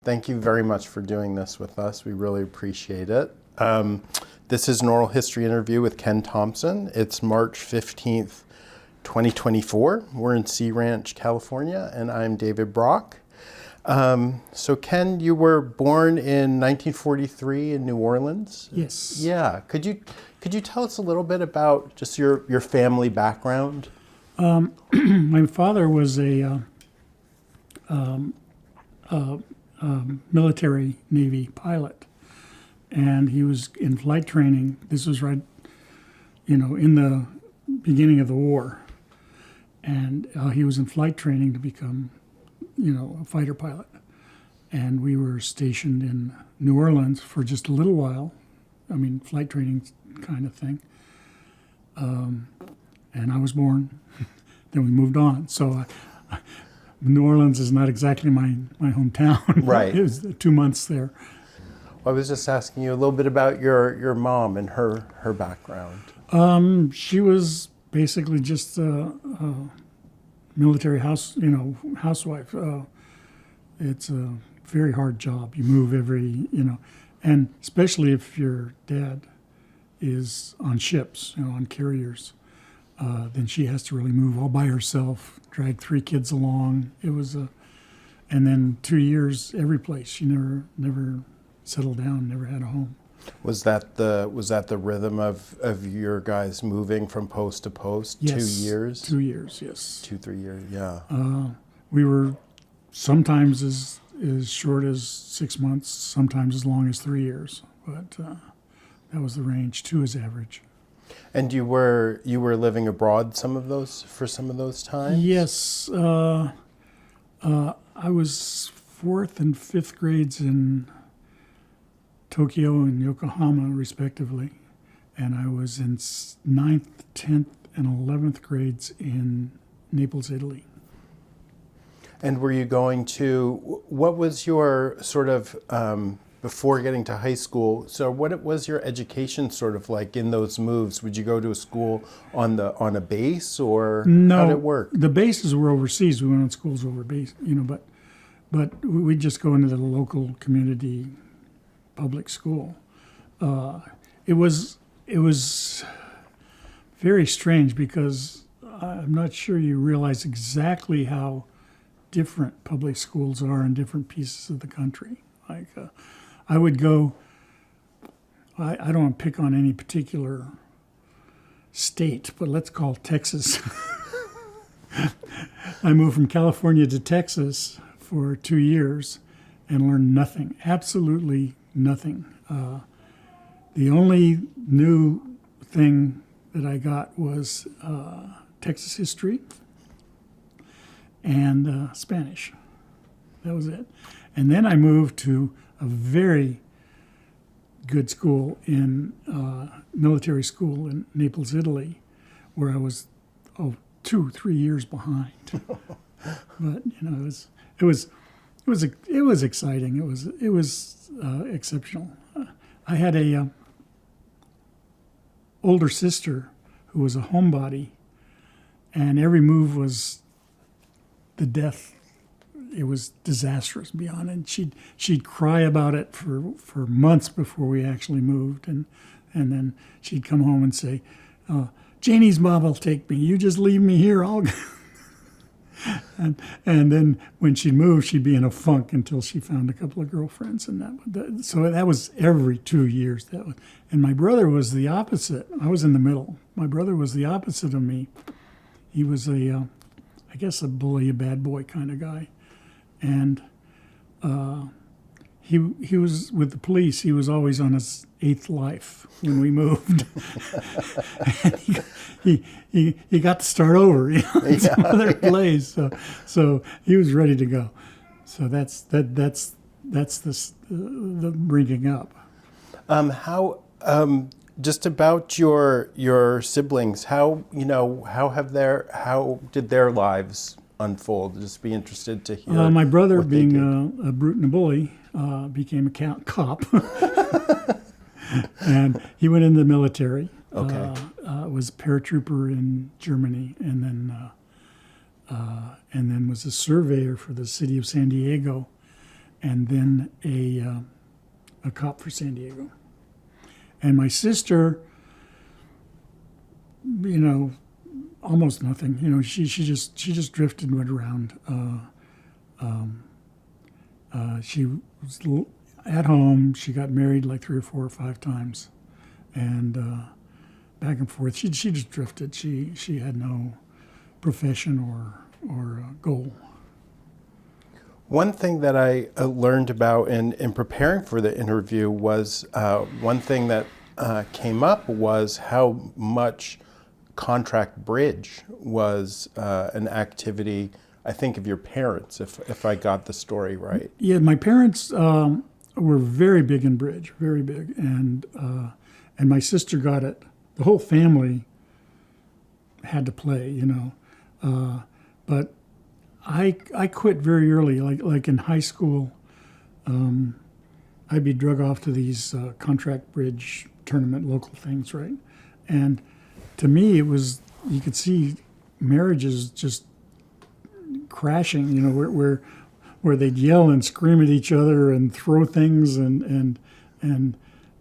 Thank you very much for doing this with us. We really appreciate it. This is an oral history interview with Ken Thompson. It's March 15th, 2024. We're in Sea Ranch, California, and I'm David Brock. So Ken, you were born in 1943 in New Orleans? Yes. Yeah. Could you tell us a little bit about just your family background? My father was a military Navy pilot, and he was in flight training. This was right, in the beginning of the war, and he was in flight training to become, a fighter pilot. And we were stationed in New Orleans for just a little while. I mean, flight training kind of thing. And I was born. Then we moved on. So New Orleans is not exactly my hometown. Right. It was 2 months there. I was just asking you a little bit about your mom and her background. She was basically just a military housewife. It's a very hard job. You move and especially if your dad is on ships, on carriers, then she has to really move all by herself, drag 3 kids along. It was and then 2 years every place. She never settled down, never had a home. Was that the rhythm of your guys moving from post to post? Yes. 2 years? 2 years, yes. 2-3 years, yeah. We were sometimes as short as 6 months, sometimes as long as 3 years. But that was the range. 2 is average. And you were living abroad for some of those times? Yes. I was 4th and 5th grades in Tokyo and Yokohama, respectively. And I was in 9th, 10th, and 11th grades in Naples, Italy. And were you what was your sort of, before getting to high school, so what was your education sort of like in those moves? Would you go to a school on a base, or no, how did it work? The bases were overseas. We went on schools over base, but we'd just go into the local community public school. It was very strange because I'm not sure you realize exactly how different public schools are in different pieces of the country. Like I would go, I don't want to pick on any particular state, but let's call Texas. I moved from California to Texas for 2 years and learned nothing, absolutely nothing. The only new thing that I got was Texas history and Spanish. That was it. And then I moved to a very good school military school in Naples, Italy, where I was 2-3 years behind. But it was exciting. It was exceptional. I had a older sister who was a homebody, and every move was the death. It was disastrous beyond, and she'd cry about it for months before we actually moved, and then she'd come home and say, "Janie's mom will take me. You just leave me here. I'll." and then when she'd move, she'd be in a funk until she found a couple of girlfriends, and so that was every 2 years. And my brother was the opposite. I was in the middle. My brother was the opposite of me. He was I guess a bully, a bad boy kind of guy. And he was with the police. He was always on his 8th life when we moved. And he got to start over, some other place. So he was ready to go. So that's the bringing up. How just about your siblings? How did their lives unfold? Just be interested to hear. My brother, being a brute and a bully, became a cop, and he went into the military. Okay. Was a paratrooper in Germany, and then was a surveyor for the city of San Diego, and then a cop for San Diego. And my sister, almost nothing. She just drifted and went around. She was at home. She got married like 3 or 4 or 5 times, and back and forth. She just drifted. She had no profession or goal. One thing that I learned about in preparing for the interview was one thing that came up was how much contract bridge was an activity, I think, of your parents, if I got the story right. Yeah, my parents were very big in bridge, very big, and my sister got it. The whole family had to play, but I quit very early, like in high school. I'd be drug off to these contract bridge tournament local things, right? And to me, it was, you could see marriages just crashing, where they'd yell and scream at each other and throw things, and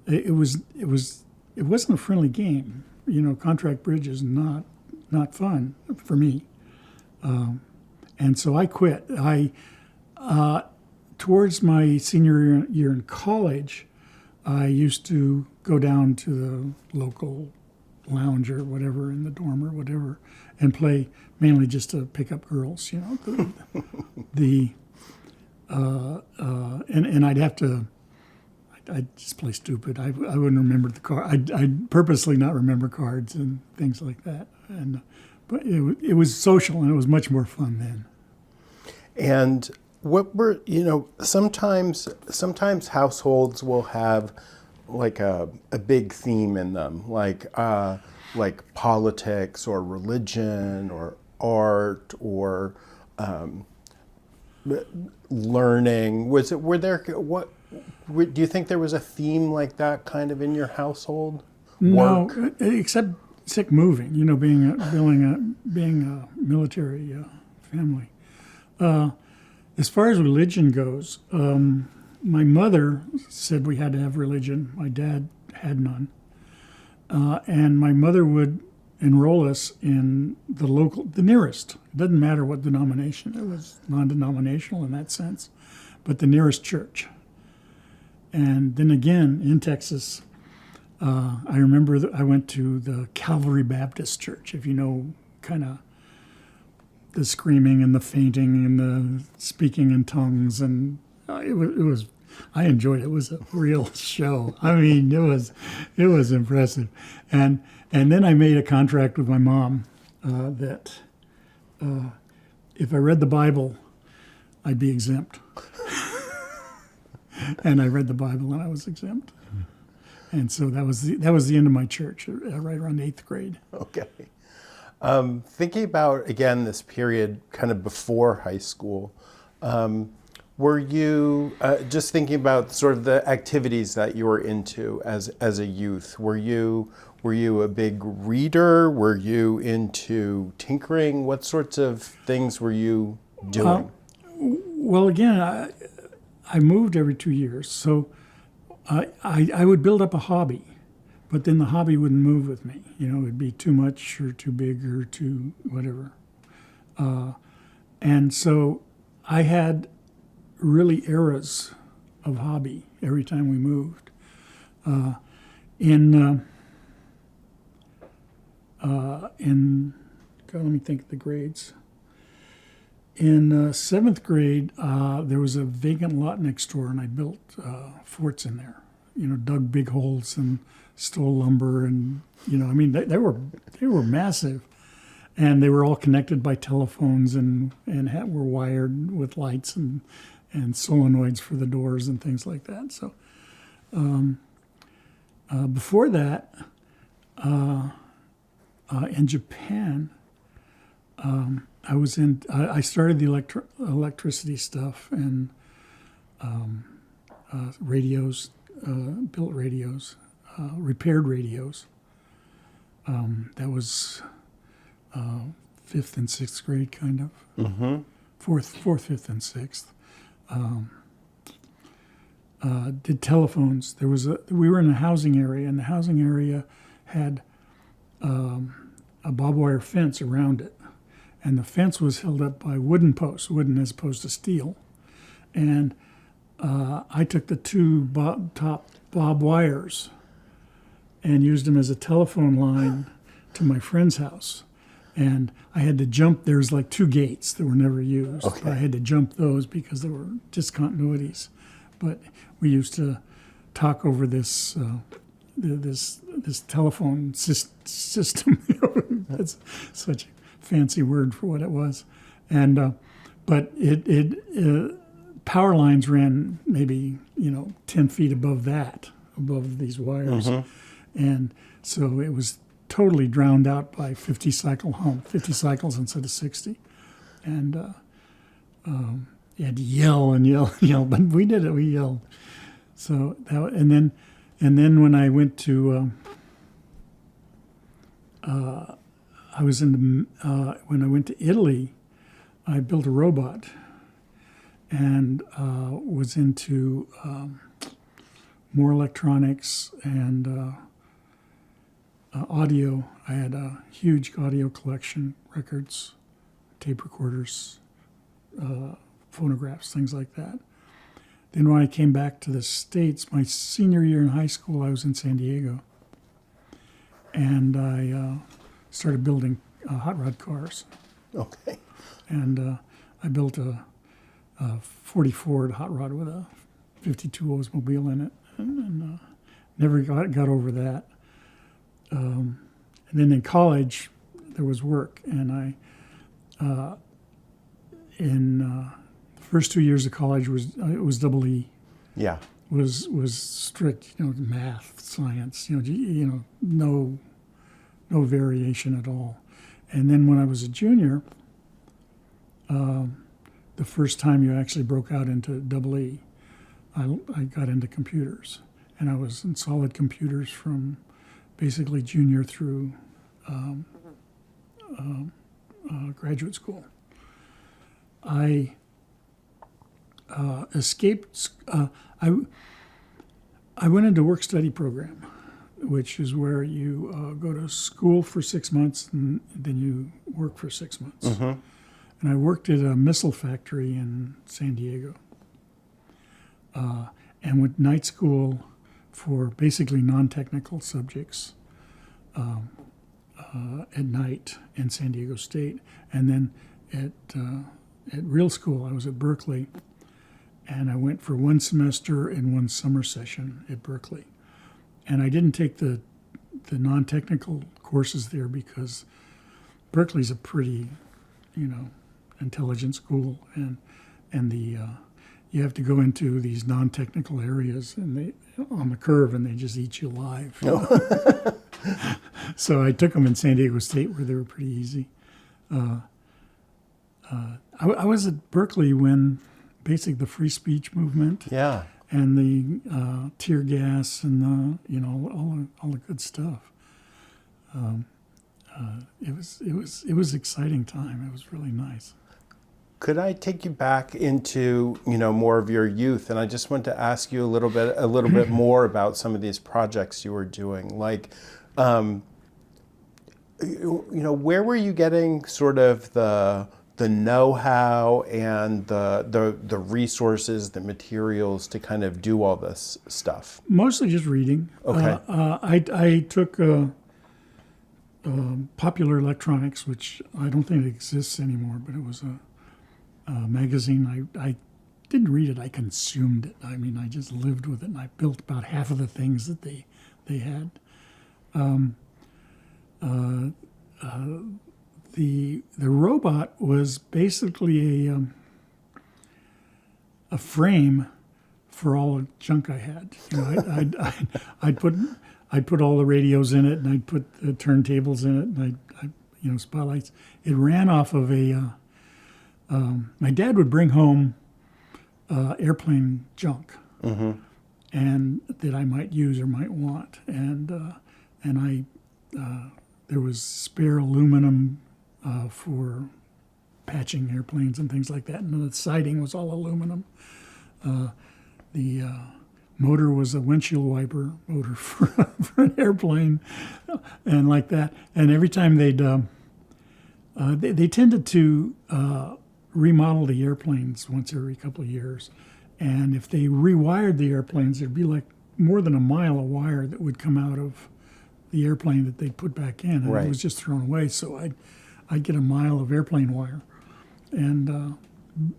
it wasn't a friendly game. Contract bridge is not fun for me. And so I quit. Towards my senior year in college, I used to go down to the local lounge or whatever in the dorm or whatever and play, mainly just to pick up girls, and I'd just play stupid. I wouldn't remember the card. I'd purposely not remember cards and things like that. But it was social, and it was much more fun then. And what were, sometimes households will have like a big theme in them, like politics or religion or art or learning. Do you think there was a theme like that kind of in your household? No, except moving. Being a military family. As far as religion goes, my mother said we had to have religion. My dad had none, and my mother would enroll us in the nearest. It doesn't matter what denomination. It was non-denominational in that sense, but the nearest church. And then again in Texas, I remember that I went to the Calvary Baptist Church. If you know, kind of the screaming and the fainting and the speaking in tongues, and it was. I enjoyed it. It was a real show. I mean, it was impressive. And then I made a contract with my mom that if I read the Bible, I'd be exempt. And I read the Bible and I was exempt. And so that was the end of my church, right around 8th grade. Okay. Thinking about, again, this period kind of before high school, were you, just thinking about sort of the activities that you were into as a youth, were you a big reader? Were you into tinkering? What sorts of things were you doing? Well, again, I moved every 2 years, so I would build up a hobby, but then the hobby wouldn't move with me. It'd be too much or too big or too whatever. And so I had really eras of hobby every time we moved. Let me think of the grades. In 7th grade, there was a vacant lot next door, and I built forts in there. Dug big holes and stole lumber, and they were massive, and they were all connected by telephones and were wired with lights and solenoids for the doors and things like that. So before that, in Japan, I started the electricity stuff and radios, built radios, repaired radios. That was 5th and 6th grade, kind of. Mm-hmm. Fourth, 5th, and 6th. did telephones. We were in a housing area, and the housing area had a barbed wire fence around it, and the fence was held up by wooden posts, wooden as opposed to steel. And I took the two top barbed wires and used them as a telephone line to my friend's house. And I had to jump. There was like two gates that were never used. Okay. I had to jump those because there were discontinuities. But we used to talk over this this telephone system. That's such a fancy word for what it was. And but it power lines ran maybe 10 feet above these wires, and so it was totally drowned out by 50 cycles instead of 60, and you had to yell and yell and yell, but we did it. We yelled. So that, and then when I went to when I went to Italy, I built a robot and was into more electronics and audio. I had a huge audio collection, records, tape recorders, phonographs, things like that. Then when I came back to the States, my senior year in high school, I was in San Diego. And I started building hot rod cars. Okay. And I built a 40 Ford hot rod with a 52 Oldsmobile in it, and never got over that. And then in college, there was work, and in the first 2 years of college it was double E. Yeah. Was strict, math, science, no variation at all. And then when I was a junior, the first time you actually broke out into double E, I got into computers, and I was in solid computers from basically junior through graduate school. I escaped. I went into work-study program, which is where you go to school for 6 months and then you work for 6 months. Mm-hmm. And I worked at a missile factory in San Diego, and went night school for basically non-technical subjects at night in San Diego State. And then at real school, I was at Berkeley, and I went for 1 semester and 1 summer session at Berkeley. And I didn't take the non-technical courses there because Berkeley's a pretty, intelligent school, and you have to go into these non-technical areas and they on the curve, and they just eat you alive. Oh. So I took them in San Diego State where they were pretty easy. I was at Berkeley when basically the free speech movement, Yeah. and the tear gas and all the good stuff. It was exciting time. It was really nice. Could I take you back into more of your youth? And I just want to ask you a little bit more about some of these projects you were doing. Like, where were you getting sort of the know-how and the resources, the materials to kind of do all this stuff? Mostly just reading. Okay. I took Popular Electronics, which I don't think it exists anymore, but it was a magazine. I didn't read it, I consumed it. I mean, I just lived with it, and I built about half of the things that they had. The robot was basically a frame for all the junk I had. I'd put all the radios in it, and I'd put the turntables in it, and spotlights. It ran off of a. My dad would bring home airplane junk, Mm-hmm. and that I might use or might want, and there was spare aluminum for patching airplanes and things like that, and the siding was all aluminum. motor was a windshield wiper motor for an airplane, and like that. And every time they tended to remodel the airplanes once every couple of years. And if they rewired the airplanes, there'd be like more than a mile of wire that would come out of the airplane that they'd put back in, and Right. it was just thrown away. So I'd get a mile of airplane wire and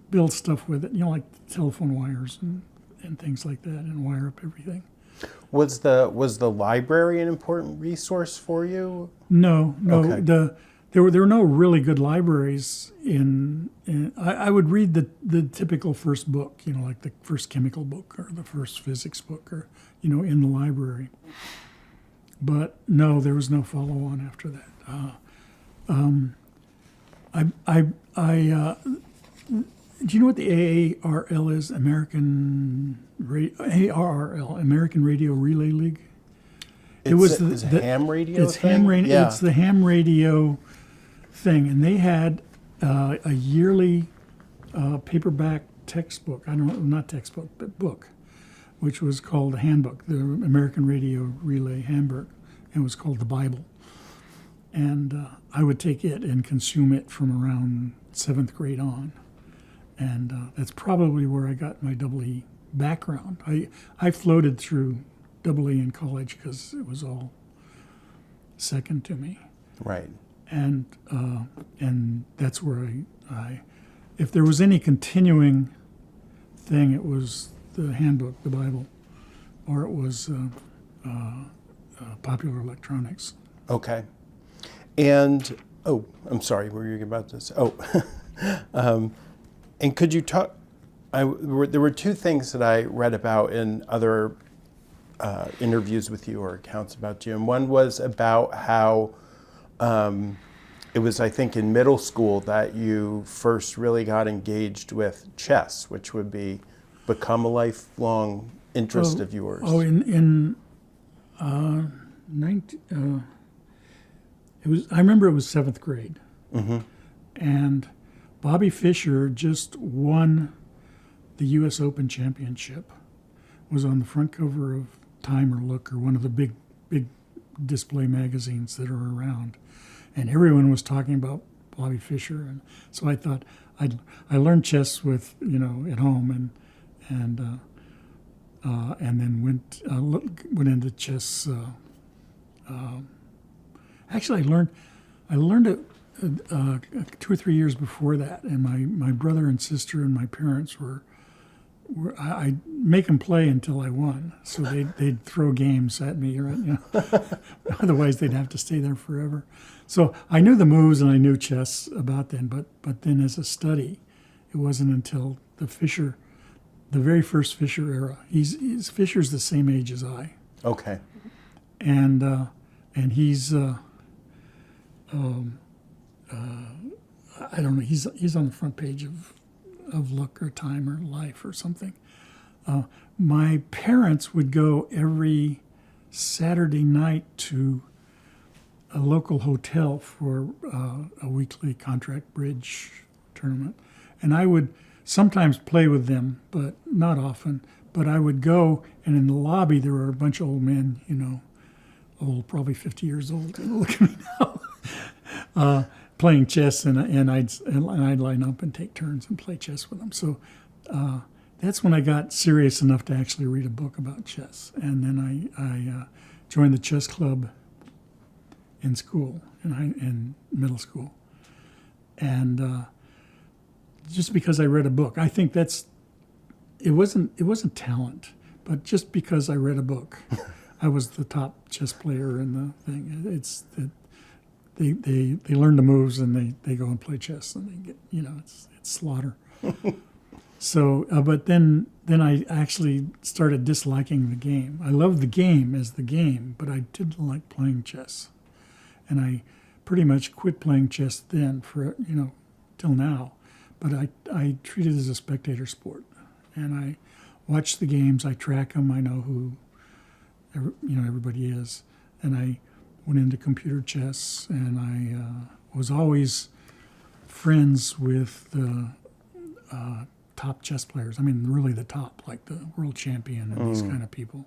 build stuff with it, like telephone wires and things like that, and wire up everything. Was the library an important resource for you? No. Okay. There were no really good libraries I would read the typical first book, like the first chemical book or the first physics book, or in the library. But no, there was no follow-on after that. Do you know what the ARRL is? ARRL, American Radio Relay League. It's a ham radio. It's ham radio. Yeah. It's the ham radio thing, and they had a yearly paperback textbook. I don't know, not textbook, but book, which was called the Handbook, the American Radio Relay Handbook, and it was called the Bible. And I would take it and consume it from around 7th grade on, and that's probably where I got my double E background. I floated through double E in college because it was all second to me. Right. And that's where I if there was any continuing thing, it was the handbook, the Bible, or it was popular electronics. Okay. And I'm sorry, were you about to say? And could you talk? There were two things that I read about in other interviews with you or accounts about you, and one was about how it was, I think, in middle school that you first really got engaged with chess, which would become a lifelong interest of yours. I remember it was 7th grade, Mm-hmm. and Bobby Fischer just won the U.S. Open Championship. Was on the front cover of Time or Look or one of the big display magazines that are around, and everyone was talking about Bobby Fischer, and so I thought I learned chess with at home and then went into chess. Actually, I learned it 2 or 3 years before that, and my brother and sister and my parents were I'd make them play until I won. So they'd throw games at me, right? Otherwise they'd have to stay there forever. So I knew the moves and I knew chess about then, but then as a study, it wasn't until the very first Fischer era. Fischer's the same age as I. Okay. And he's I don't know. He's on the front page of Look or Time or Life or something. My parents would go every Saturday night to a local hotel for a weekly contract bridge tournament, and I would sometimes play with them, but not often. But I would go, and in the lobby there were a bunch of old men, old, probably 50 years old. Look at me now. Playing chess, and I'd line up and take turns and play chess with them. So that's when I got serious enough to actually read a book about chess. And then I joined the chess club in school, in middle school. And just because I read a book, I think it wasn't talent, but just because I read a book, I was the top chess player in the thing. It's that. They learn the moves and they go and play chess and they get it's slaughter. So but then I actually started disliking the game. I loved the game as the game, but I didn't like playing chess, and I pretty much quit playing chess then for till now. But I treat it as a spectator sport, and I watch the games. I track them. I know who everybody is, and I went into computer chess, and I was always friends with the top chess players. I mean, really the top, like the world champion and these kind of people.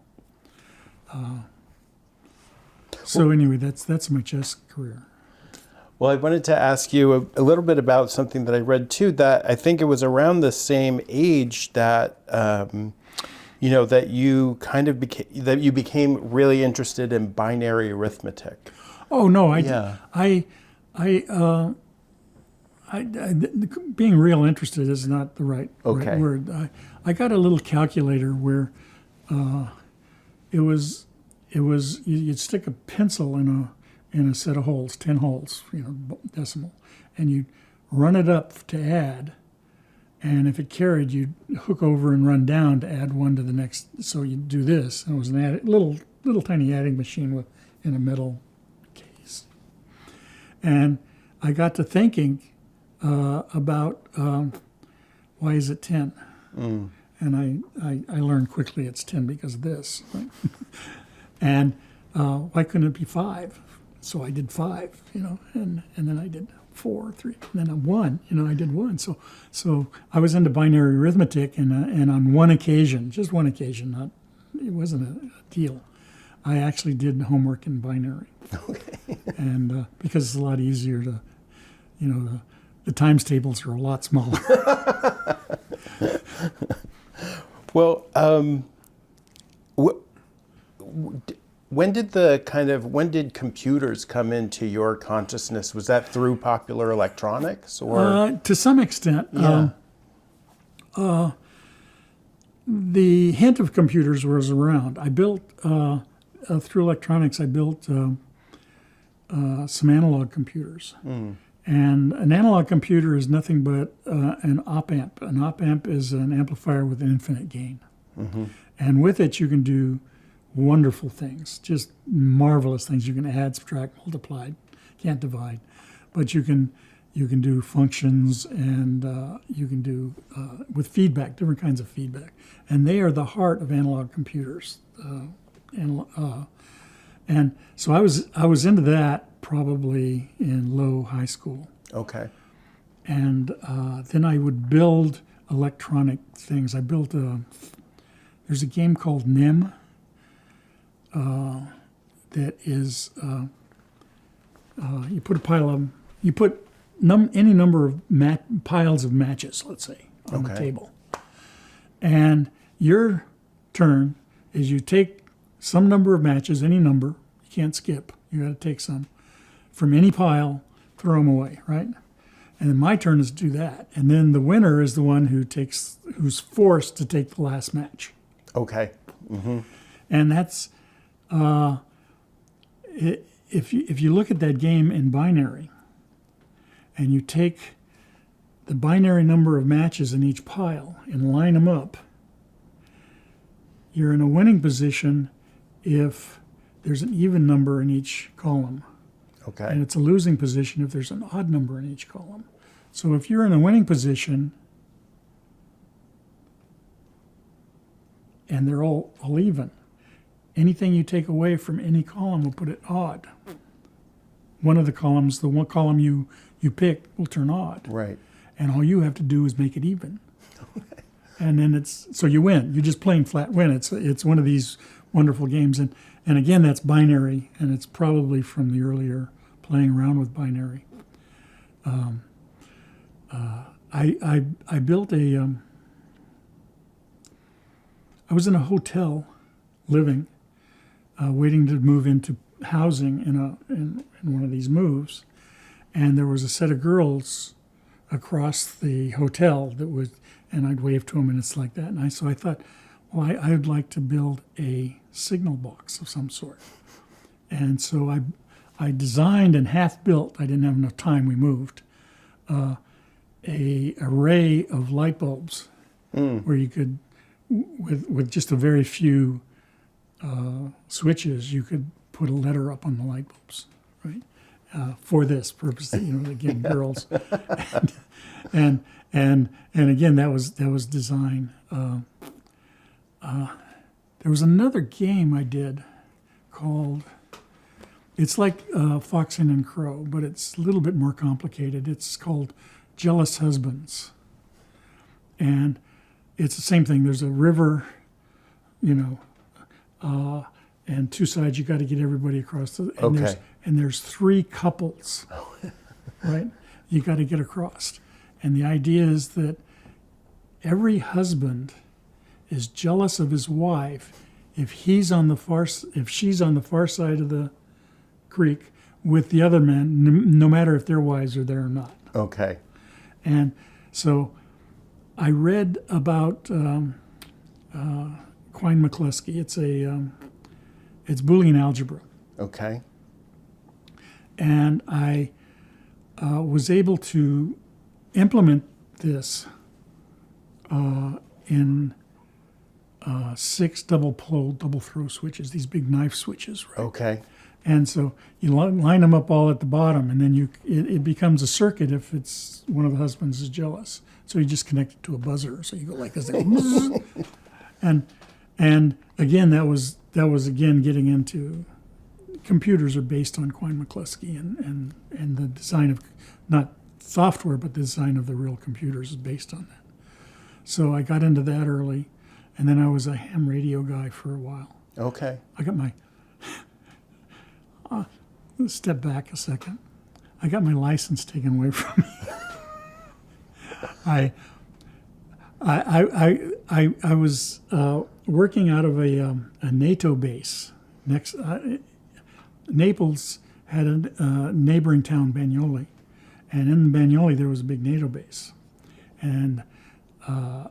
So anyway, that's my chess career. Well, I wanted to ask you a little bit about something that I read too, that I think it was around the same age that, that you kind of became really interested in binary arithmetic. Oh no, being real interested is not the right word. I got a little calculator where you'd stick a pencil in a set of holes, 10 holes, decimal, and you'd run it up to add, and if it carried, you'd hook over and run down to add one to the next. So you'd do this, and it was an little tiny adding machine in a metal case. And I got to thinking about why is it 10? And I learned quickly it's 10 because of this. Right? And why couldn't it be 5? So I did 5, and then I did 4, 3, and then 1, I did 1. So I was into binary arithmetic, and on one occasion, just one occasion, it wasn't a deal, I actually did homework in binary. Okay. And because it's a lot easier to, the times tables are a lot smaller. Well, when did computers come into your consciousness? Was that through popular electronics, or? To some extent. Yeah. The hint of computers was around. I built, through electronics, I built some analog computers. And an analog computer is nothing but an op-amp. An op-amp is an amplifier with an infinite gain. And with it, you can do wonderful things, just marvelous things. You can add, subtract, multiply, can't divide. But you can do functions, and you can do, with feedback, different kinds of feedback. And they are the heart of analog computers. And so I was into that probably in high school. Okay. And then I would build electronic things. I built there's a game called NIM that is, you put a pile of, you put any number of piles of matches, let's say, on the table. And your turn is you take some number of matches, any number, you can't skip, you got to take some, from any pile, throw them away, right? And then my turn is to do that. And then the winner is the one who's forced to take the last match. Okay. And that's, if you look at that game in binary, and you take the binary number of matches in each pile and line them up, you're in a winning position if there's an even number in each column. Okay. And it's a losing position if there's an odd number in each column. So if you're in a winning position and they're all even, anything you take away from any column will put it odd. One of the columns, the one column you pick, will turn odd. Right. And all you have to do is make it even. And then so you win. You just plain flat win. It's one of these wonderful games. And again, that's binary, and it's probably from the earlier playing around with binary. I built I was in a hotel living, waiting to move into housing in one of these moves, and there was a set of girls across the hotel and I'd wave to them, and it's like that. And so I thought, well, I'd like to build a signal box of some sort. And so I designed and half built, I didn't have enough time, we moved, a array of light bulbs where you could, with just a very few switches, you could put a letter up on the light bulbs, right? For this purpose, again, girls. And again, that was design. There was another game I did called, it's like Fox and Crow, but it's a little bit more complicated. It's called Jealous Husbands. And it's the same thing. There's a river, you know, and two sides. You got to get everybody across. And there's three couples, right? You got to get across. And the idea is that every husband is jealous of his wife if she's on the far side of the creek with the other men, no matter if their wives are there or not. Okay. And so I read about Quine McCluskey. It's Boolean algebra. Okay. And I was able to implement this in 6 double throw switches, these big knife switches, right? Okay. And so you line them up all at the bottom, and then it becomes a circuit if it's one of the husbands is jealous. So you just connect it to a buzzer. So you go like this, and again that was again getting into computers are based on Quine McCluskey, and the design of not software but the design of the real computers is based on that. So I got into that early, and then I was a ham radio guy for a while. Okay. I got my let's step back a second. I got my license taken away from me. I was working out of a NATO base next. Naples had a neighboring town, Bagnoli, and in Bagnoli there was a big NATO base, and on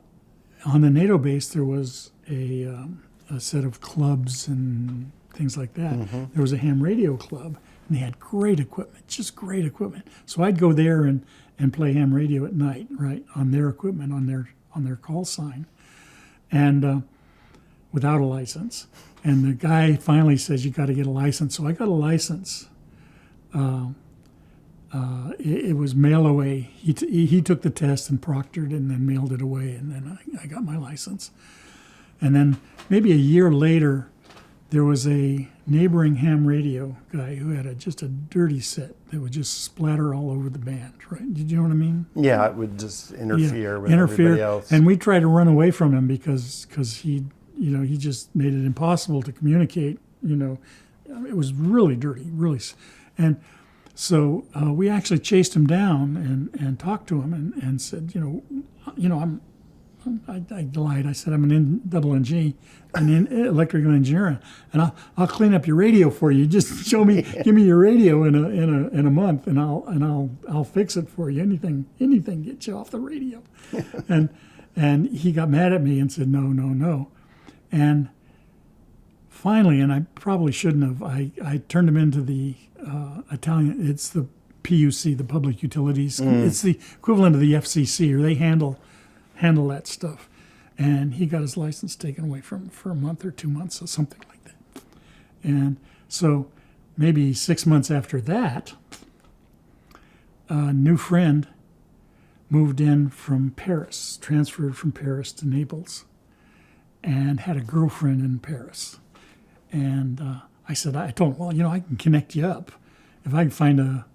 the NATO base there was a set of clubs and things like that. Mm-hmm. There was a ham radio club, and they had great equipment, just great equipment. So I'd go there and play ham radio at night, right, on their equipment, on their call sign, and without a license. And the guy finally says, you got to get a license. So I got a license. It was mail away. He took the test and proctored and then mailed it away, and then I got my license. And then maybe a year later, there was a neighboring ham radio guy who had just a dirty set that would just splatter all over the band, right? Did you know what I mean? Yeah, it would just interfere with everybody else. And we tried to run away from him because he just made it impossible to communicate. It was really dirty, really. And so we actually chased him down and talked to him and said, I lied. I said I'm an double NG, an electrical engineer, and I'll clean up your radio for you. Just show me, give me your radio in a month, and I'll fix it for you. Anything get you off the radio. and he got mad at me and said no. And finally, and I probably shouldn't have, I turned him into the Italian. It's the PUC, the Public Utilities. Mm. It's the equivalent of the FCC, or they handle that stuff. And he got his license taken away for a month or 2 months or something like that. And so maybe 6 months after that, a new friend moved in from Paris, transferred from Paris to Naples, and had a girlfriend in Paris. And I told him, well, I can connect you up. If I can find a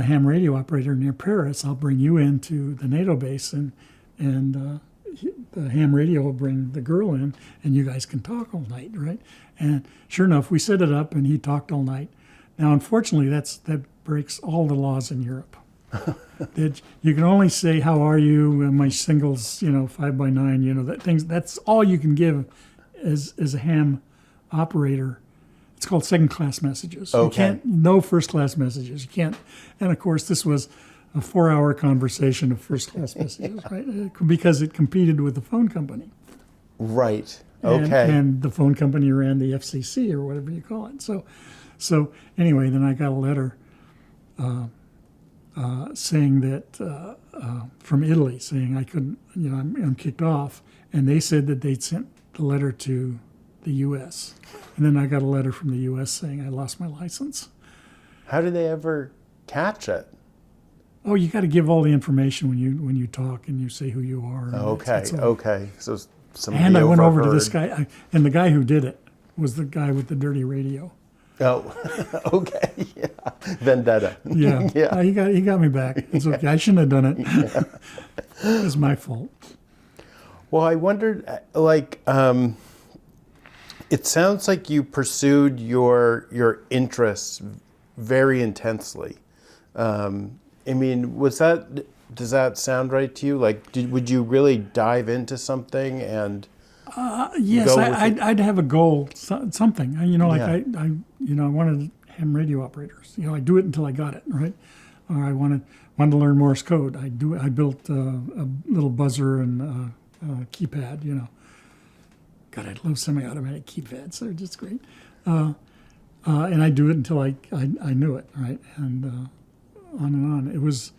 ham radio operator near Paris, I'll bring you into the NATO base, and the ham radio will bring the girl in, and you guys can talk all night, right? And sure enough, we set it up, and he talked all night. Now, unfortunately, that breaks all the laws in Europe. That you can only say, how are you, my singles, 5x9, that's all you can give as a ham operator. It's called second-class messages. Okay. You can't, no first-class messages. You can't, and of course, this was a 4-hour conversation of first-class messages, right? Because it competed with the phone company. Right. Okay. And the phone company ran the FCC or whatever you call it. So anyway, then I got a letter saying that from Italy, saying I couldn't, I'm kicked off, and they said that they'd sent the letter to the U.S. And then I got a letter from the U.S. saying I lost my license. How did they ever catch it? Oh, you got to give all the information when you talk and you say who you are. Okay. So somebody and I went over to overheard. this guy, and the guy who did it was the guy with the dirty radio. Oh, okay. Yeah. Vendetta. Yeah. Yeah. He got me back. It's okay. I shouldn't have done it. Yeah. It was my fault. Well, I wondered, it sounds like you pursued your interests very intensely. I mean, does that sound right to you? Like, would you really dive into something and Yes, go with it? I'd have a goal, something. Yeah. I wanted ham radio operators. I do it until I got it, right? Or I wanted to learn Morse code. I built a little buzzer and a keypad. God, I love semi-automatic keypads. They're just great. And I do it until I knew it, right? And on and on. It was.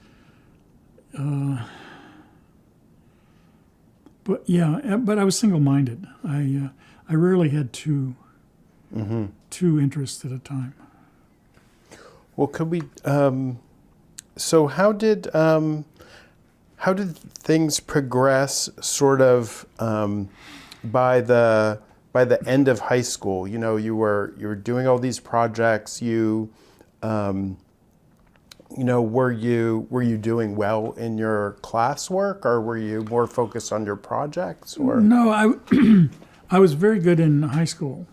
But yeah, but I was single-minded. I rarely had two interests at a time. Well, could we? So how did things progress? Sort of by the end of high school. You were doing all these projects. Were you doing well in your classwork, or were you more focused on your projects? Or No, I was very good in high school.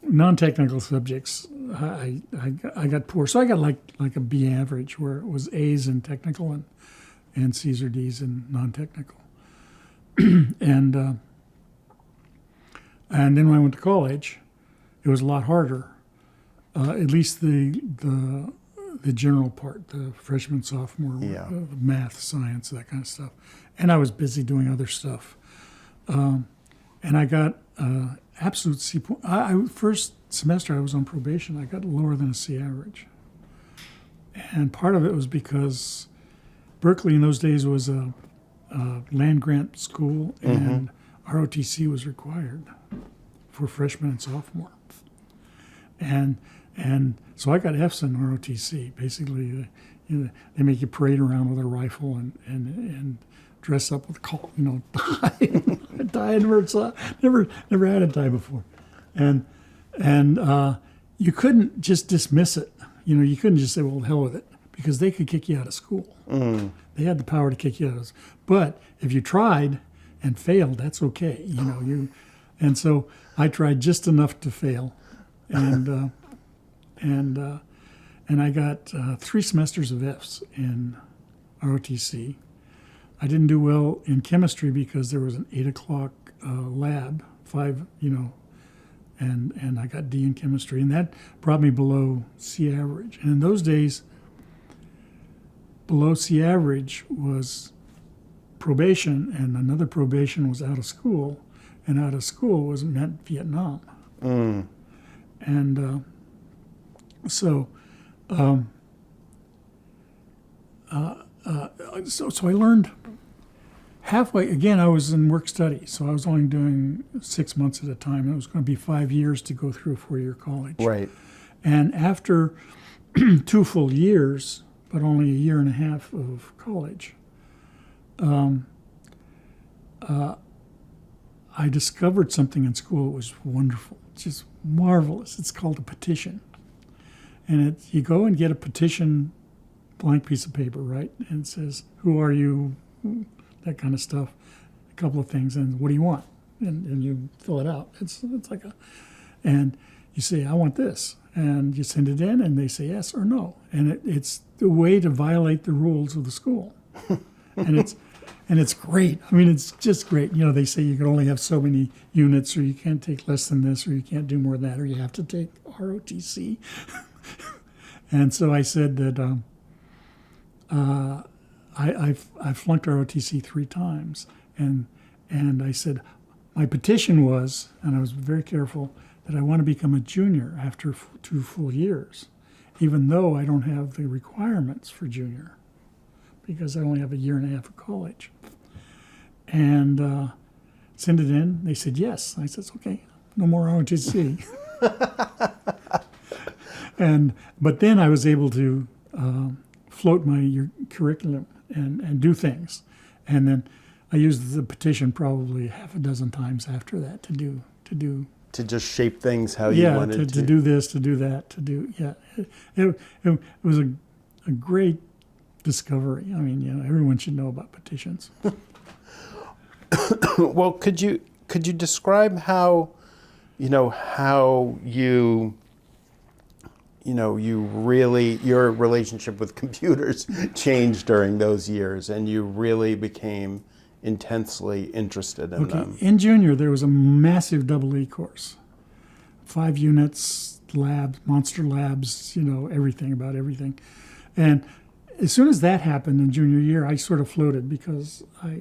Non-technical subjects, I got poor. So I got like a B average, where it was A's in technical and C's or D's in non-technical. and then when I went to college, it was a lot harder. At least the general part, the freshman, sophomore, math, science, that kind of stuff. And I was busy doing other stuff. And I got absolute C point. First semester I was on probation. I got lower than a C average. And part of it was because Berkeley in those days was a land grant school, and ROTC was required for freshmen and sophomore. And so I got F's in ROTC. Basically, they make you parade around with a rifle and dress up with a tie. I never had a tie before, and you couldn't just dismiss it. You couldn't just say, "Well, hell with it," because they could kick you out of school. They had the power to kick you out of school. But if you tried and failed, that's okay. And so I tried just enough to fail, and I got 3 semesters of F's in ROTC. I didn't do well in chemistry because there was an 8 o'clock lab, 5, and I got D in chemistry, and that brought me below C average. And in those days, below C average was probation, and another probation was out of school, and out of school was meant Vietnam. And so I learned halfway. Again, I was in work study, so I was only doing 6 months at a time. It was going to be 5 years to go through a 4-year college. Right. And after 2 full years, but only a year and a half of college, I discovered something in school that was wonderful, just marvelous. It's called a petition. And you go and get a petition, blank piece of paper, right? And it says, who are you? That kind of stuff. A couple of things, and what do you want? And you fill it out. It's like and you say, I want this. And you send it in, and they say yes or no. And it's the way to violate the rules of the school. And it's great. I mean, it's just great. They say you can only have so many units, or you can't take less than this, or you can't do more than that, or you have to take ROTC. And so I said that I flunked ROTC 3 times, and I said my petition was, and I was very careful, that I want to become a junior after 2 full years, even though I don't have the requirements for junior, because I only have a year and a half of college. And send it in. They said yes. I said, okay, no more ROTC. But then I was able to float my curriculum and do things. And then I used the petition probably half a dozen times after that to just shape things how you wanted to do this, to do that, to do it was a great discovery. I mean, everyone should know about petitions. Well, could you describe how, how you really, your relationship with computers changed during those years, and you really became intensely interested in them? In junior, there was a massive double E course, 5 units, labs, monster labs, everything about everything, and as soon as that happened in junior year, I sort of floated because I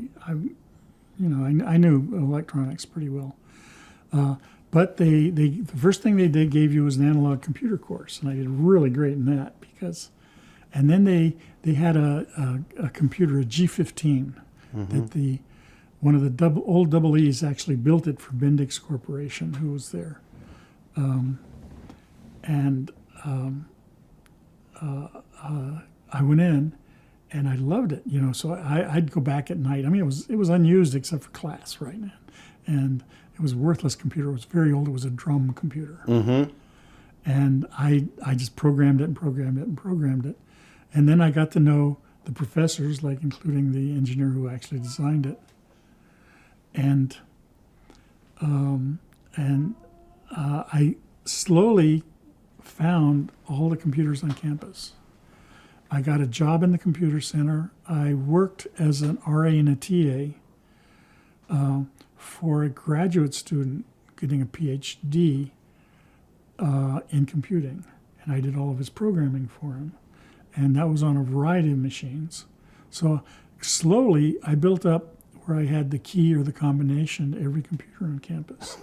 knew electronics pretty well. But the first thing they gave you was an analog computer course, and I did really great in that and then they had a computer, a G15, that one of the old double E's actually built it for Bendix Corporation, who was there, I went in, and I loved it, So I'd go back at night. I mean, it was unused except for class, right? And it was a worthless computer. It was very old. It was a drum computer, and I just programmed it, and then I got to know the professors, like including the engineer who actually designed it, and I slowly found all the computers on campus. I got a job in the computer center. I worked as an RA and a TA for a graduate student getting a PhD in computing. And I did all of his programming for him. And that was on a variety of machines. So slowly I built up where I had the key or the combination to every computer on campus.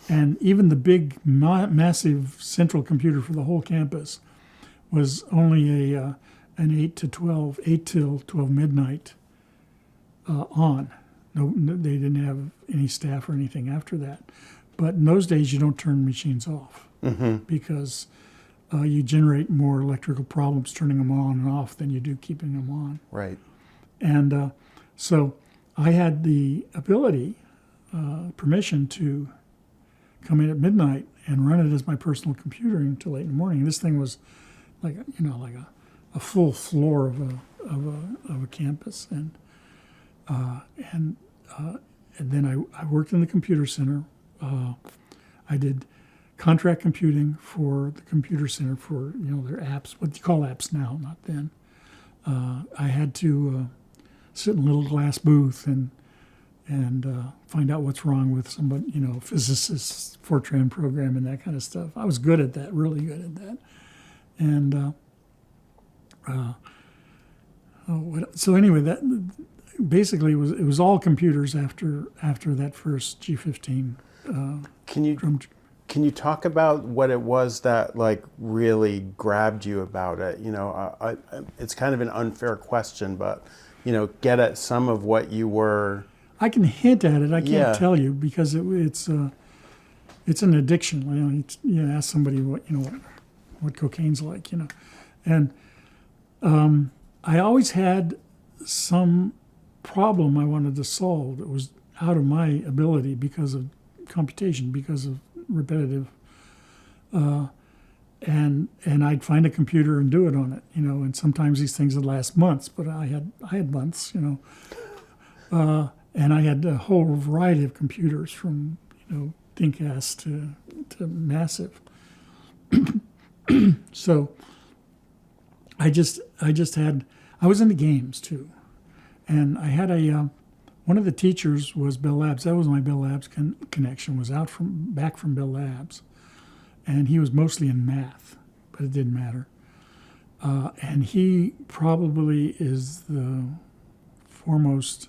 And even the big, massive central computer for the whole campus was only an 8 till 12 midnight on. No, they didn't have any staff or anything after that. But in those days, you don't turn machines off because you generate more electrical problems turning them on and off than you do keeping them on. Right. And so I had the ability, permission to come in at midnight and run it as my personal computer until 8 in the morning. This thing was like a full floor of a campus, and then I worked in the computer center. I did contract computing for the computer center for their apps, what you call apps now, not then. I had to sit in a little glass booth and find out what's wrong with somebody, physicists, Fortran program and that kind of stuff. I was good at that, really good at that, and. So anyway, that basically it was all computers after that first G15. Can you talk about what it was that really grabbed you about it? It's kind of an unfair question, but get at some of what you were. I can hint at it. I can't tell you because it's an addiction. You ask somebody what cocaine's like, and. I always had some problem I wanted to solve that was out of my ability because of computation, because of repetitive, and I'd find a computer and do it on it, and sometimes these things would last months, but I had months, and I had a whole variety of computers from ThinkAS to massive. So I was into games too, and I had one of the teachers was Bell Labs. That was my Bell Labs connection. Was back from Bell Labs, and he was mostly in math, but it didn't matter. And he probably is the foremost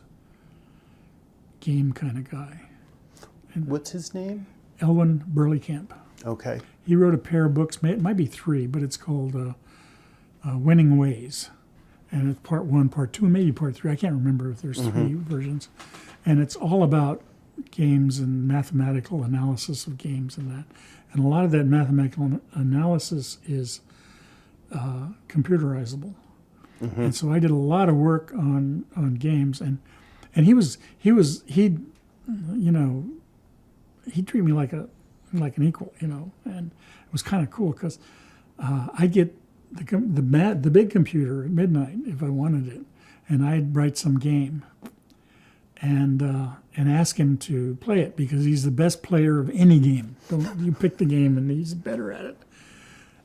game kind of guy. And what's his name? Elwin Burleycamp. Okay. He wrote a pair of books. It might be 3, but it's called Winning Ways. And it's part 1, part 2, and maybe part 3. I can't remember if there's 3 versions. And it's all about games and mathematical analysis of games and that. And a lot of that mathematical analysis is computerizable. And so I did a lot of work on games, and he treated me like an equal, and it was kind of cool because I'd get the big computer at midnight if I wanted it, and I'd write some game, and ask him to play it because he's the best player of any game. You pick the game and he's better at it.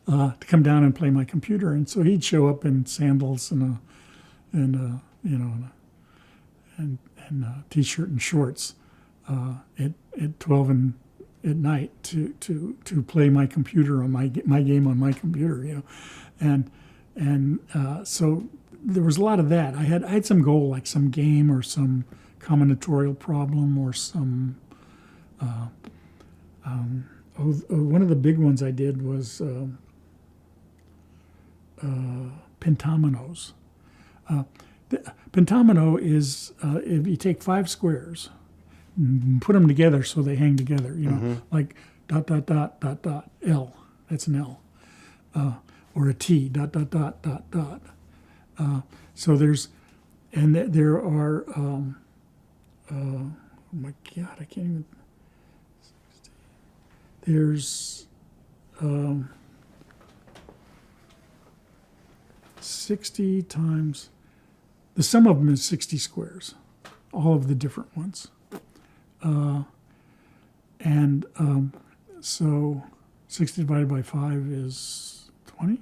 To come down and play my computer, and so he'd show up in sandals and a t-shirt and shorts at 12 at night to play my computer on my game on my computer, and so there was a lot of that. I had some goal, like some game or some combinatorial problem or some one of the big ones I did was pentominoes. Pentomino is if you take 5 squares, put them together so they hang together, like ... L, that's an L, or a T, ... So there's, and there are, oh my God, I can't even, there's 60 times, the sum of them is 60 squares, all of the different ones. So 60 divided by 5 is 20?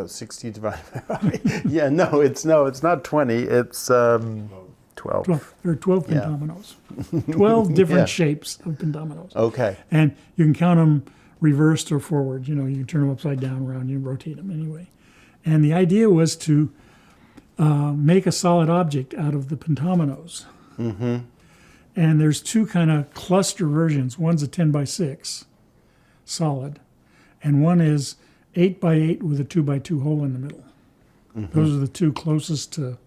60 divided by 5. Yeah, no, it's not 20. It's 12. 12. There are 12 pentominoes. 12 different shapes of pentominoes. Okay. And you can count them reversed or forward. You can turn them upside down, around, you rotate them anyway. And the idea was to make a solid object out of the pentominoes. Mm-hmm. And there's 2 kind of cluster versions. One's a 10 by 6 solid, and one is 8 by 8 with a 2 by 2 hole in the middle. Mm-hmm. Those are the 2 closest to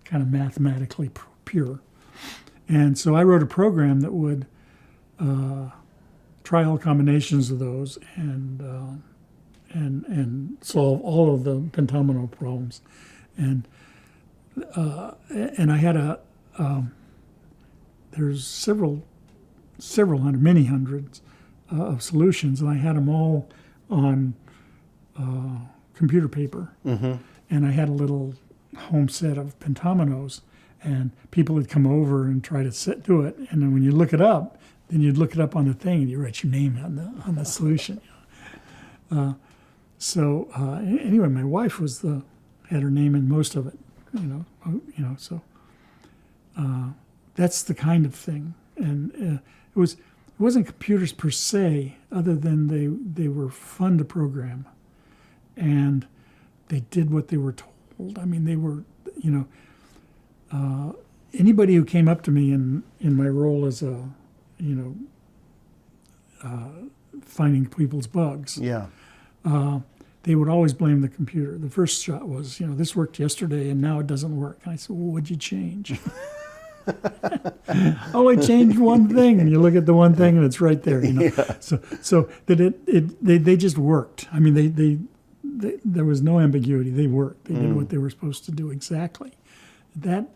kind of mathematically pure. And so I wrote a program that would try all combinations of those and solve all of the pentomino problems. And I had there's several hundred, many hundreds of solutions, and I had them all on computer paper. Mm-hmm. And I had a little home set of pentominoes, and people would come over and try to do it. And then when you look it up, then you'd look it up on the thing, and you write your name on the solution. Anyway, my wife had her name in most of it. So that's the kind of thing. And it wasn't computers per se, other than they were fun to program, and they did what they were told. I mean, they were, anybody who came up to me in my role as finding people's bugs. Yeah. They would always blame the computer. The first shot was, this worked yesterday and now it doesn't work. And I said, well, what'd you change? Oh, I changed one thing, and you look at the one thing and it's right there. Yeah. So that they just worked. I mean, they there was no ambiguity. They worked. They did what they were supposed to do exactly. That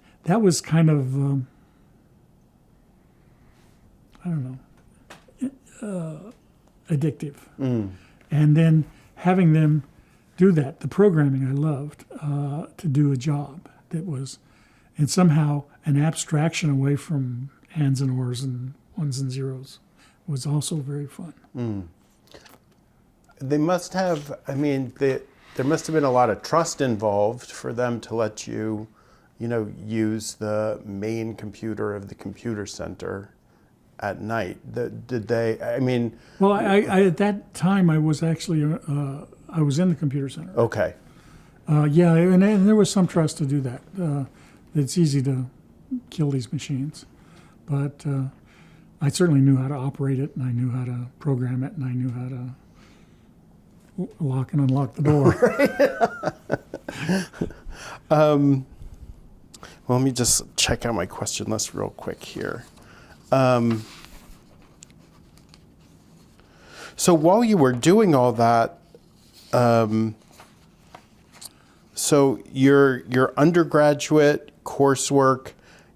was kind of I don't know, addictive. And then having them do that, the programming I loved, to do a job that was, and somehow an abstraction away from ands and ors and ones and zeros was also very fun. They must have, there must have been a lot of trust involved for them to let you, use the main computer of the computer center at night. Did they, Well, I at that time I was actually, I was in the computer center. Okay. Yeah, and there was some trust to do that. It's easy to kill these machines, but I certainly knew how to operate it, and I knew how to program it, and I knew how to lock and unlock the door. Well, let me just check out my question list real quick here. So while you were doing all that, so your undergraduate coursework,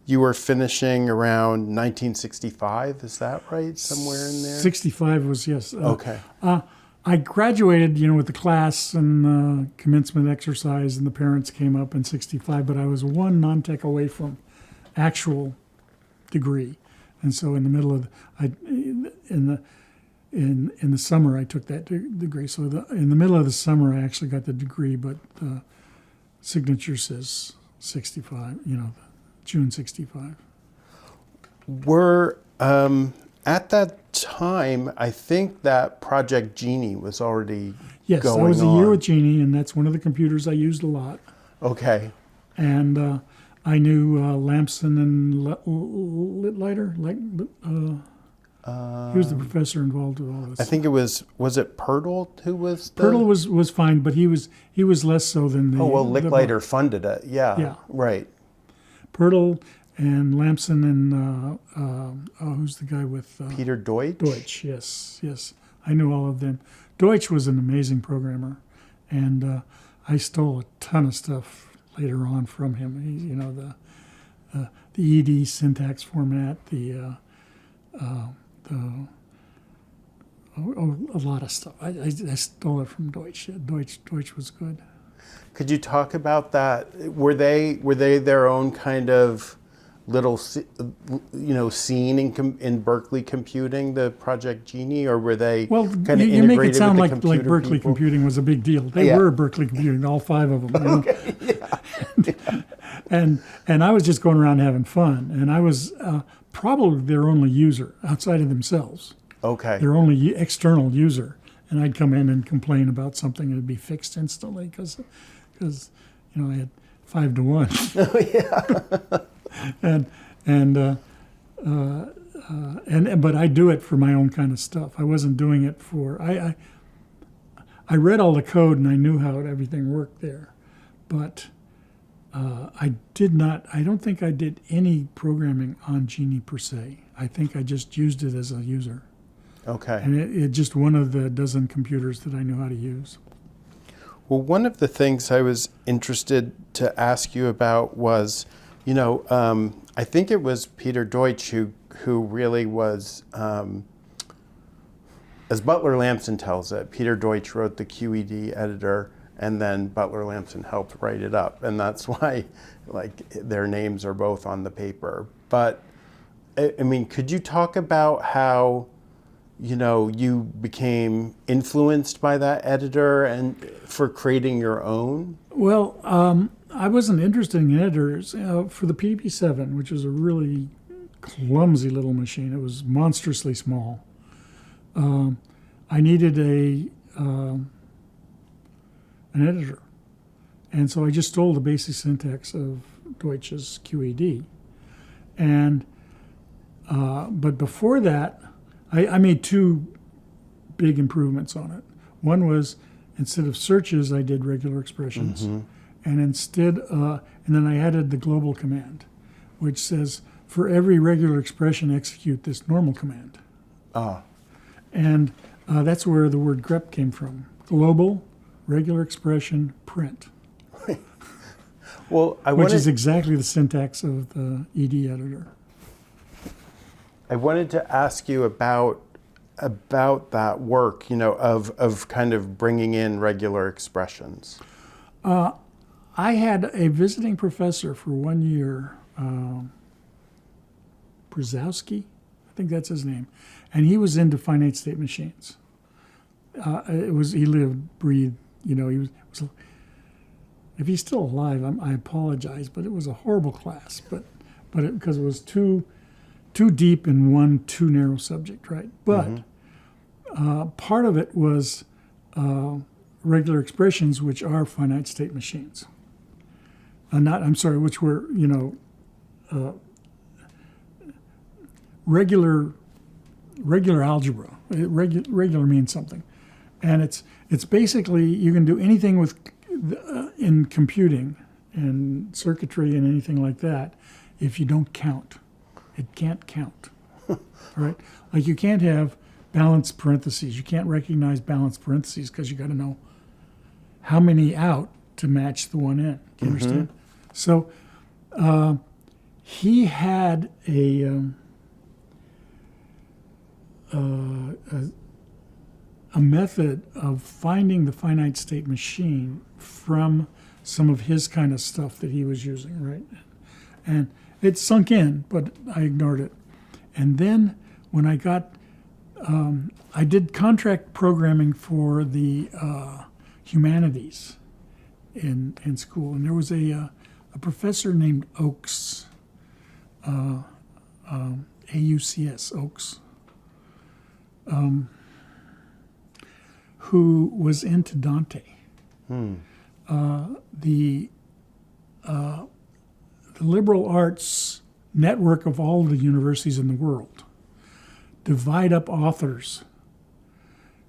you were finishing around 1965, is that right? Somewhere in there? 65 was, yes. Okay. I graduated, with the class and commencement exercise, and the parents came up in '65. But I was one non-tech away from actual degree, and so in the middle of in the summer I took that degree. So in the middle of the summer I actually got the degree, but the signature says '65. June '65. Were at that time, I think that Project Genie was already Yes, going I was a on. year with Genie, and that's one of the computers I used a lot. Okay. And I knew Lampson and Littleiter. He was the professor involved with all this. I think it was it Pirtle who was the... Pirtle was fine, but he was less so than the... Oh, well, Licklider funded it. Yeah. Yeah. Right. Pirtle and Lampson and who's the guy with... Peter Deutsch? Deutsch, yes. I knew all of them. Deutsch was an amazing programmer, and I stole a ton of stuff later on from him. The ED syntax format, a lot of stuff. I stole it from Deutsch. Deutsch was good. Could you talk about that? Were they their own kind of little scene in Berkeley computing, the Project Genie, or were they kind of integrated you make it sound with like the computer Berkeley people? computing was a big deal. They were Berkeley computing, all 5 of them. Okay, yeah. And I was just going around having fun, and I was probably their only user outside of themselves. Okay. Their only external user, and I'd come in and complain about something, and it'd be fixed instantly because I had 5 to 1. Oh yeah. But I do it for my own kind of stuff. I wasn't doing it for I read all the code and I knew how everything worked there, but I don't think I did any programming on Genie per se. I think I just used it as a user. Okay. And it's just one of the dozen computers that I knew how to use. Well, one of the things I was interested to ask you about was, I think it was Peter Deutsch who really was, as Butler-Lampson tells it, Peter Deutsch wrote the QED editor, and then Butler-Lampson helped write it up, and that's why, their names are both on the paper. But I mean, could you talk about how, you became influenced by that editor and for creating your own? Well, I wasn't interested in editors. For the PDP-7, which was a really clumsy little machine, it was monstrously small. I needed an editor. And so I just stole the basic syntax of Deutsch's QED. But before that, I made 2 big improvements on it. One was, instead of searches, I did regular expressions. Mm-hmm. And then I added the global command, which says, for every regular expression, execute this normal command. Ah. And that's where the word grep came from. Global, regular expression, print. Well, which is exactly the syntax of the ED editor. I wanted to ask you about that work, of kind of bringing in regular expressions. I had a visiting professor for 1 year, Brzezowski, I think that's his name, and he was into finite state machines. He lived, breathed, he was. If he's still alive, I apologize, but it was a horrible class. But because it was too deep in one too narrow subject, right? But part of it was regular expressions, which are finite state machines. Which were regular algebra. Regular means something, and it's basically you can do anything with in computing and circuitry and anything like that if you don't count. It can't count, right? Like you can't have balanced parentheses. You can't recognize balanced parentheses because you got to know how many out to match the one in. Do you understand? So he had a a method of finding the finite state machine from some of his kind of stuff that he was using, right? And it sunk in, but I ignored it. And then when I got, I did contract programming for the humanities in school, and there was a professor named Oakes, AUCS, Oakes, who was into Dante. The liberal arts network of all the universities in the world divide up authors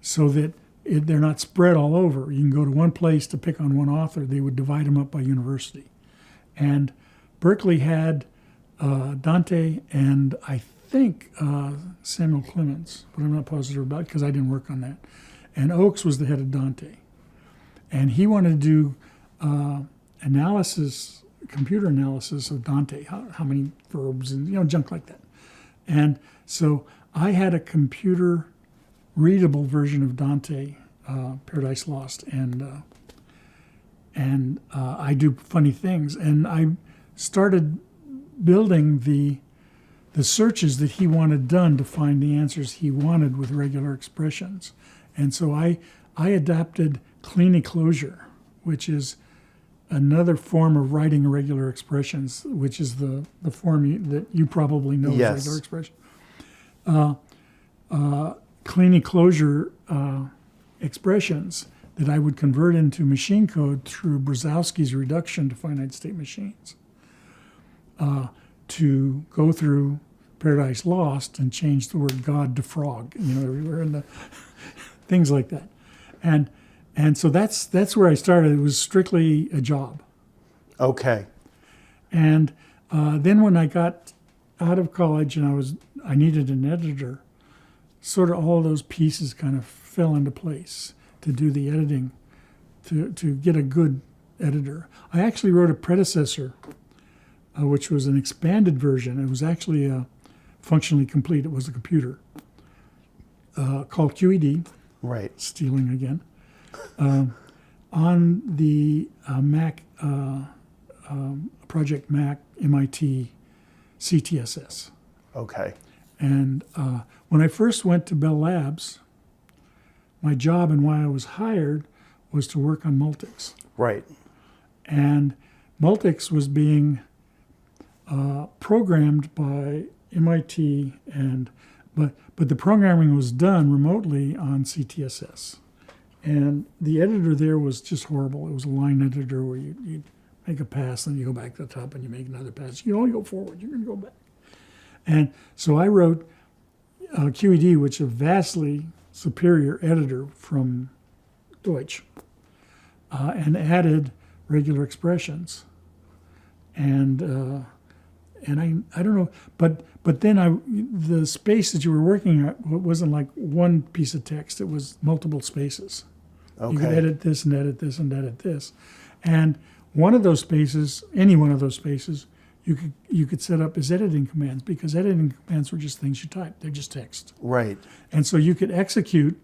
so that they're not spread all over. You can go to one place to pick on one author. They would divide them up by university. And Berkeley had Dante and I think Samuel Clemens, but I'm not positive about it because I didn't work on that. And Oakes was the head of Dante. And he wanted to do analysis, computer analysis of Dante, how many verbs and junk like that. And so I had a computer readable version of Dante, Paradise Lost, and I do funny things. And I started building the searches that he wanted done to find the answers he wanted with regular expressions. And so I adapted clean enclosure, which is another form of writing irregular expressions, which is the form that you probably know as regular expression. Clean enclosure expressions that I would convert into machine code through Brzezowski's reduction to finite state machines to go through Paradise Lost and change the word God to frog, everywhere, and things like that. And so that's where I started. It was strictly a job. Okay. And then when I got out of college and I needed an editor, sort of all those pieces kind of fell into place to do the editing, to get a good editor. I actually wrote a predecessor, which was an expanded version. It was actually functionally complete. It was a computer called QED. Right. Stealing again. On the Mac, Project Mac, MIT, CTSS. Okay. And when I first went to Bell Labs, my job and why I was hired was to work on Multics. Right. And Multics was being programmed by MIT, but the programming was done remotely on CTSS. And the editor there was just horrible. It was a line editor where you make a pass and you go back to the top and you make another pass. You can only go forward. You're going to go back. And so I wrote QED, which is a vastly superior editor from Deutsch, and added regular expressions. And I don't know, but then the space that you were working at wasn't like one piece of text. It was multiple spaces. Okay. You could edit this and edit this and edit this. And one of those spaces, any one of those spaces, you could set up as editing commands, because editing commands were just things you type. They're just text. Right. And so you could execute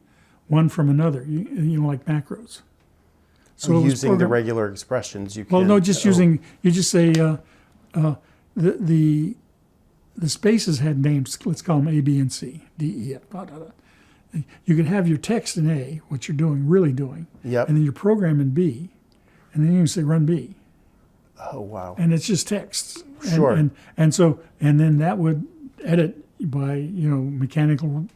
one from another, like macros. So using the regular expressions, you can... Well, no, just using, you just say, the spaces had names. Let's call them A, B, and C, D, E, F, da, da, da. You could have your text in A, what you're doing, really doing, Yep. and then your program in B, and then you can say run B. Oh, wow. And it's just text. Sure. And then that would edit by mechanical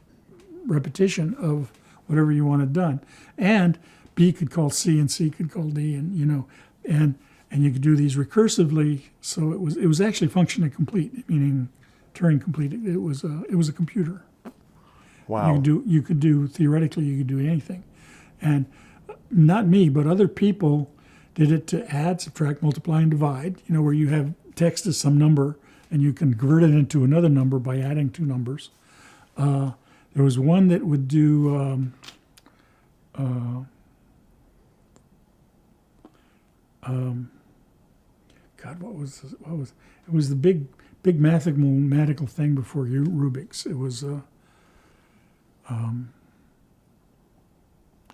repetition of whatever you wanted done. And B could call C, and C could call D, and you could do these recursively. So it was actually functionally complete, meaning Turing complete. It was a computer. Wow. You could do theoretically you could do anything, and not me, but other people did it to add, subtract, multiply, and divide. Where you have text as some number and you can convert it into another number by adding two numbers. There was one that would do. God, what was it? Was the big mathematical thing before Rubik's. It was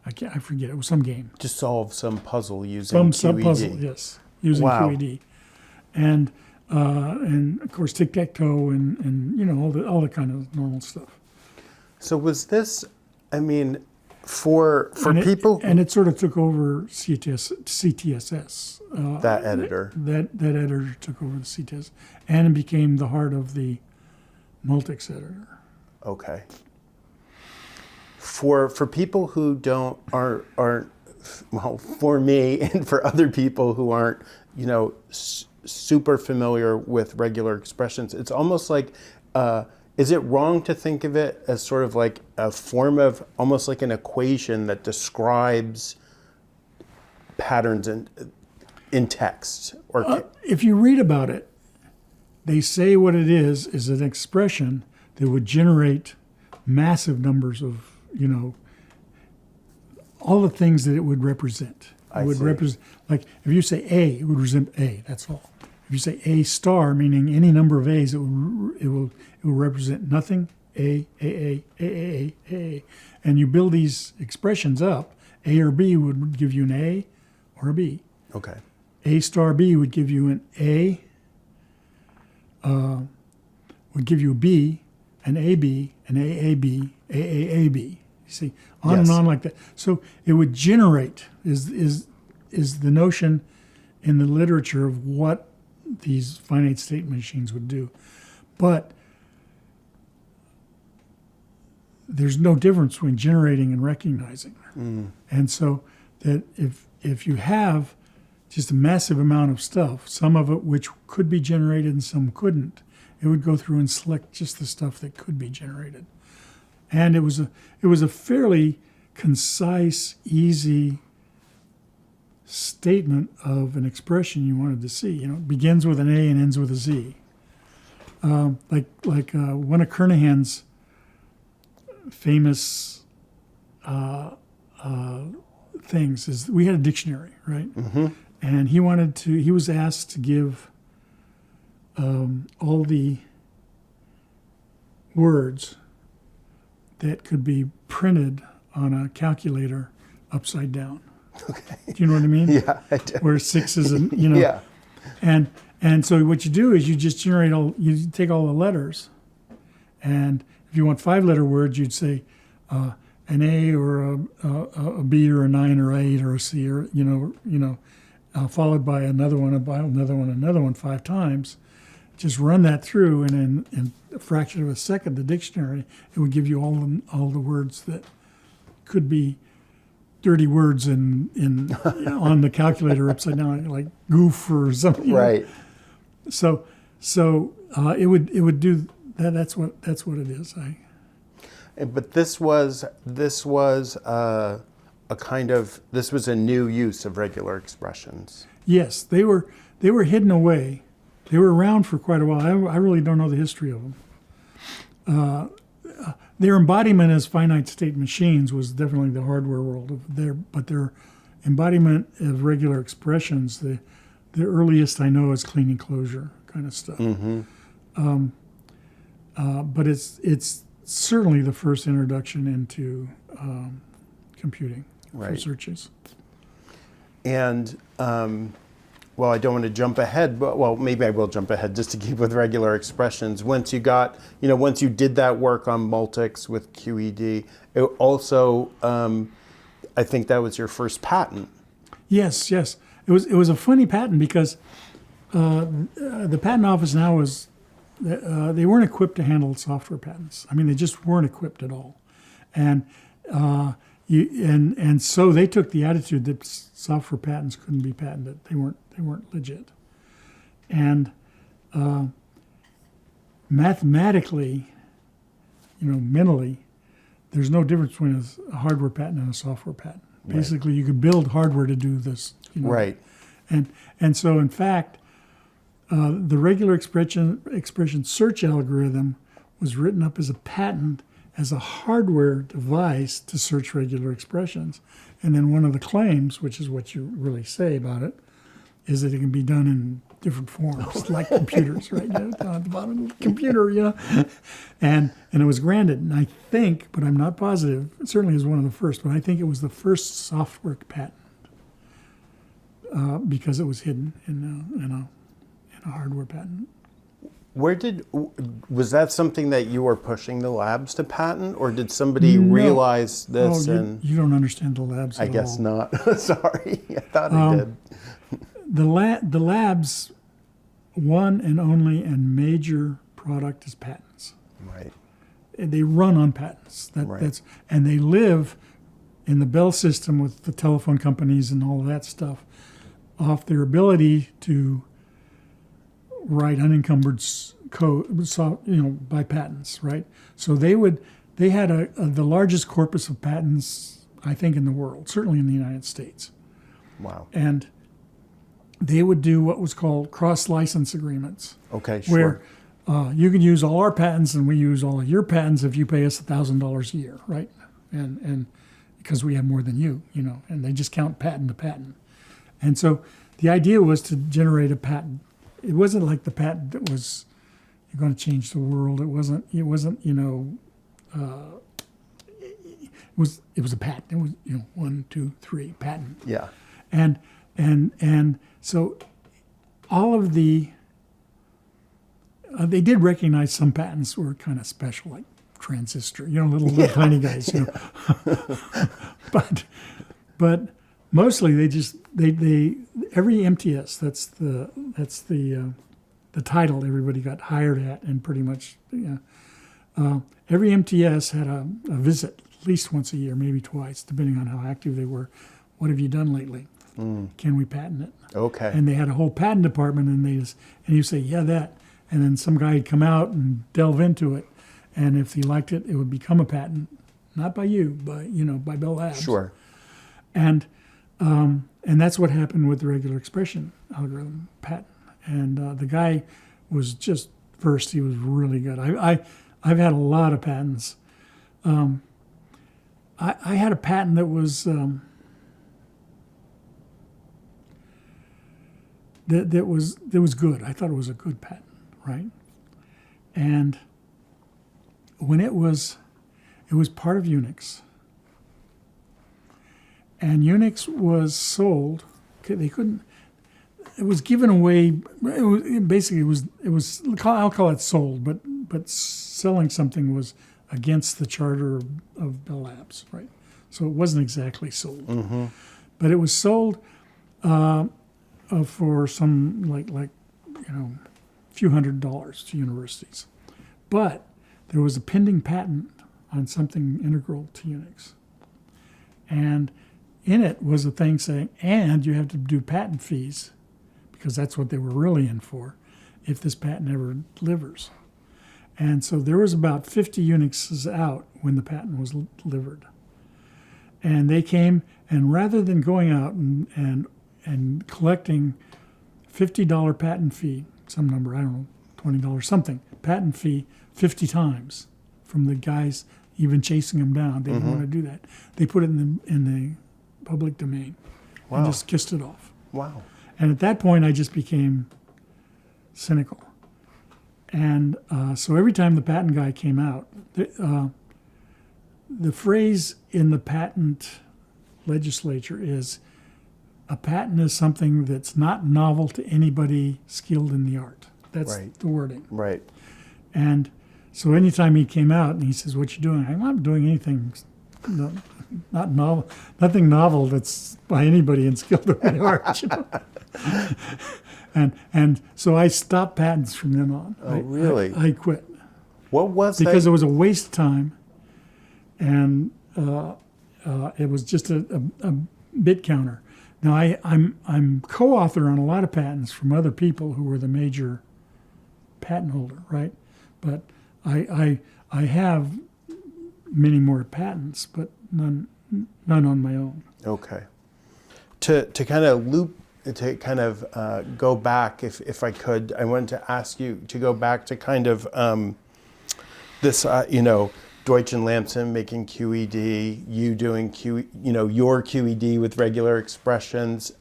I forget. It was some game. To solve some puzzle using Some QED. puzzle, yes, using Wow. QED, and of course tic tac toe and all the kind of normal stuff. So was this? I mean, for And people and it sort of took over CTSS. that editor. That editor took over the CTSS, and it became the heart of the Multics editor. Okay. For people who aren't well, for me and for other people who aren't, super familiar with regular expressions, it's almost like, is it wrong to think of it as sort of like a form of almost like an equation that describes patterns in text? Or If you read about it, they say what it is an expression that would generate massive numbers of, all the things that it would represent. It would represent, like if you say A, it would represent A, that's all. If you say A star, meaning any number of A's, it will represent nothing, A. And you build these expressions up, A or B would give you an A or a B. Okay. A star B would give you an A, would give you a B, an AB, an AAB, AAAB. You see, on Yes. and on like that. So it would generate, is the notion in the literature of what these finite state machines would do. But there's no difference between generating and recognizing. And so that if you have just a massive amount of stuff, some of it which could be generated and some couldn't, it would go through and select just the stuff that could be generated. And it was a fairly concise, easy statement of an expression you wanted to see. It begins with an A and ends with a Z. Like one of Kernighan's famous things is we had a dictionary, right? Mm-hmm. And he was asked to give all the words that could be printed on a calculator upside down. Okay. Do you know what I mean? Yeah, I do. Where 6 is, Yeah. And so what you do is you just you take all the letters, and if you want 5-letter words, you'd say an A or a B or a 9 or a 8 or a C or followed by another one 5 times. Just run that through, and in a fraction of a second, the dictionary, it would give you all the words that could be dirty words in on the calculator upside down, like goof or something. Right. So it would do that. That's what it is. But this was a new use of regular expressions. Yes, they were hidden away. They were around for quite a while. I really don't know the history of them. Their embodiment as finite state machines was definitely the hardware world but their embodiment of regular expressions, the earliest I know is clean enclosure kind of stuff. Mm-hmm. But it's certainly the first introduction into computing for Right. searches. And well, I don't want to jump ahead, but maybe I will jump ahead just to keep with regular expressions. Once you did that work on Multics with QED, it also, I think that was your first patent. Yes. It was a funny patent because the patent office now they weren't equipped to handle software patents. I mean, they just weren't equipped at all, and so they took the attitude that software patents couldn't be patented. They weren't legit, and mathematically, mentally, there's no difference between a hardware patent and a software patent. Right. Basically, you could build hardware to do this. Right. And so, in fact, the regular expression search algorithm was written up as a patent as a hardware device to search regular expressions. And then one of the claims, which is what you really say about it, is that it can be done in different forms, like computers, right? Down at the bottom of the computer, and it was granted. And I think, but I'm not positive, it certainly is one of the first, but I think it was the first software patent because it was hidden in a hardware patent. Was that something that you were pushing the labs to patent, or did somebody No. realize this? You don't understand the labs I at guess all. not. Sorry, I thought I did. The labs' one and only and major product is patents. Right. They run on patents. Right. And they live in the Bell system with the telephone companies and all of that stuff off their ability to write unencumbered code, by patents, right? So they had the largest corpus of patents, I think, in the world, certainly in the United States. Wow. And they would do what was called cross-license agreements. Okay, sure. Where you can use all our patents and we use all of your patents if you pay us $1,000 a year, right? And because we have more than you, and they just count patent to patent. And so the idea was to generate a patent. It wasn't like the patent that was you're going to change the world. It wasn't. It was a patent. It was 1, 2, 3 patent. Yeah. And so all of they did recognize some patents were kind of special, like transistor, little tiny guys, but mostly they every MTS, that's the title everybody got hired at, and pretty much every MTS had a visit at least once a year, maybe twice, depending on how active they were. What have you done lately? Can we patent it? Okay. And they had a whole patent department, and you say, yeah, that. And then some guy would come out and delve into it. And if he liked it, it would become a patent, not by you, by Bell Labs. Sure. And that's what happened with the regular expression algorithm patent. And the guy was just versed. He was really good. I've had a lot of patents. I had a patent that was that was good. I thought it was a good patent, right? And when it was part of Unix, and Unix was sold. They couldn't. It was given away. It was. I'll call it sold, but selling something was against the charter of Bell Labs, right? So it wasn't exactly sold, but it was sold for some like few $100s to universities. But there was a pending patent on something integral to Unix, and in it was a thing saying, and you have to do patent fees, because that's what they were really in for, if this patent ever delivers. And so there was about 50 Unixes out when the patent was delivered. And they came, and rather than going out and collecting $50 patent fee, some number, I don't know, $20, something, patent fee 50 times from the guys even chasing them down. They didn't want to do that. They put it in the public domain. Wow. And just kissed it off. Wow. And at that point, I just became cynical. And so every time the patent guy came out, the phrase in the patent legislature is, a patent is something that's not novel to anybody skilled in the art. That's Right. the wording. Right. And so anytime he came out and he says, what you doing? I'm not doing anything, not novel, nothing novel that's by anybody in skilled in the art. And so I stopped patents from then on. Oh, really? I quit. What was Because that? it was a waste of time, and it was just a bit counter. Now I'm co-author on a lot of patents from other people who were the major patent holder, right? But I have many more patents, but none on my own. Okay. To kind of go back, if I could, I wanted to ask you to go back to kind of this, Deutsch and Lamson making QED, you doing your QED with regular expressions.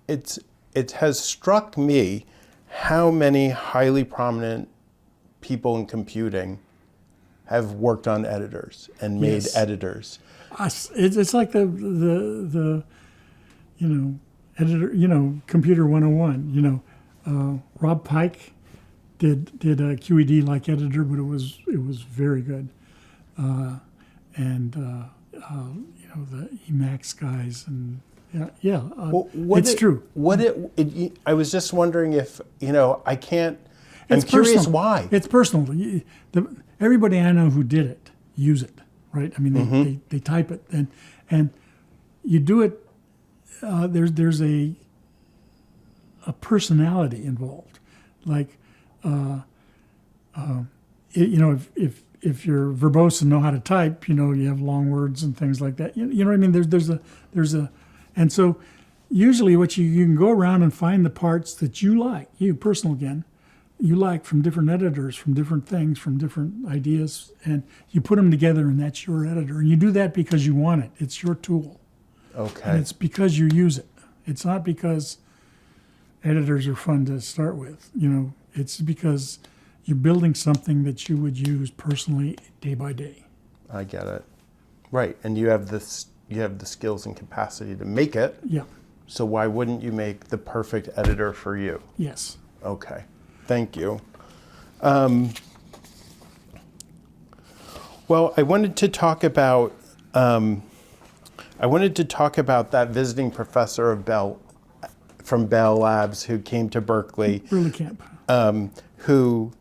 It has struck me how many highly prominent people in computing have worked on editors and made editors? It's like the editor, computer 101. Rob Pike did a QED like editor, but it was very good. The Emacs guys and it's true. I was just wondering if I can't. I'm It's curious personal. why. It's personal. Everybody I know who did it use it, right? I mean, they type it and you do it. There's a personality involved, like if you're verbose and know how to type, you have long words and things like that. You know what I mean? And so usually what you can go around and find the parts that you like, personal again, you like from different editors, from different things, from different ideas, and you put them together and that's your editor. And you do that because you want it. It's your tool. Okay. And it's because you use it. It's not because editors are fun to start with. It's because you're building something that you would use personally day by day. I get it. Right, and you have the skills and capacity to make it. Yeah. So why wouldn't you make the perfect editor for you? Yes. Okay. Thank you. Well, I wanted to talk about that visiting professor of from Bell Labs who came to Berkeley. Early camp. Who,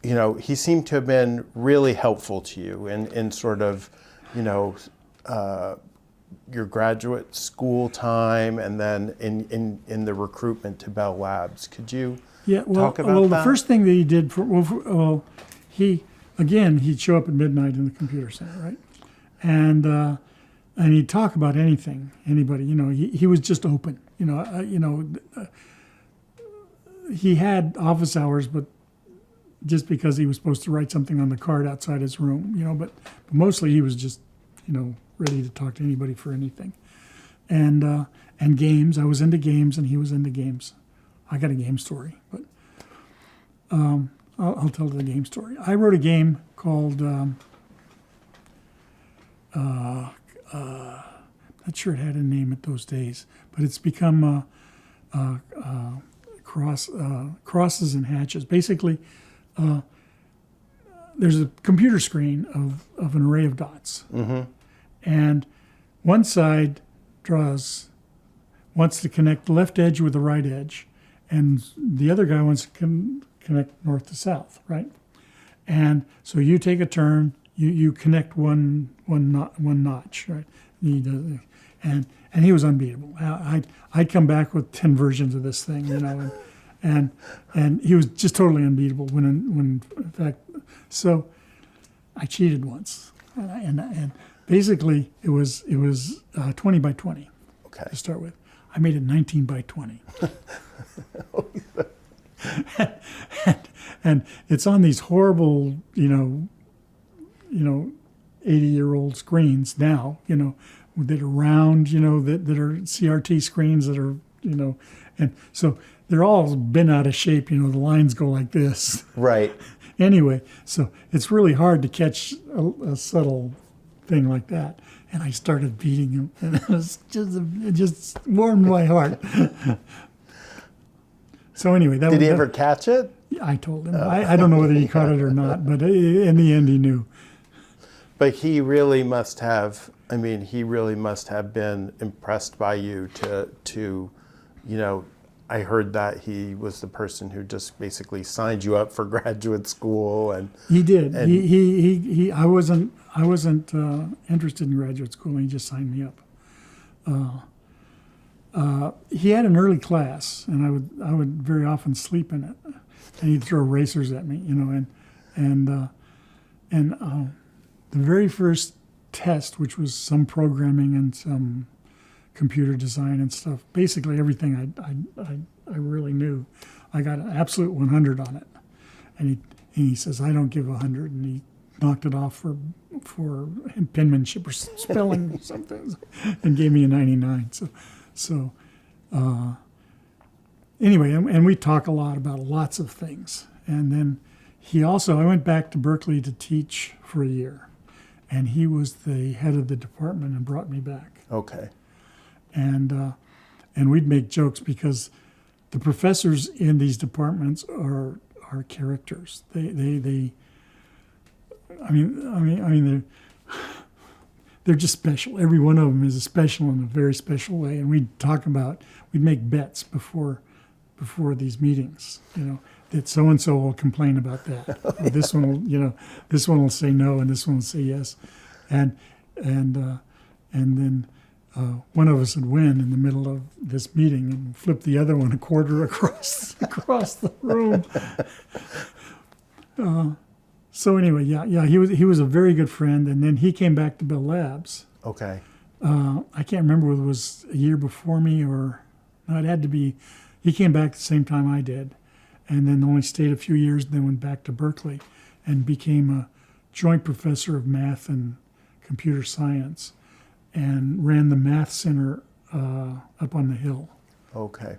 he seemed to have been really helpful to you in sort of, your graduate school time and then in the recruitment to Bell Labs. Could you talk about that? The first thing that he did he'd show up at midnight in the computer center, right? And he'd talk about anything, anybody. He was just open. He had office hours, but just because he was supposed to write something on the card outside his room, but mostly he was just, ready to talk to anybody for anything. And games, I was into games and he was into games. I got a game story, but I'll tell the game story. I wrote a game called, not sure it had a name at those days, but it's become crosses and hatches. Basically, there's a computer screen of an array of dots. Mm-hmm. And one side wants to connect the left edge with the right edge, and the other guy wants to connect north to south, right? And so you take a turn, you connect one notch, right? And he was unbeatable. I'd come back with 10 versions of this thing, and he was just totally unbeatable. When in fact, so I cheated once, and basically it was 20 by 20 to start with. I made it 19 by 20. and it's on these horrible, 80-year-old screens now, that are round, that are CRT screens that are, and so they're all bent out of shape, the lines go like this. Right. Anyway, so it's really hard to catch a subtle thing like that. And I started beating him, and it just warmed my heart. So anyway, did he ever catch it? I told him. I don't know whether he caught it or not, but in the end, he knew. But he really must have. I mean, he really must have been impressed by you to, I heard that he was the person who just basically signed you up for graduate school, and he did. I wasn't interested in graduate school, and he just signed me up. He had an early class, and I would very often sleep in it, and he'd throw racers at me, and the very first test, which was some programming and some computer design and stuff, basically everything I really knew, I got an absolute 100 on it, and he says, I don't give 100, and he knocked it off for penmanship or spelling or something, and gave me a 99. So anyway, and we talk a lot about lots of things. And then I went back to Berkeley to teach for a year. And he was the head of the department and brought me back. Okay. And we'd make jokes because the professors in these departments are characters. They're just special. Every one of them is special in a very special way. And we'd make bets before these meetings, that so and so will complain about that. Or this one will say no, and this one will say yes, and then one of us would win in the middle of this meeting and flip the other one a quarter across the room. So anyway, he was a very good friend, and then he came back to Bell Labs. Okay. I can't remember whether it was a year before me or no, it had to be. He came back the same time I did, and then only stayed a few years, and then went back to Berkeley and became a joint professor of math and computer science, and ran the math center up on the hill. Okay.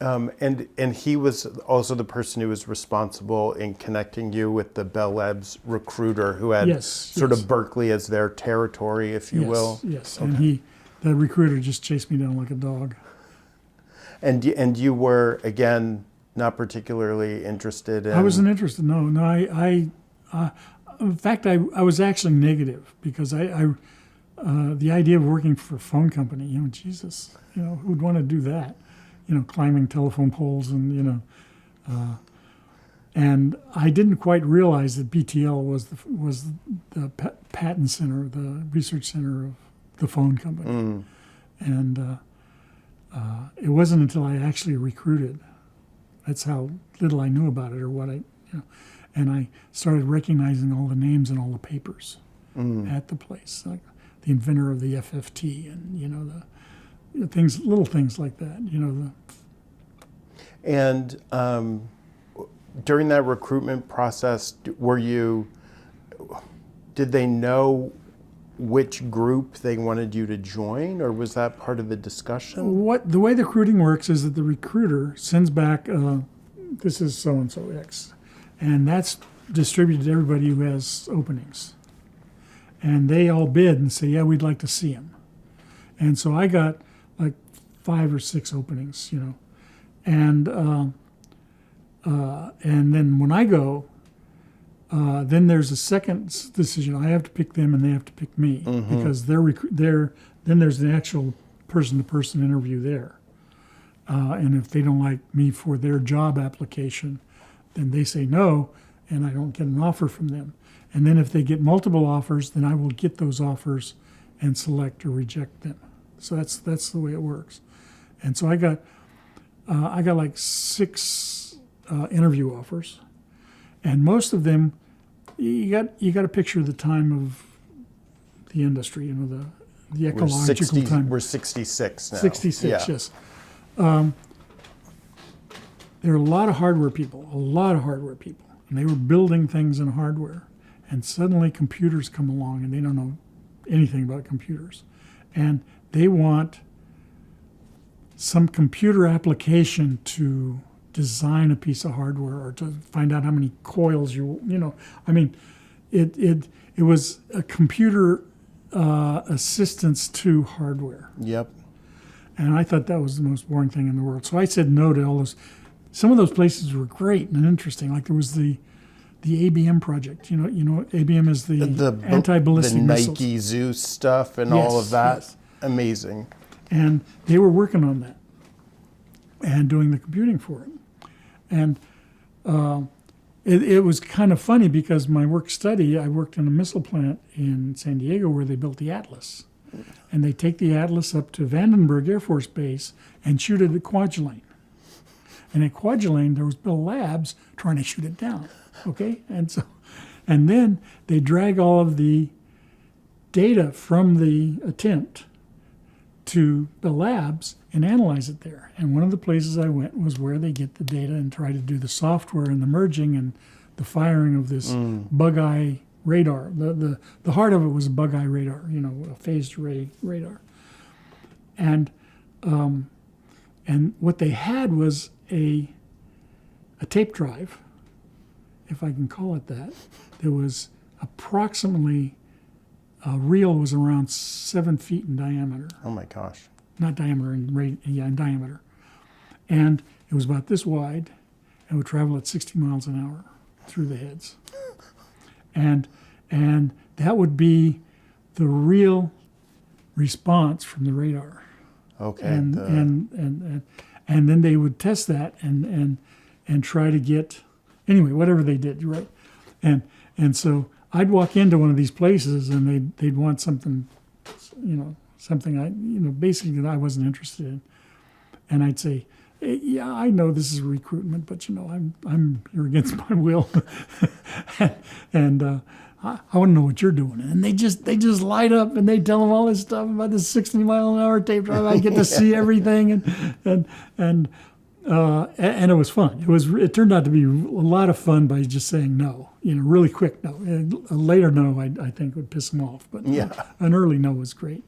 And he was also the person who was responsible in connecting you with the Bell Labs recruiter who had of Berkeley as their territory, if you will. Yes, okay. And the recruiter just chased me down like a dog. And you were, again, not particularly interested in... I wasn't interested, no. In fact, I was actually negative because the idea of working for a phone company, Jesus, who'd want to do that? Climbing telephone poles and, and I didn't quite realize that BTL was the patent center, the research center of the phone company. Mm. And it wasn't until I actually recruited. That's how little I knew about it or what and I started recognizing all the names and all the papers at the place, like the inventor of the FFT and, little things like that, And during that recruitment process, did they know which group they wanted you to join, or was that part of the discussion? The way the recruiting works is that the recruiter sends back, this is so-and-so X, and that's distributed to everybody who has openings. And they all bid and say, yeah, we'd like to see him. And so I got like 5 or 6 openings, and then when I go, then there's a second decision. I have to pick them, and they have to pick me because then there's the actual person-to-person interview there, and if they don't like me for their job application, then they say no, and I don't get an offer from them. And then if they get multiple offers, then I will get those offers and select or reject them. So that's the way it works. And so I got like 6 interview offers, and most of them, you got to picture the time of the industry, the ecological time. We're 66 now. 66, yes. There are a lot of hardware people, and they were building things in hardware, and suddenly computers come along, and they don't know anything about computers, and they want some computer application to design a piece of hardware or to find out how many coils it was a computer assistance to hardware. Yep. And I thought that was the most boring thing in the world. So I said no to all those. Some of those places were great and interesting. Like there was the ABM project. ABM is the anti-ballistic missiles. The Nike Zeus stuff and all of that. Yes. Amazing. And they were working on that and doing the computing for it. And it was kind of funny because my work study, I worked in a missile plant in San Diego where they built the Atlas. And they take the Atlas up to Vandenberg Air Force Base and shoot it at Kwajalein. And at Kwajalein, there was Bell Labs trying to shoot it down. Okay? And then they drag all of the data from the attempt to the labs and analyze it there. And one of the places I went was where they get the data and try to do the software and the merging and the firing of this bug-eye radar. The heart of it was a bug-eye radar, a phased array radar. And And what they had was a tape drive, if I can call it that. There was approximately, a reel was around 7 feet in diameter. Oh my gosh. Not diameter, in diameter. And it was about this wide and would travel at 60 miles an hour through the heads. And that would be the real response from the radar. Okay. And then they would test that and try to get, anyway, whatever they did, right? And so I'd walk into one of these places and they'd want something, something basically that I wasn't interested in. And I'd say, yeah, I know this is recruitment, but I'm here against my will. and I want to know what you're doing. And they just light up and they tell them all this stuff about this 60-mile-an-hour tape drive. I get to see everything, and it was fun. It turned out to be a lot of fun by just saying no, really quick no. And a later no, I think would piss them off, but an early no was great.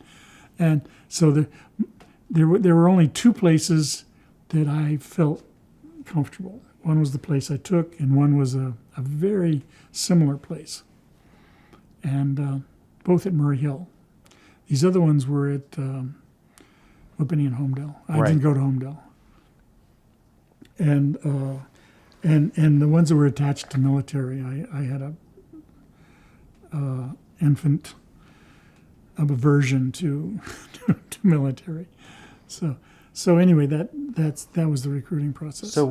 And so there were only two places that I felt comfortable. One was the place I took, and one was a very similar place. And both at Murray Hill. These other ones were at Whippany and Homedale. I didn't go to Homedale. And the ones that were attached to military, I had a infant aversion to military. So anyway, that was the recruiting process. So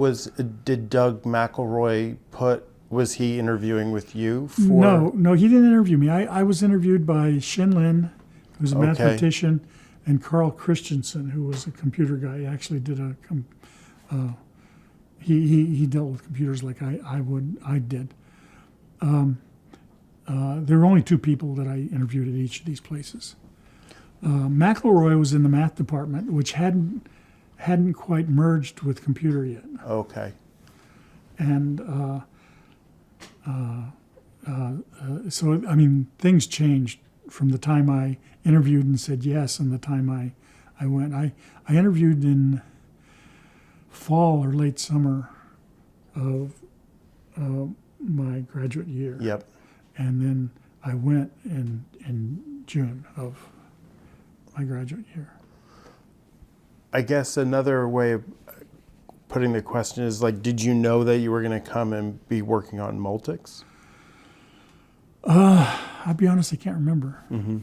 did Doug McElroy was he interviewing with you for? No, he didn't interview me. I was interviewed by Shin Lin, who was a mathematician, and Carl Christensen, who was a computer guy. He actually did he dealt with computers like I did. There were only two people that I interviewed at each of these places. McElroy was in the math department, which hadn't quite merged with computer yet. Okay. And so, I mean, things changed from the time I interviewed and said yes and the time I went. I interviewed in fall or late summer of my graduate year. Yep. And then I went in June of my graduate year. I guess another way of putting the question is, did you know that you were going to come and be working on Multics? I'll be honest, I can't remember. Mm-hmm.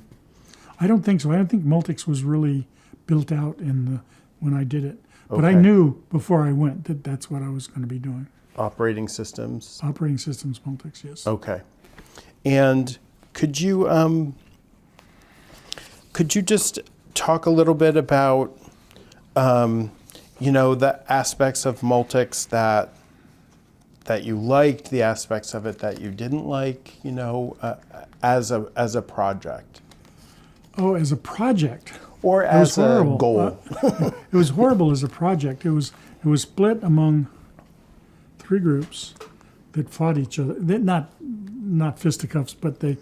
I don't think so. I don't think Multics was really built out when I did it. But Okay. I knew before I went that that's what I was going to be doing. Operating systems? Operating systems, Multics, yes. Okay. And could you just talk a little bit about the aspects of Multics that you liked, the aspects of it that you didn't like, as a project? Oh, as a project. Or as a goal? It was horrible as a project. It was split among three groups that fought each other. Not fisticuffs, but there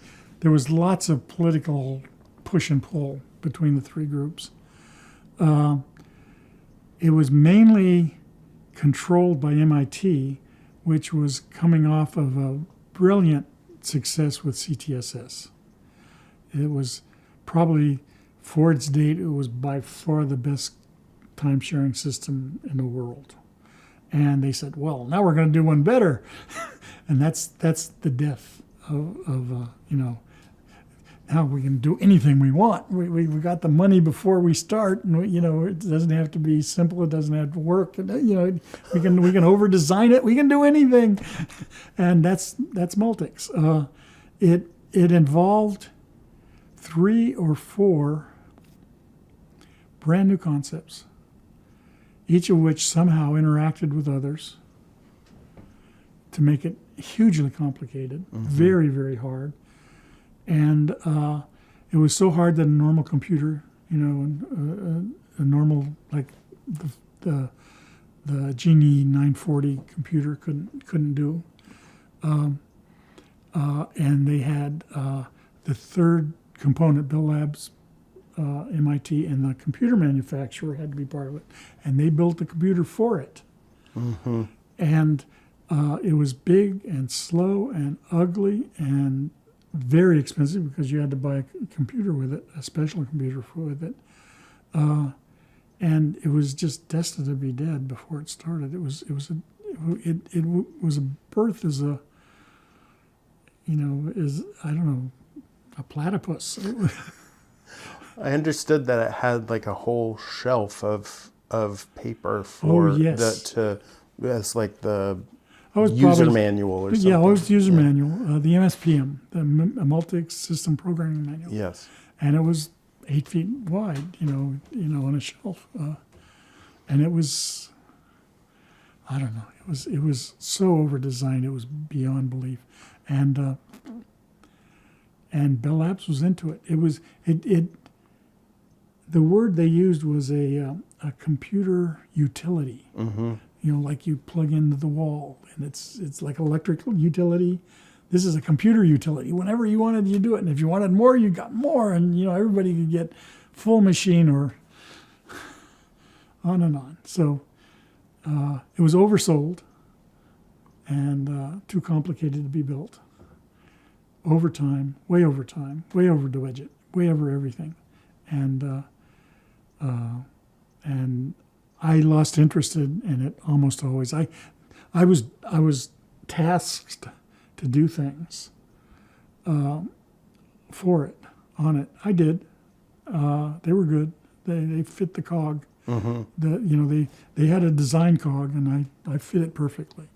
was lots of political push and pull between the three groups. It was mainly controlled by MIT, which was coming off of a brilliant success with CTSS. It was probably, for its date, it was by far the best time-sharing system in the world. And they said, well, now we're going to do one better. And that's the death of now we can do anything we want. We got the money before we start, and it doesn't have to be simple. It doesn't have to work. We can over design it. We can do anything, and that's Multics. It involved 3 or 4 brand new concepts, each of which somehow interacted with others to make it hugely complicated, very, very hard. And it was so hard that a normal computer, a normal, like the Genie 940 computer couldn't do. And they had the third component, Bell Labs MIT, and the computer manufacturer had to be part of it, and they built the computer for it. And it was big and slow and ugly and very expensive because you had to buy a computer with it, a special computer with it. And it was just destined to be dead before it started. It was a birth as a, I don't know, a platypus. I understood that it had like a whole shelf of paper for as like the user manual or something. Yeah, it was the user manual, the MSPM, the Multics System Programming Manual. Yes. And it was 8 feet wide, on a shelf. And it was, I don't know, it was so over-designed, it was beyond belief. And Bell Labs was into it. The word they used was a computer utility. Like you plug into the wall, and it's like electrical utility. This is a computer utility. Whenever you wanted, you do it, and if you wanted more, you got more, and everybody could get full machine or on and on. So it was oversold and too complicated to be built. Overtime, way over the budget, way over everything, and I lost interest in it almost always. I was tasked to do things for it, on it. I did. They were good. They fit the cog. They had a design cog, and I fit it perfectly.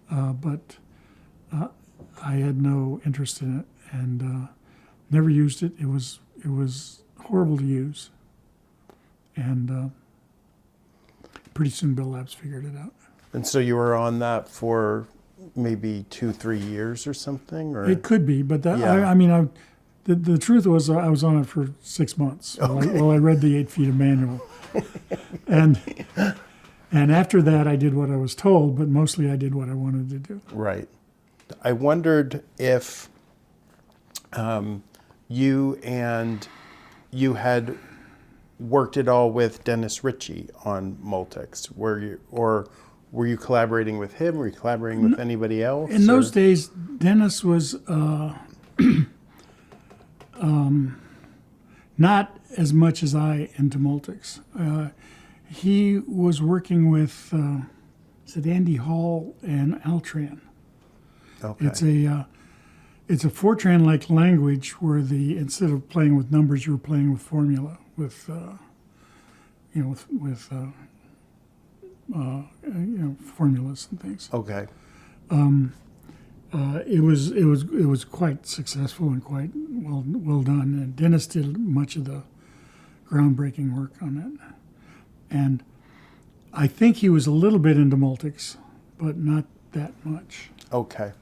But I had no interest in it and never used it. It was horrible to use, and pretty soon Bell Labs figured it out. And so you were on that for maybe 2-3 years or something, or it could be, but the truth was I was on it for 6 months while I read the 8 feet of manual, and after that I did what I was told, but mostly I did what I wanted to do. Right. I wondered if you had worked at all with Dennis Ritchie on Multics. Were you collaborating with him? Were you collaborating with anybody else? In those days, Dennis was not as much as I into Multics. He was working with Andy Hall and Altran. Okay. It's a Fortran-like language where instead of playing with numbers, you were playing with formula, with formulas and things. Okay. It was quite successful and quite well done. And Dennis did much of the groundbreaking work on it. And I think he was a little bit into Multics, but not that much. Okay.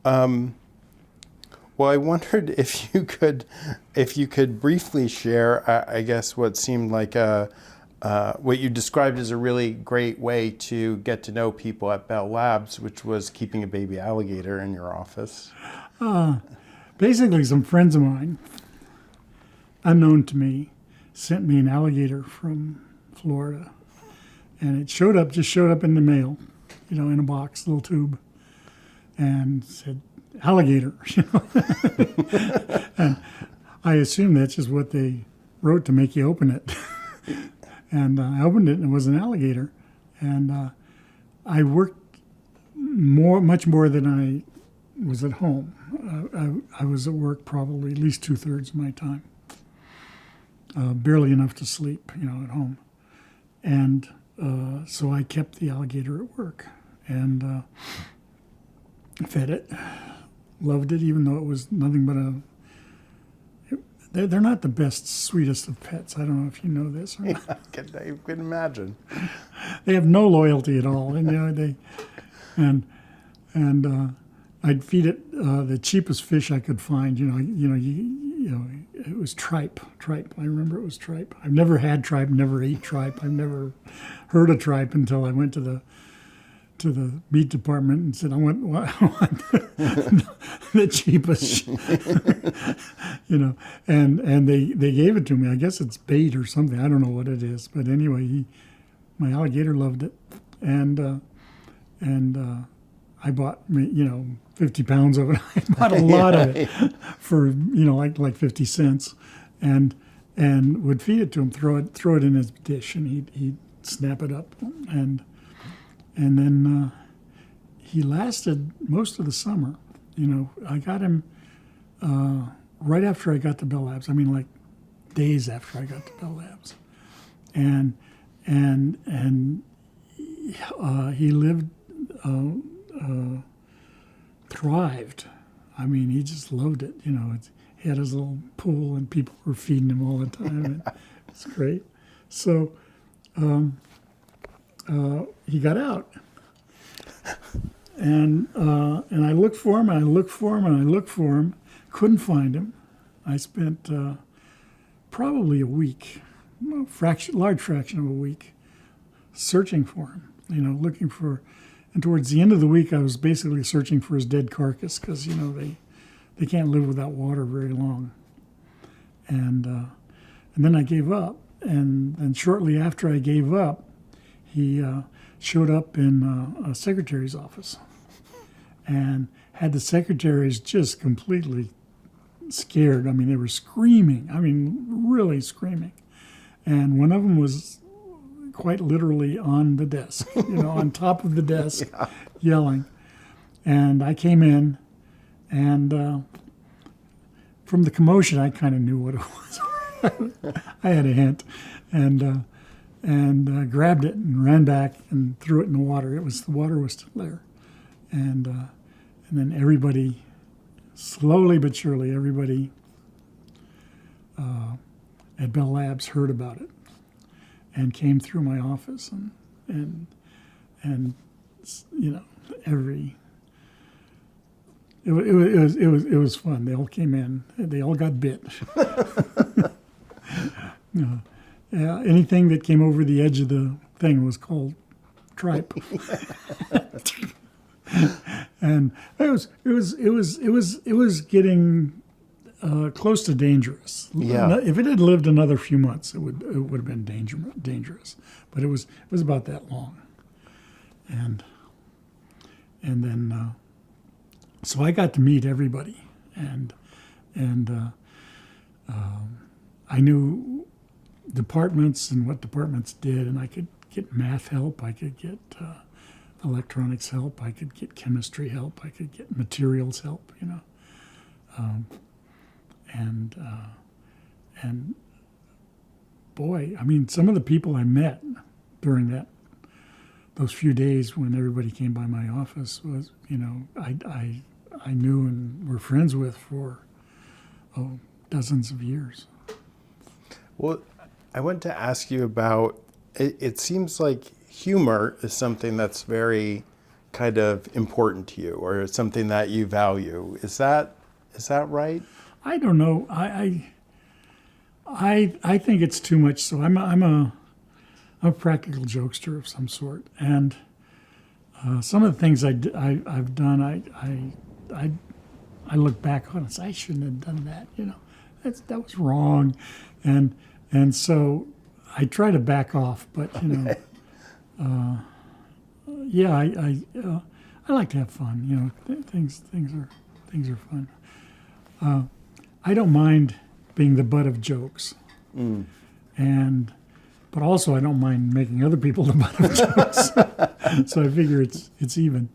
Well, I wondered if you could briefly share, I guess, what seemed like what you described as a really great way to get to know people at Bell Labs, which was keeping a baby alligator in your office. Basically, some friends of mine, unknown to me, sent me an alligator from Florida, and it showed up in the mail, in a box, little tube, and said, alligator, and I assumed that's just what they wrote to make you open it. And I opened it, and it was an alligator. And I worked much more than I was at home. I was at work probably at least 2/3 of my time, barely enough to sleep, at home. And so I kept the alligator at work and fed it. Loved it, even though it was nothing but they're not the best, sweetest of pets. I don't know if you know this or not. I can imagine. They have no loyalty at all, and I'd feed it the cheapest fish I could find. It was tripe. Tripe. I remember it was tripe. I've never had tripe. Never ate tripe. I've never heard of tripe until I went to to the meat department and said, I want the cheapest, and they gave it to me. I guess it's bait or something. I don't know what it is, but anyway, my alligator loved it, and I bought 50 pounds of it. I bought a lot of it for like 50 cents, and would feed it to him, throw it in his dish, and he'd snap it up, and then he lasted most of the summer. I got him right after I got to Bell Labs. I mean, like days after I got to Bell Labs, and he lived, thrived. I mean, he just loved it. He had his little pool, and people were feeding him all the time. And it's great. So he got out, and I looked for him, and I looked for him, and I looked for him. Couldn't find him. I spent probably a week, large fraction of a week, searching for him. Looking for, and towards the end of the week, I was basically searching for his dead carcass because they can't live without water very long. And then I gave up, and shortly after I gave up, he showed up in a secretary's office, and had the secretaries just completely scared. I mean, they were screaming. I mean, really screaming. And one of them was quite literally on the desk, on top of the desk, yelling. And I came in, and from the commotion, I kind of knew what it was. I had a hint, and grabbed it and ran back and threw it in the water. The water was still there, and then everybody, slowly but surely, everybody at Bell Labs heard about it, and came through my office, and it was fun. They all came in. They all got bit. Anything that came over the edge of the thing was called tripe. And it was getting close to dangerous. Yeah. If it had lived another few months, it would have been dangerous. But it was about that long. And then so I got to meet everybody, and I knew departments and what departments did, and I could get math help, I could get electronics help, I could get chemistry help, I could get materials help, and boy, I mean, some of the people I met during those few days when everybody came by my office was, I knew and were friends with for dozens of years. Well, I want to ask you about, it seems like humor is something that's very kind of important to you, or something that you value. Is that right? I don't know. I think it's too much. So I'm a practical jokester of some sort, and some of the things I've done, I look back on and say, I shouldn't have done that. That was wrong, and so I try to back off. But yeah, I like to have fun. Things are fun. I don't mind being the butt of jokes, but also I don't mind making other people the butt of jokes. So I figure it's even.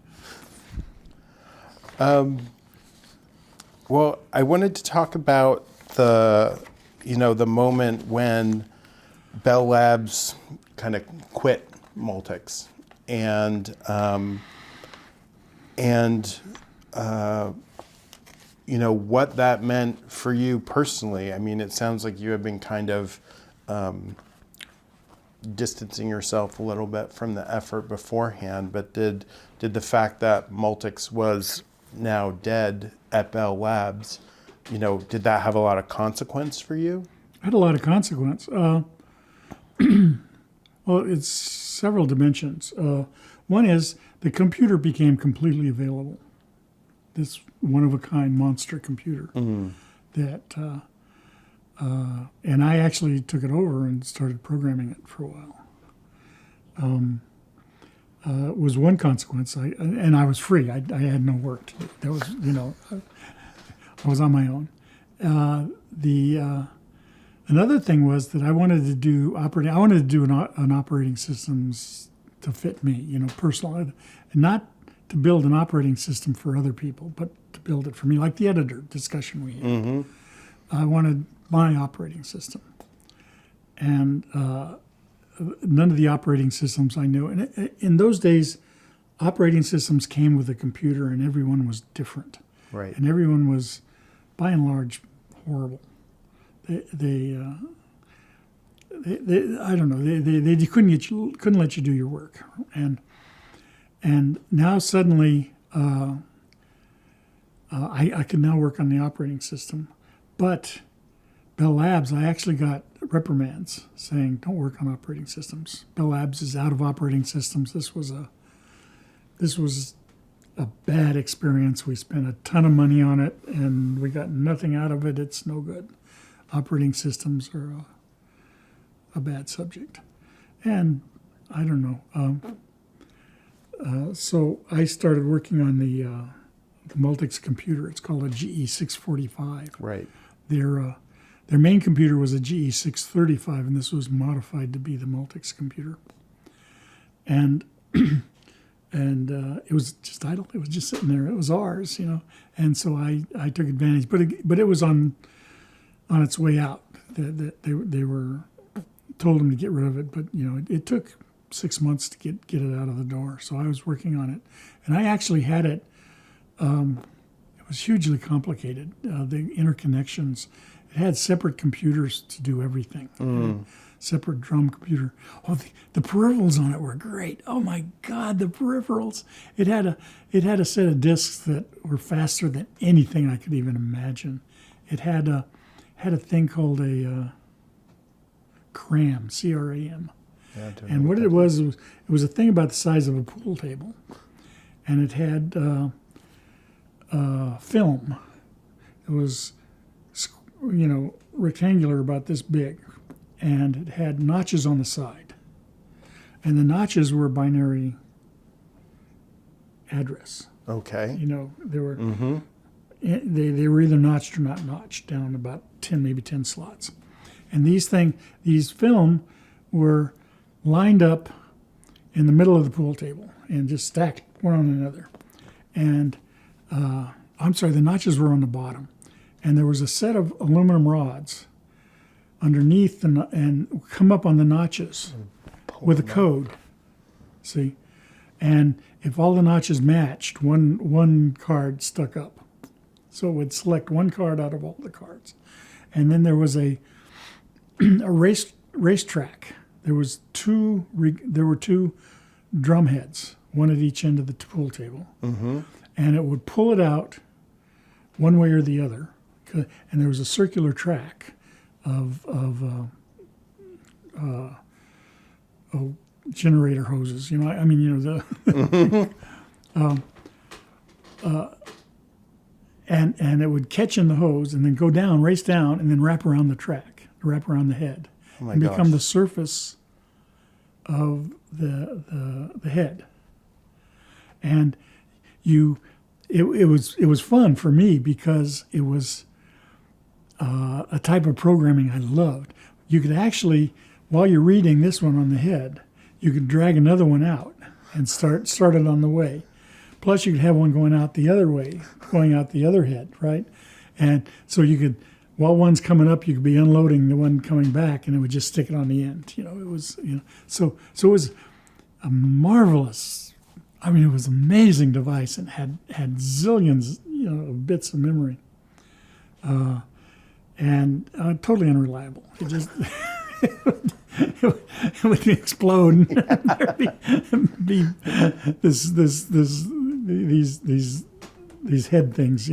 Well, I wanted to talk about the moment when Bell Labs kind of quit Multics, and what that meant for you personally. I mean, it sounds like you have been kind of distancing yourself a little bit from the effort beforehand, but did the fact that Multics was now dead at Bell Labs, did that have a lot of consequence for you? It had a lot of consequence. Well, it's several dimensions. One is the computer became completely available. This one-of-a-kind monster computer that, and I actually took it over and started programming it for a while. Was one consequence. I was free. I had no work to do. That was, I was on my own. Another thing was that I wanted to do an operating systems to fit me, personal, and not to build an operating system for other people, but to build it for me, like the editor discussion we had. I wanted my operating system, and none of the operating systems I knew. And in those days, operating systems came with a computer, and everyone was different. Right. And everyone was, by and large, horrible. They I don't know. They couldn't let you do your work, and now suddenly I can now work on the operating system, but Bell Labs, I actually got reprimands saying don't work on operating systems. Bell Labs is out of operating systems. This was a bad experience. We spent a ton of money on it, and we got nothing out of it. It's no good. Operating systems are a bad subject. And I don't know. So I started working on the Multics computer. It's called a GE645. Right. Their main computer was a GE635, and this was modified to be the Multics computer. And it was just idle. It was just sitting there. It was ours, And so I took advantage. But it was on its way out. They were told them to get rid of it, but it took 6 months to get it out of the door. So I was working on it, and I actually had it. It was hugely complicated. The interconnections. It had separate computers to do everything. Separate drum computer. Oh, the peripherals on it were great. Oh my God, the peripherals! It had a set of disks that were faster than anything I could even imagine. It had a thing called a CRAM, C-R-A-M. Yeah, And what it was a thing about the size of a pool table, and it had film. It was rectangular, about this big, and it had notches on the side, and the notches were binary address. Okay. They were they were either notched or not notched down about 10 slots, and these film were lined up in the middle of the pool table and just stacked one on another, and the notches were on the bottom. And there was a set of aluminum rods underneath and come up on the notches with a code. See? And if all the notches matched, one card stuck up. So it would select one card out of all the cards. And then there was a racetrack. There were two drum heads, one at each end of the pool table. And it would pull it out one way or the other. And there was a circular track of generator hoses. And it would catch in the hose and then go down, race down, and then wrap around the track, wrap around the head, and become the surface of the head. And it was fun for me because it was a type of programming I loved. You could actually, while you're reading this one on the head, you could drag another one out and start it on the way. Plus, you could have one going out the other way, going out the other head, right? And so you could, while one's coming up, you could be unloading the one coming back, and it would just stick it on the end. It was, so it was a marvelous. It was an amazing device and had zillions, of bits of memory. And totally unreliable. It just it would explode. And there'd be these head things,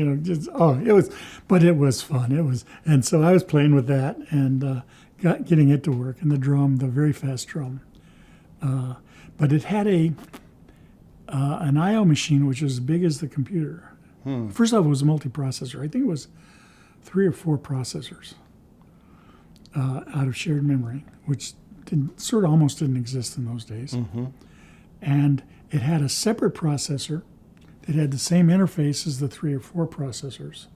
but it was fun. And so I was playing with that and getting it to work. And the very fast drum. But it had an I/O machine, which was as big as the computer. First off, it was a multiprocessor. I think it was 3 or 4 processors out of shared memory, which almost didn't exist in those days. And it had a separate processor that had the same interface as the 3 or 4 processors,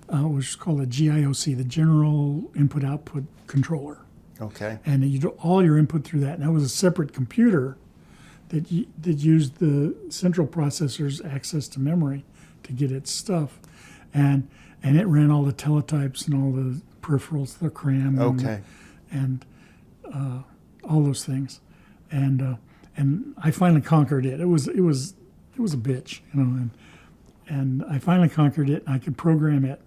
which is called a GIOC, the General Input Output Controller. Okay. And you do all your input through that. And that was a separate computer that used the central processor's access to memory to get its stuff. And it ran all the teletypes and all the peripherals, the cram, and all those things. And I finally conquered it. It was a bitch, and I finally conquered it. And I could program it,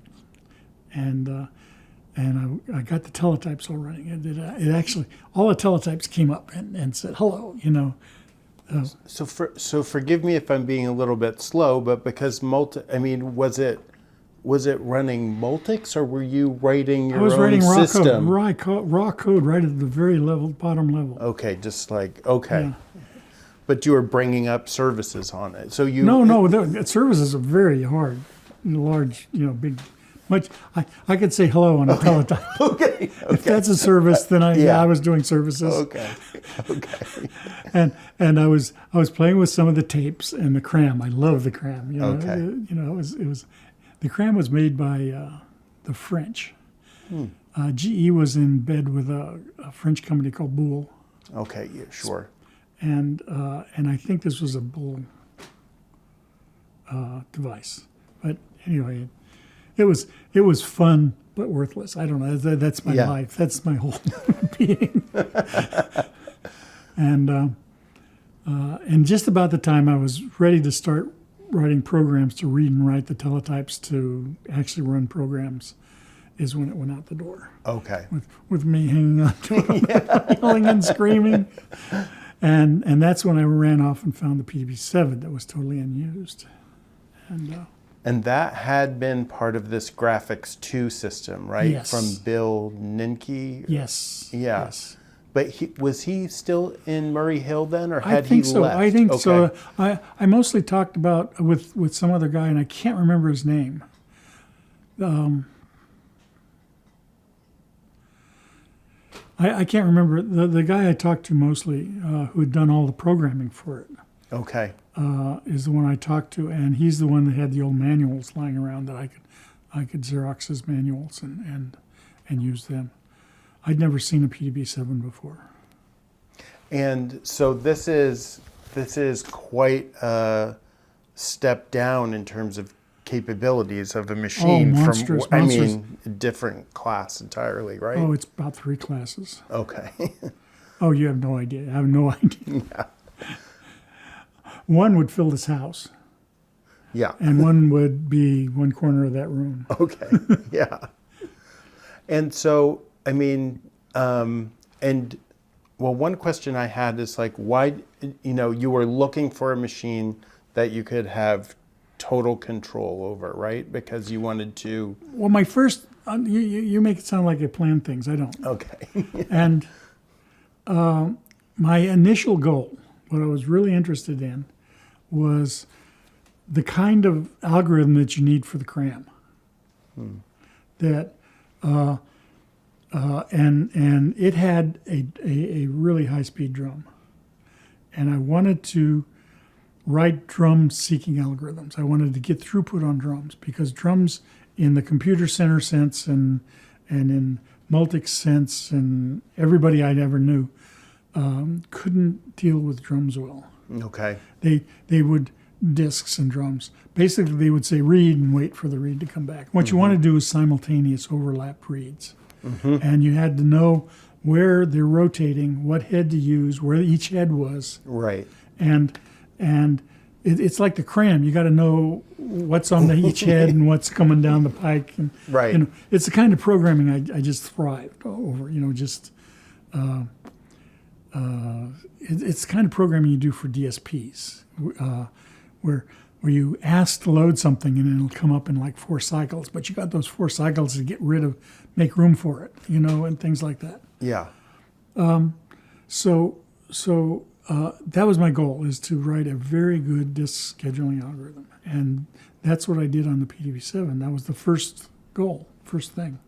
and I got the teletypes all running. It actually, all the teletypes came up and said hello. So forgive me if I'm being a little bit slow, but because was it running Multics, or were you writing your own system? I was writing raw code right at the very bottom level. Okay, Yeah. But you were bringing up services on it. So you the services are very hard, large, big. Much I could say hello on a teletype. Okay. If that's a service, then I was doing services. Okay. and I was playing with some of the tapes and the cram. I love the cram. It was the cram was made by the French. GE was in bed with a French company called Boule. Okay. Yeah. Sure. And I think this was a Boule device. But anyway. It was fun but worthless. I don't know. That's my life. That's my whole being. And just about the time I was ready to start writing programs to read and write the teletypes to actually run programs, is when it went out the door. Okay. With me hanging on to it, yelling and screaming, and that's when I ran off and found the PDB-7 that was totally unused, And that had been part of this graphics 2 system, right? Yes. From Bill Ninke? Yes. Yeah. Yes. But was he still in Murray Hill then, or I had think he so. left? I think Okay. so. I mostly talked about with some other guy, and I can't remember his name. I can't remember. The guy I talked to mostly, who had done all the programming for it, Okay. is the one I talked to, and he's the one that had the old manuals lying around that I could Xerox his manuals and use them. I'd never seen a PDB-7 before. And so this is quite a step down in terms of capabilities of a machine monstrous. Different class entirely, right? Oh, it's about 3 classes. Okay. Oh, you have no idea. I have no idea. Yeah. One would fill this house. Yeah. And one would be one corner of that room. Okay. Yeah. And so, one question I had is why, you were looking for a machine that you could have total control over, right? Because you wanted to... Well, my first, you make it sound like I planned things. I don't. Okay. And my initial goal, what I was really interested in, was the kind of algorithm that you need for the cram. That and it had a really high-speed drum, and I wanted to write drum-seeking algorithms. I wanted to get throughput on drums, because drums, in the computer center sense and in Multics sense, and everybody I ever knew couldn't deal with drums well. Okay. They would disks and drums. Basically, they would say read and wait for the read to come back. What you want to do is simultaneous overlapped reads. And you had to know where they're rotating, what head to use, where each head was. Right. And it's like the cram. You got to know what's on each head and what's coming down the pike. And, Right. It's the kind of programming I just thrived over. It's the kind of programming you do for DSPs, where you ask to load something and it'll come up in 4 cycles, but you got those 4 cycles to make room for it, and things like that. Yeah. So that was my goal, is to write a very good disk scheduling algorithm. And that's what I did on the PDB-7. That was the first goal, first thing.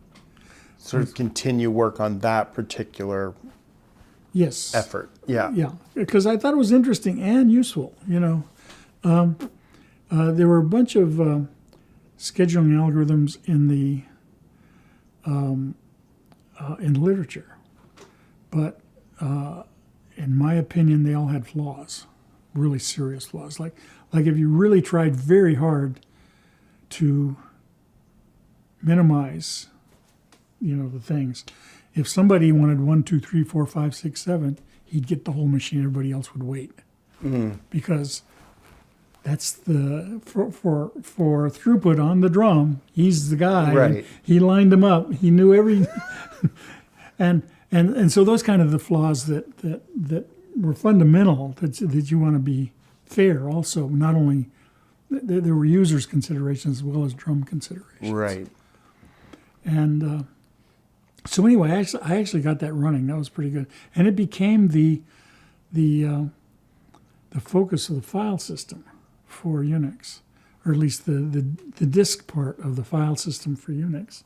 Sort of continue work on that particular Yes. effort. Yeah. Yeah, because I thought it was interesting and useful, you know. There were a bunch of scheduling algorithms in the literature, but in my opinion, they all had flaws, really serious flaws. Like if you really tried very hard to minimize, you know, the things. If somebody wanted 1, 2, 3, 4, 5, 6, 7, he'd get the whole machine. Everybody else would wait, because that's the for throughput on the drum. He's the guy. Right. He lined them up. He knew every, and so those kind of the flaws that were fundamental. That you want to be fair. Also, not only there were users' considerations as well as drum considerations. Right. And so anyway, I actually got that running. That was pretty good, and it became the focus of the file system for Unix, or at least the disk part of the file system for Unix.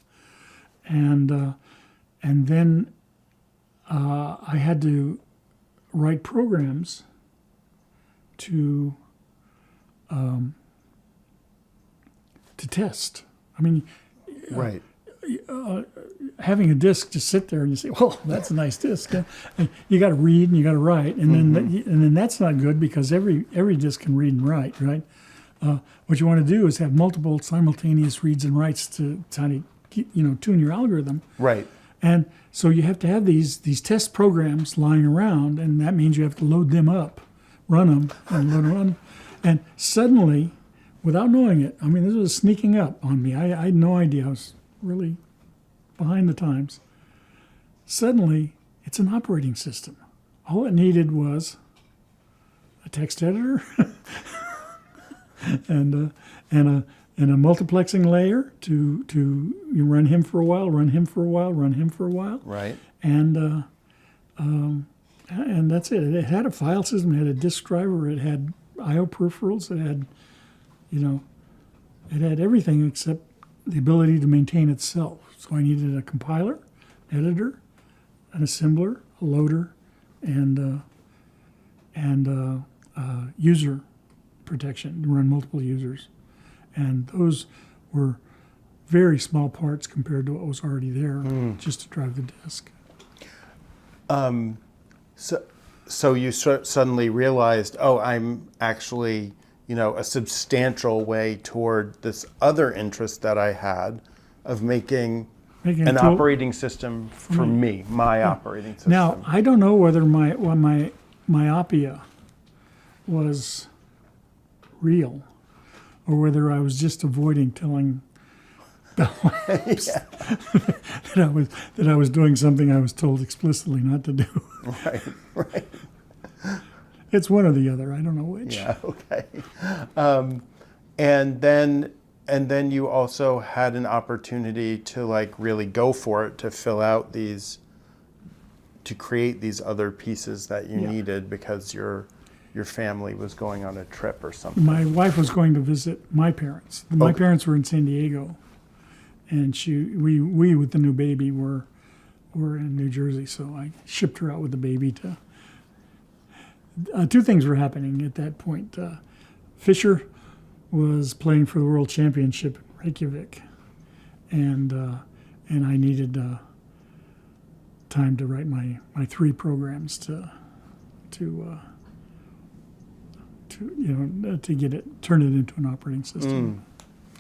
And then I had to write programs to test. I mean, Right. having a disk just sit there and you say, "Well, that's a nice disk." And you got to read and you got to write, and then that's not good, because every disk can read and write, right? What you want to do is have multiple simultaneous reads and writes to tune your algorithm. Right. And so you have to have these test programs lying around, and that means you have to load them up, run them, and load them. And suddenly, without knowing it, I mean, this was sneaking up on me. I had no idea. I was really behind the times. Suddenly, it's an operating system. All it needed was a text editor and a multiplexing layer to you run him for a while, run him for a while, run him for a while. Right. And that's it. It had a file system, it had a disk driver, it had I/O peripherals, it had everything except the ability to maintain itself. So I needed a compiler, editor, an assembler, a loader, and user protection to run multiple users. And those were very small parts compared to what was already there, just to drive the disk. So you suddenly realized, oh, I'm actually, a substantial way toward this other interest that I had of making an operating system for me, my operating system. Now, I don't know whether my myopia was real, or whether I was just avoiding telling Bell Labs that I was doing something I was told explicitly not to do. Right. It's one or the other. I don't know which. Yeah. Okay. And then you also had an opportunity to really go for it, to fill out to create these other pieces that you needed, because your family was going on a trip or something. My wife was going to visit my parents. My parents were in San Diego, and we with the new baby were in New Jersey. So I shipped her out with the baby to. Two things were happening at that point. Fisher was playing for the World Championship in Reykjavik, and I needed time to write my 3 programs to turn it into an operating system,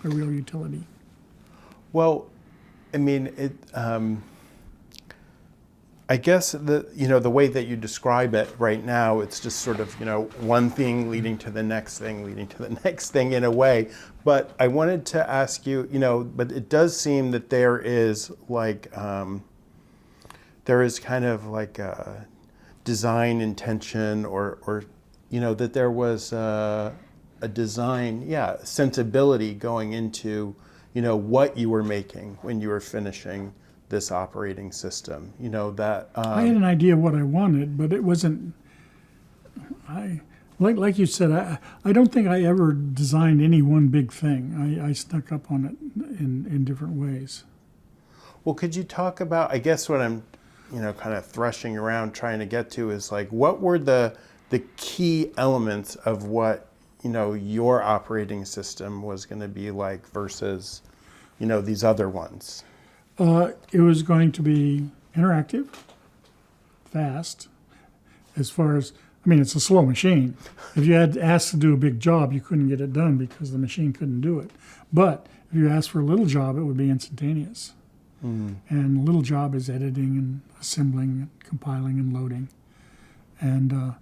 a real utility. Well, I mean, I guess the way that you describe it right now, it's just sort of one thing leading to the next thing, leading to the next thing in a way. But I wanted to ask you, but it does seem that there is kind of like a design intention, or that there was a design, sensibility going into, what you were making when you were finishing this operating system. I had an idea of what I wanted, but it wasn't. Like you said, I don't think I ever designed any one big thing. I snuck up on it in different ways. Well, could you talk about, I guess what I'm, kind of threshing around trying to get to is like, what were the key elements of what, your operating system was going to be like versus, these other ones? It was going to be interactive, fast, as far as, it's a slow machine. If you had asked to do a big job, you couldn't get it done because the machine couldn't do it. But if you asked for a little job, it would be instantaneous. Mm. And a little job is editing and assembling, and compiling and loading. And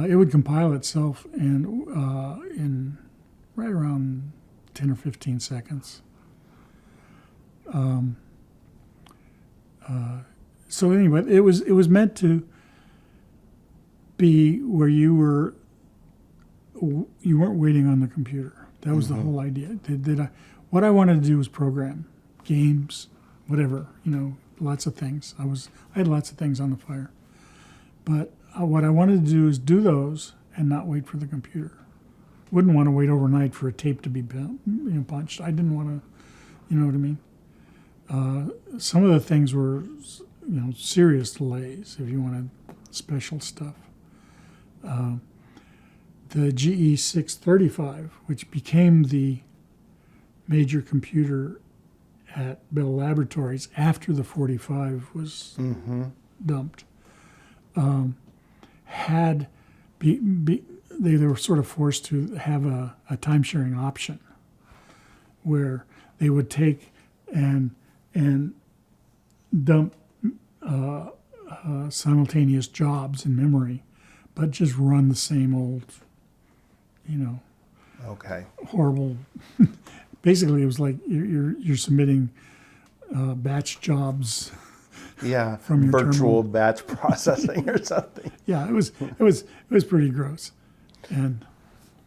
it would compile itself in right around 10 or 15 seconds. So anyway, it was meant to be where you weren't waiting on the computer. That was the whole idea. What I wanted to do was program games, whatever, lots of things. I had lots of things on the fire, but what I wanted to do is do those and not wait for the computer. Wouldn't want to wait overnight for a tape to be punched. I didn't want to, you know what I mean. Some of the things were, serious delays if you wanted special stuff. The GE 635, which became the major computer at Bell Laboratories after the 45 was dumped, they were sort of forced to have a time-sharing option where they would take and dump simultaneous jobs in memory, but just run the same old, horrible. Basically, it was like you're submitting batch jobs. Yeah, from your virtual terminal. Batch processing or something. Yeah, it was pretty gross. And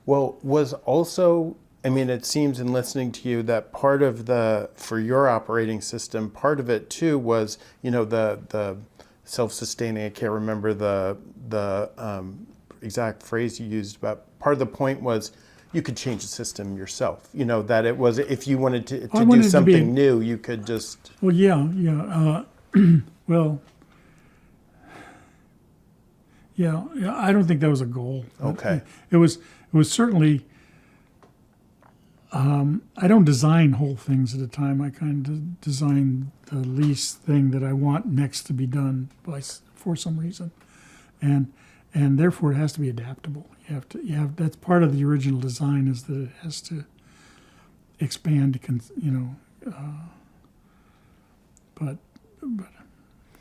well, was also, it seems in listening to you that part of for your operating system, part of it too was, the self-sustaining. I can't remember the exact phrase you used, but part of the point was you could change the system yourself. That it was, if you wanted to do something new, you could just. Well, yeah. Well, yeah. I don't think that was a goal. Okay. It was certainly. I don't design whole things at a time. I kind of design the least thing that I want next to be done for some reason, and therefore it has to be adaptable. That's part of the original design, is that it has to expand. But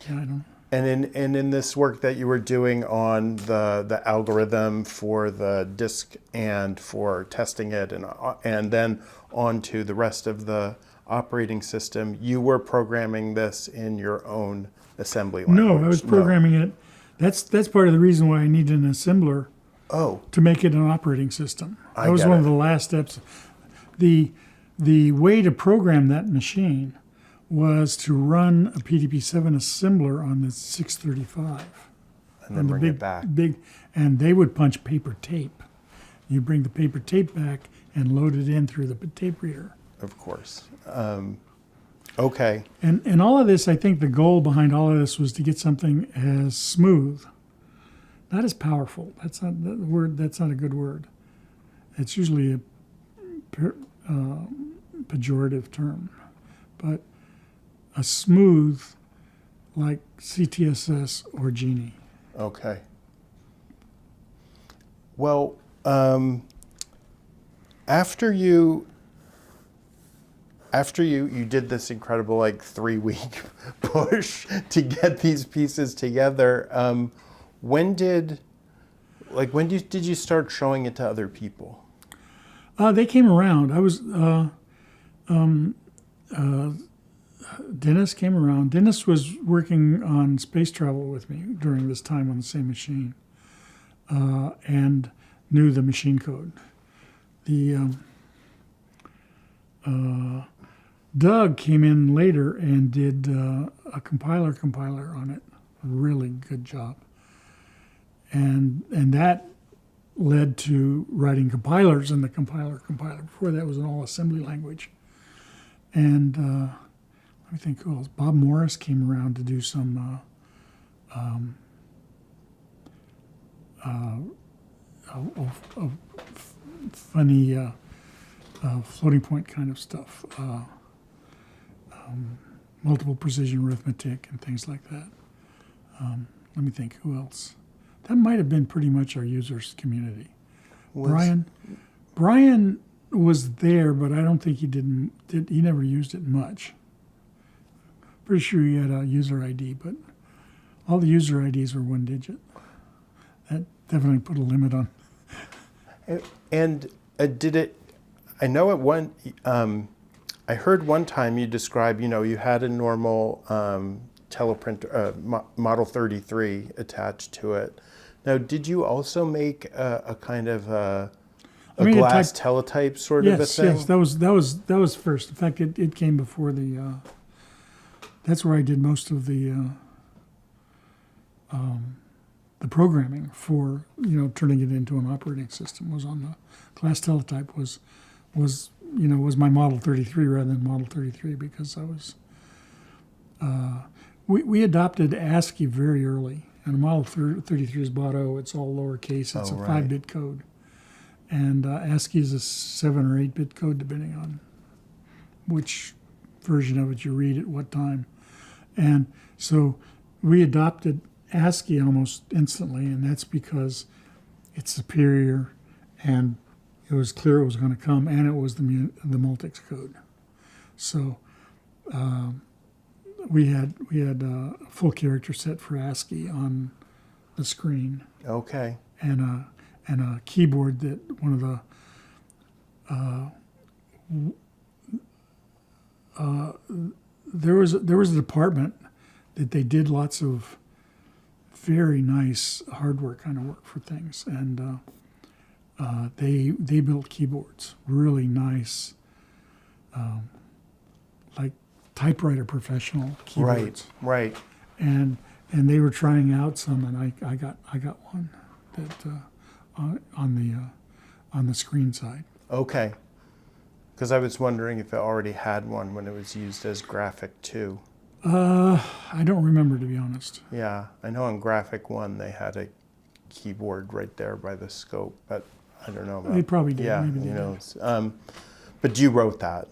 yeah, I don't. And in this work that you were doing on the algorithm for the disk and for testing it and then onto the rest of the operating system, you were programming this in your own assembly language? No, I was programming it. That's part of the reason why I needed an assembler. Oh. To make it an operating system. That was one of the last steps. The way to program that machine was to run a PDP-7 assembler on the 635. And then bring it back. And they would punch paper tape. You bring the paper tape back and load it in through the tape reader. Of course. Okay. And all of this, I think the goal behind all of this was to get something as smooth, not as powerful. That's not the word. That's not a good word. It's usually a pejorative term, but a smooth, like CTSS or Genie. Okay. Well, after you did this incredible 3-week push to get these pieces together, when did you start showing it to other people? They came around. I was Dennis came around. Dennis was working on space travel with me during this time on the same machine, and knew the machine code. Doug came in later and did a compiler on it. Really good job. And that led to writing compilers in the compiler. Before that was an all assembly language. And let me think who else. Bob Morris came around to do some funny floating point kind of stuff, multiple precision arithmetic and things like that. Let me think who else. That might have been pretty much our users community. Brian was there, but I don't think he he never used it much. Pretty sure he had a user ID, but all the user IDs were 1 digit. That definitely put a limit on. And did it? I know at one. I heard one time you describe. You had a normal teleprinter, Model 33 attached to it. Now, did you also make a kind of a glass teletype sort of a thing? Yes, that was first. In fact, it came before the. That's where I did most of the programming for turning it into an operating system. Was on the glass teletype was my Model 33 rather than Model 33 because I was. We adopted ASCII very early, and the Model 33 is Baudot. It's all lowercase. It's a 5-bit code, and ASCII is a 7 or 8-bit code depending on which version of it you read at what time. And so we adopted ASCII almost instantly, and that's because it's superior, and it was clear it was going to come, and it was the Multics code. So we had a full character set for ASCII on the screen. Okay. And a keyboard that one of the there was a department that they did lots of very nice hardware kind of work for things, and they built keyboards, really nice, like typewriter professional keyboards. Right. And they were trying out some, and I got one that on the screen side. Okay. Because I was wondering if it already had one when it was used as Graphic 2. I don't remember, to be honest. Yeah, I know on Graphic 1 they had a keyboard right there by the scope, but I don't know about. They probably did. Yeah, Maybe they did. But you wrote that.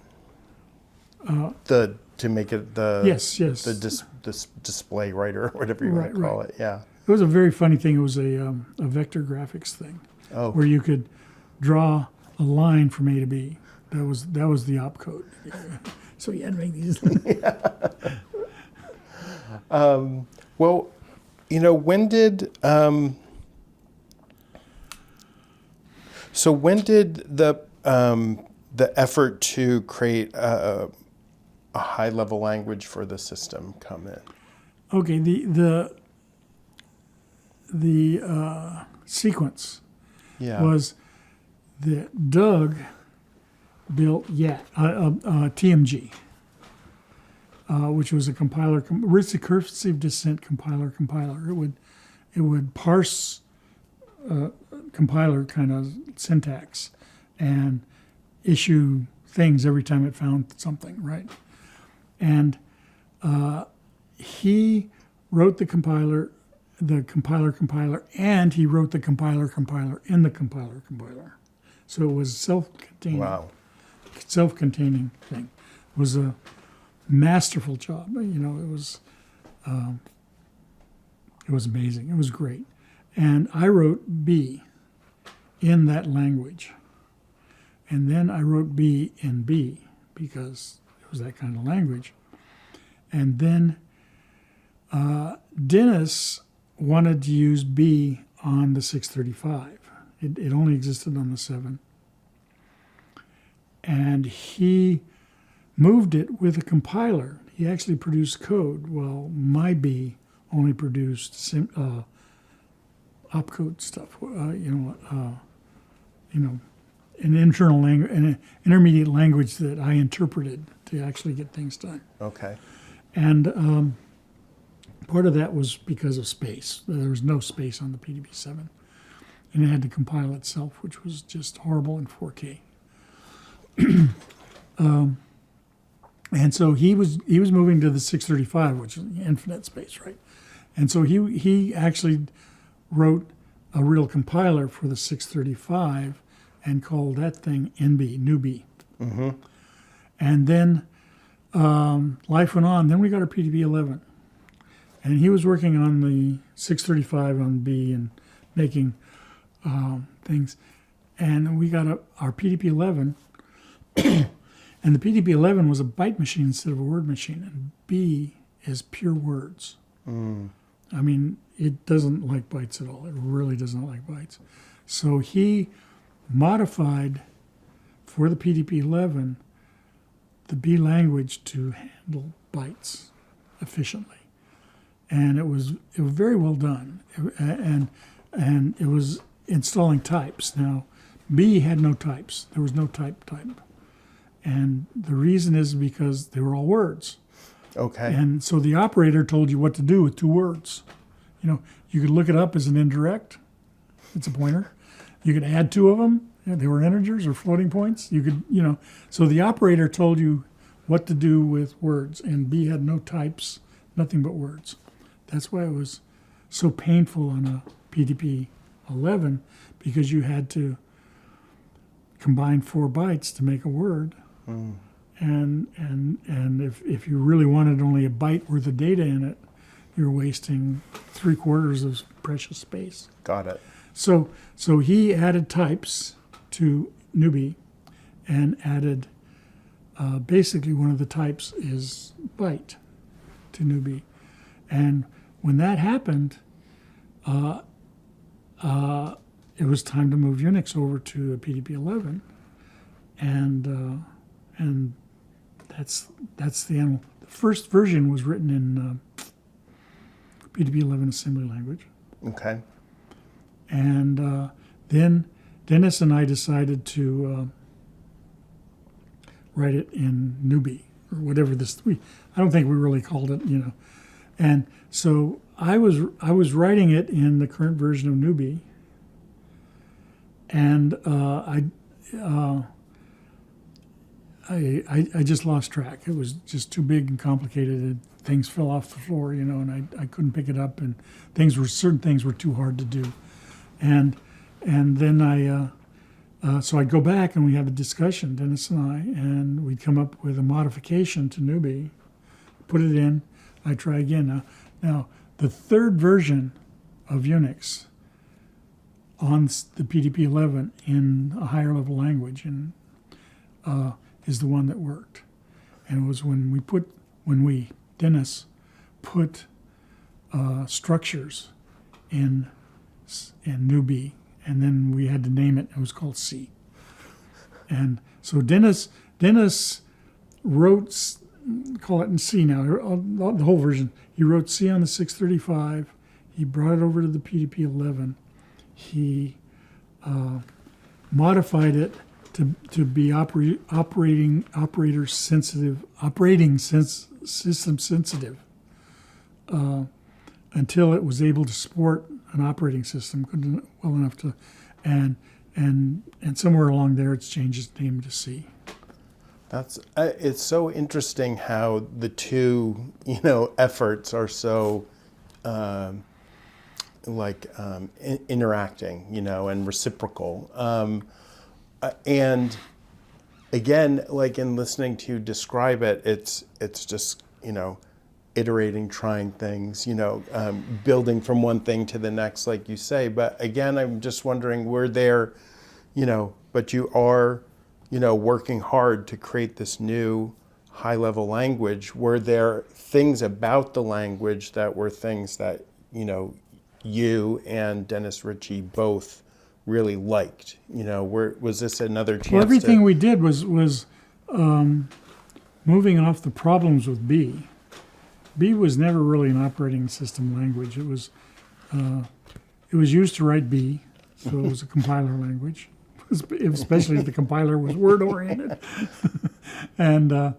To make it the yes the display writer or whatever you want to call it. Yeah. It was a very funny thing. It was a vector graphics thing, where you could draw a line from A to B. That was the opcode. So you had to make these. Well, when did the effort to create a high-level language for the system come in? Okay, the sequence was that Doug built TMG, which was a compiler, recursive descent compiler. It would parse compiler kind of syntax and issue things every time it found something, right? And he wrote the compiler, and he wrote the compiler in the compiler. So it was self-contained. Wow. Self-containing thing. It was a masterful job. It was amazing. It was great. And I wrote B in that language. And then I wrote B in B because it was that kind of language. And then Dennis wanted to use B on the 635. It only existed on the 7. And he moved it with a compiler. He actually produced code, while my B only produced opcode stuff. An internal language, an intermediate language that I interpreted to actually get things done. Okay. And part of that was because of space. There was no space on the PDB-7. and it had to compile itself, which was just horrible in 4K. And so he was moving to the 635, which is infinite space, right? And so he actually wrote a real compiler for the 635 and called that thing NB, newbie. Mm-hmm. And then life went on. Then we got our PDP-11. And he was working on the 635 on B and making things. And we got our PDP-11. And the PDP-11 was a byte machine instead of a word machine. And B is pure words. Mm. I mean, it doesn't like bytes at all. It really does not like bytes. So he modified for the PDP-11 the B language to handle bytes efficiently. And it was very well done. And it was installing types. Now, B had no types. There was no type. And the reason is because they were all words. Okay. And so the operator told you what to do with 2 words. You know, you could look it up as an indirect. It's a pointer. You could add 2 of them. They were integers or floating points. You could, so the operator told you what to do with words. And B had no types, nothing but words. That's why it was so painful on a PDP-11, because you had to combine 4 bytes to make a word. Mm. And if you really wanted only a byte worth of data in it, you're wasting 3/4 of precious space. Got it. So he added types to newbie and added basically one of the types is byte to newbie. And when that happened, it was time to move Unix over to a PDP-11, and that's the animal. The first version was written in PDP-11 assembly language. Okay. And then Dennis and I decided to write it in newbie or whatever I don't think we really called it, And so I was writing it in the current version of newbie, and I just lost track. It was just too big and complicated. And things fell off the floor, and I couldn't pick it up, and certain things were too hard to do. And then so I'd go back and we have a discussion, Dennis and I, and we'd come up with a modification to newbie, put it in, I'd try again. Now the third version of Unix on the PDP-11 in a higher level language and is the one that worked. And it was when Dennis put structures in newbie, and then we had to name it. It was called C. And so Dennis wrote, call it in C now, the whole version. He wrote C on the 635. He brought it over to the PDP-11. He modified it to be operating system sensitive until it was able to support an operating system well enough to, and somewhere along there it's changed its name to C. That's it's so interesting how the two efforts are so interacting and reciprocal, and again, like in listening to you describe it, it's just iterating, trying things, building from one thing to the next, like you say. But again, I'm just wondering, were there, but you are, working hard to create this new high-level language. Were there things about the language that were things that, you and Dennis Ritchie both really liked? Was this another chance? Well, everything we did was moving off the problems with B. B was never really an operating system language. It was used to write B, so it was a compiler language, especially if the compiler was word-oriented. And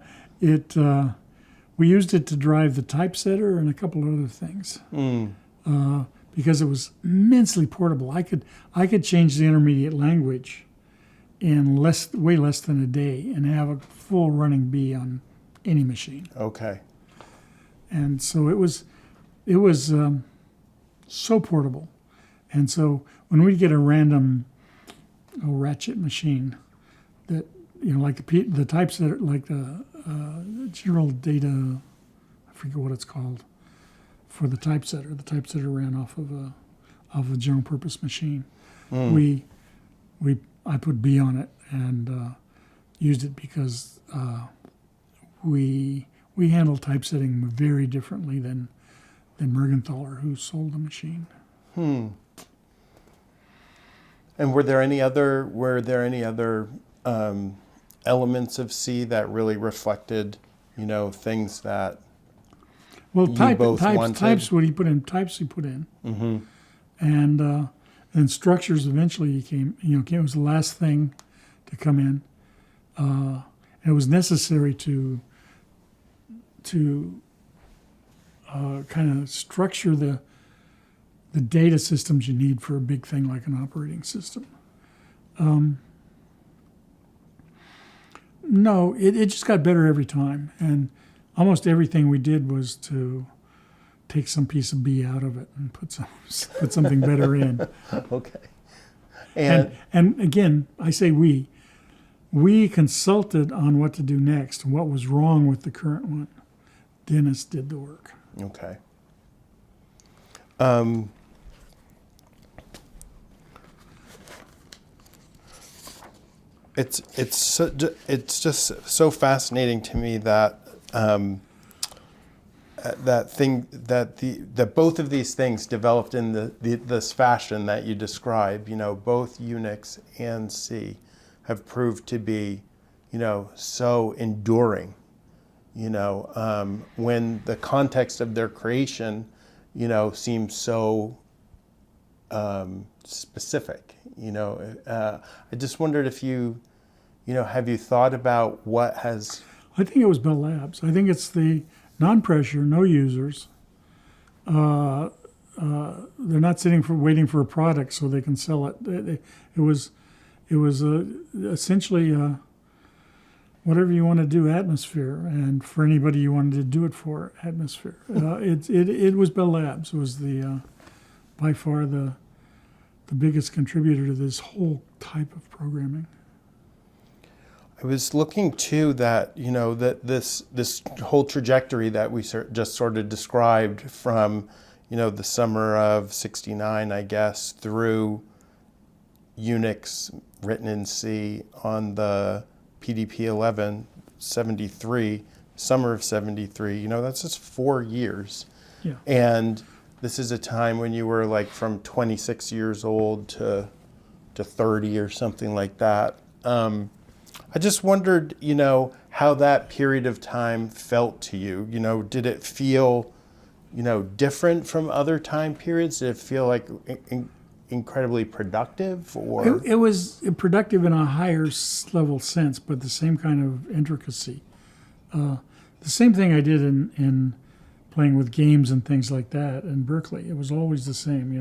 we used it to drive the typesetter and a couple of other things. because it was immensely portable. I could change the intermediate language in way less than a day and have a full running bee on any machine. Okay. And so it was so portable. And so when we get a random ratchet machine that, like the types that are like the general data, I forget what it's called, for the typesetter ran off of a general purpose machine. I put B on it and used it because we handle typesetting very differently than Mergenthaler, who sold the machine. And were there any other elements of C that really reflected, things that you both wanted? Types he put in. Mm-hmm. And structures eventually came. It was the last thing to come in. And it was necessary to kind of structure the data systems you need for a big thing like an operating system. No, it just got better every time, and almost everything we did was to take some piece of B out of it and put something better in. Okay. And again, I say we consulted on what to do next and what was wrong with the current one. Dennis did the work. Okay. It's just so fascinating to me that that both of these things developed in this fashion that you describe. Both Unix and C have proved to be, so enduring. When the context of their creation, seems so specific. I just wondered if have you thought about what has? I think it was Bell Labs. I think it's the non-pressure, no users. They're not waiting for a product so they can sell it. It was essentially whatever you want to do, atmosphere, and for anybody you wanted to do it for, atmosphere. It was Bell Labs. It was by far the biggest contributor to this whole type of programming. I was looking too that that this whole trajectory that we just sort of described from the summer of '69, I guess, through Unix written in C on the PDP-11 '73, summer of '73. That's just 4 years. Yeah. And this is a time when you were like from 26 years old to 30 or something like that. I just wondered, how that period of time felt to you. Did it feel, different from other time periods? Did it feel like incredibly productive, or? It was productive in a higher level sense, but the same kind of intricacy. The same thing I did in playing with games and things like that in Berkeley. It was always the same.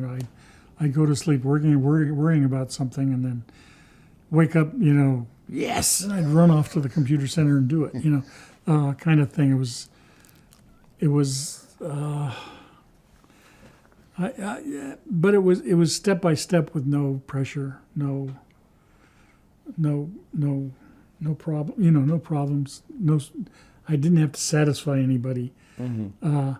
I'd go to sleep worrying about something, and then wake up, yes, and I'd run off to the computer center and do it, kind of thing. But it was step by step with no pressure, no problem, no problems. I didn't have to satisfy anybody. Mm-hmm.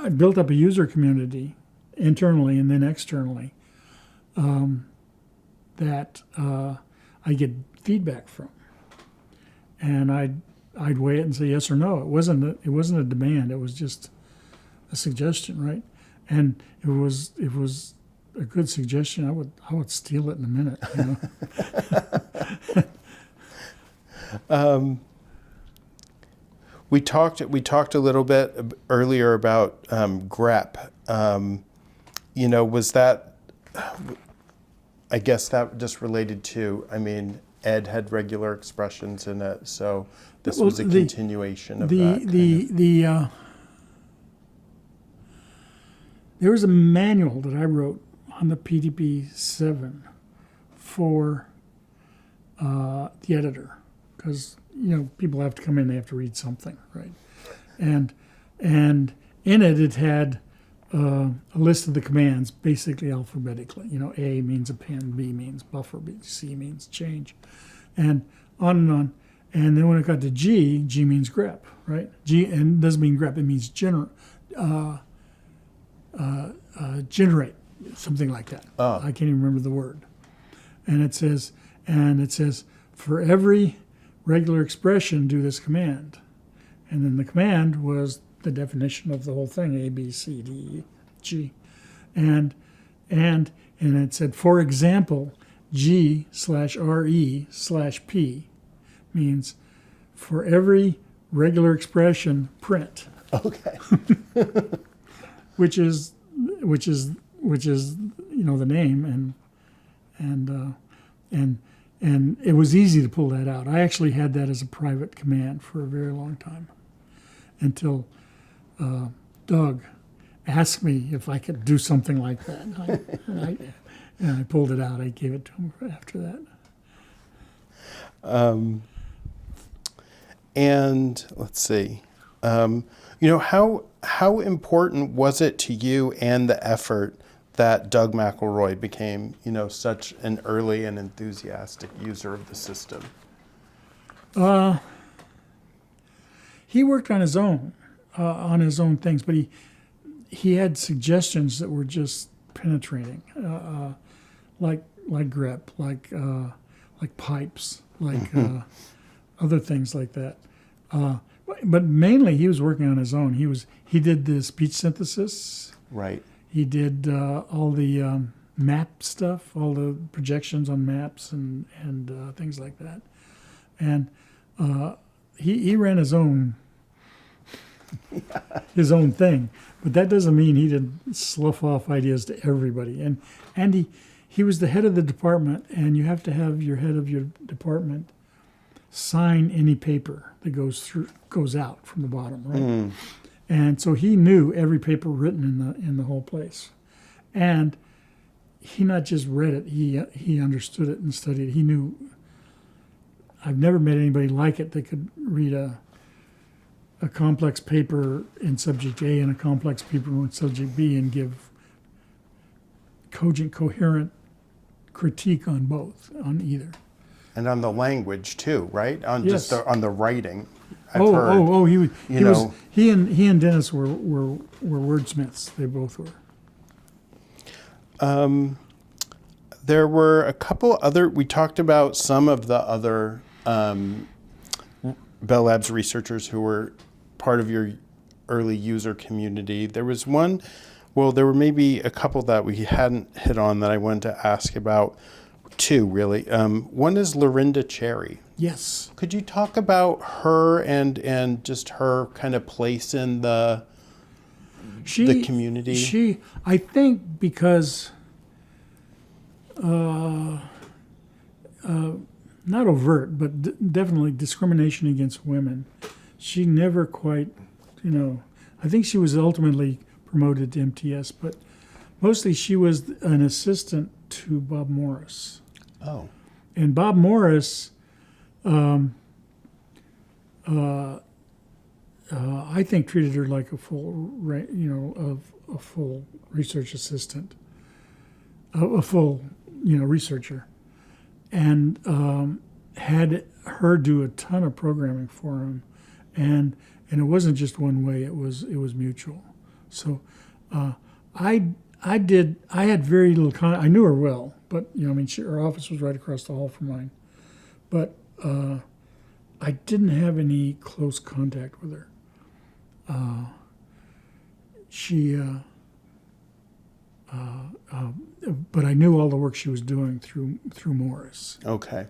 I built up a user community internally and then externally. That I get feedback from, and I'd weigh it and say yes or no. It wasn't a demand. It was just a suggestion, right? And it was a good suggestion. I would steal it in a minute. We talked a little bit earlier about Grep. Was that? I guess that just related to, Ed had regular expressions in it, so this was a continuation of that. there was a manual that I wrote on the PDP-7 for the editor, because people have to come in, they have to read something, right? And in it had a list of the commands, basically alphabetically. A means append, B means buffer, C means change, and on and on. And then when it got to G means grep, right? G, and it doesn't mean grep, it means generate, something like that. Oh. I can't even remember the word. And it says, for every regular expression, do this command. And then the command was the definition of the whole thing, A, B, C, D, E, G. And it said, for example, G/RE/P means for every regular expression, print. Okay. which is the name, and it was easy to pull that out. I actually had that as a private command for a very long time, until Doug asked me if I could do something like that, and I pulled it out. I gave it to him after that. And let's see, how important was it to you and the effort that Doug McElroy became, such an early and enthusiastic user of the system? He worked on his own things, but he had suggestions that were just penetrating, like grep, like pipes, like other things like that. But mainly, he was working on his own. He did the speech synthesis. Right. He did all the map stuff, all the projections on maps and things like that. And he ran his own thing. But that doesn't mean he didn't slough off ideas to everybody. And he was the head of the department, and you have to have your head of your department sign any paper that goes out from the bottom, right? Mm. And so he knew every paper written in the whole place, and he not just read it; he understood it and studied it. He knew. I've never met anybody like it that could read a complex paper in subject A and a complex paper in subject B and give cogent, coherent critique on both, on either. And on the language too, right? On yes. just on the writing. He and Dennis were wordsmiths. They both were. There were a couple other. We talked about some of the other Bell Labs researchers who were part of your early user community. There was one. Well, there were maybe a couple that we hadn't hit on that I wanted to ask about. Two, really. One is Lorinda Cherry. Yes. Could you talk about her and just her kind of place in the community? I think because, not overt, but definitely discrimination against women. She never quite, I think she was ultimately promoted to MTS, but mostly she was an assistant to Bob Morris. Oh. And Bob Morris, I think treated her like a full research assistant, a full, researcher, and had her do a ton of programming for him, and it wasn't just one way; it was mutual. So, I had very little I knew her well, but her office was right across the hall from mine, but I didn't have any close contact with her. But I knew all the work she was doing through Morris. Okay.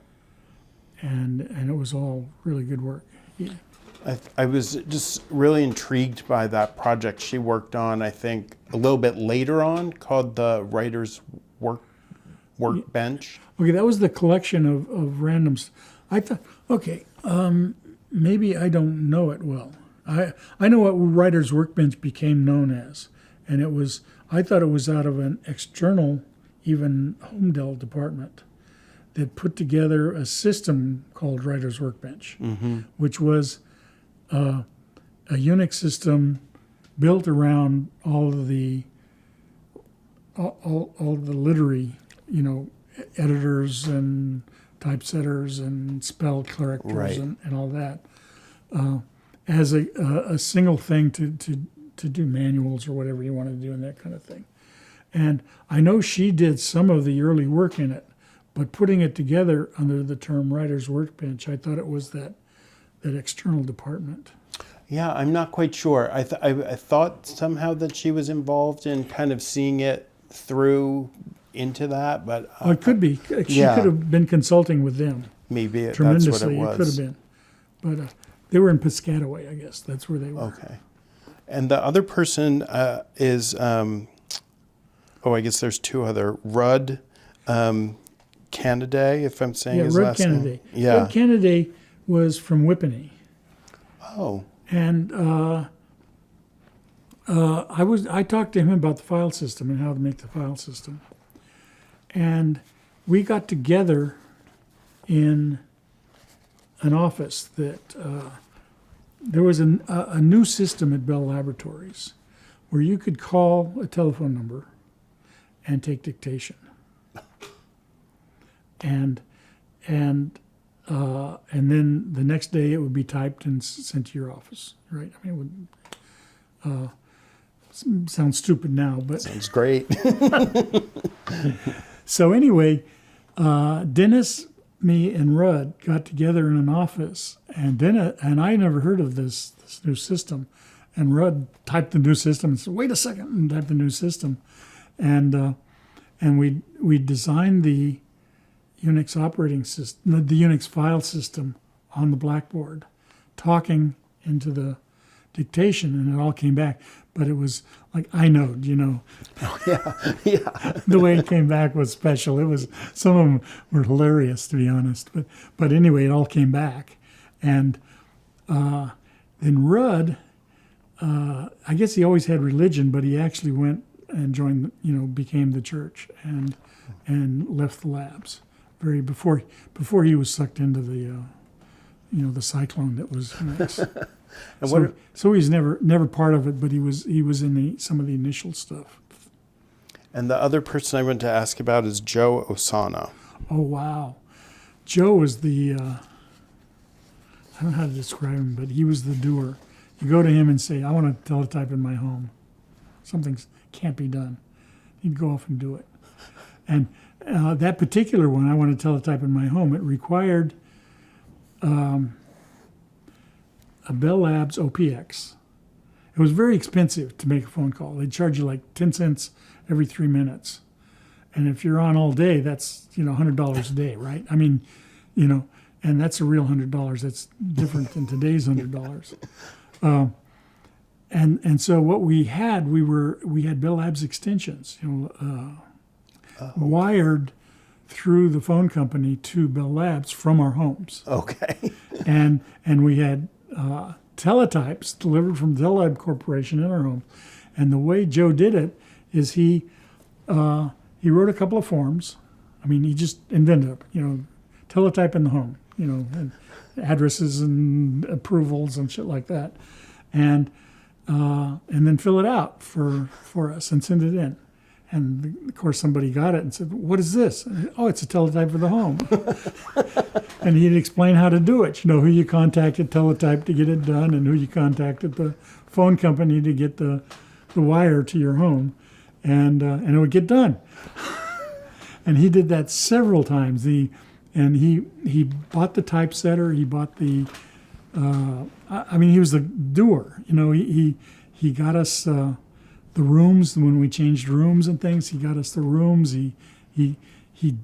And it was all really good work. Yeah. I was just really intrigued by that project she worked on, I think, a little bit later on, called the Writer's Workbench. Okay, that was the collection of randoms. I thought, maybe I don't know it well. I know what Writer's Workbench became known as, and it was, I thought it was out of an external, even home Dell department that put together a system called Writer's Workbench, which was a Unix system built around all the literary, editors and typesetters and spell correctors Right. and all that, as a single thing to do manuals or whatever you want to do and that kind of thing. And I know she did some of the early work in it, but putting it together under the term Writer's Workbench, I thought it was that external department. Yeah, I'm not quite sure. I thought somehow that she was involved in kind of seeing it through into that, but It could be. She yeah. could have been consulting with them maybe that's tremendously. what it was. It could have been. But they were in Piscataway, I guess. That's where they were. Okay. And the other person is, I guess there's two other. Rudd Canaday, if I'm saying his Rudd last Canaday. name. Yeah. Rudd Canaday was from Whippany. Oh. And I talked to him about the file system and how to make the file system. And we got together in an office that there was a new system at Bell Laboratories where you could call a telephone number and take dictation. And then the next day it would be typed and sent to your office, right? I mean, it would sound stupid now, but Sounds great. so anyway, Dennis, me, and Rudd got together in an office, and Dennis and I never heard of this new system, and Rudd typed the new system and said, "Wait a second," and typed the new system, and we designed the Unix operating system, the Unix file system on the blackboard, talking into the dictation, and it all came back. But it was like inode, yeah. The way it came back was special. It was, some of them were hilarious, to be honest. But anyway, it all came back, and then Rudd, I guess he always had religion, but he actually went and joined, became the church and left the labs before he was sucked into the the cyclone that was Unix. And so he's never part of it, but he was in some of the initial stuff. And the other person I want to ask about is Joe Osana. Oh wow, Joe was the I don't know how to describe him, but he was the doer. You go to him and say, "I want to teletype in my home. Something can't be done." He'd go off and do it. And that particular one, I want to teletype in my home. It required a Bell Labs OPX. It was very expensive to make a phone call. They'd charge you like 10 cents every 3 minutes. And if you're on all day, that's, $100 a day, right? I mean, and that's a real $100. That's different than today's $100. And so what we had, we had Bell Labs extensions, wired through the phone company to Bell Labs from our homes. Okay. And we had teletypes delivered from Bell Lab Corporation in our home. And the way Joe did it is he wrote a couple of forms. I mean, he just invented it, teletype in the home, and addresses and approvals and shit like that. And then fill it out for us and send it in. And of course, somebody got it and said, "What is this?" And, "Oh, it's a teletype for the home." And he'd explain how to do it. Who you contacted teletype to get it done, and who you contacted the phone company to get the wire to your home, and it would get done. And he did that several times. He bought the typesetter. He bought the. He was the doer. He got us the rooms when we changed rooms and things. He got us the rooms. He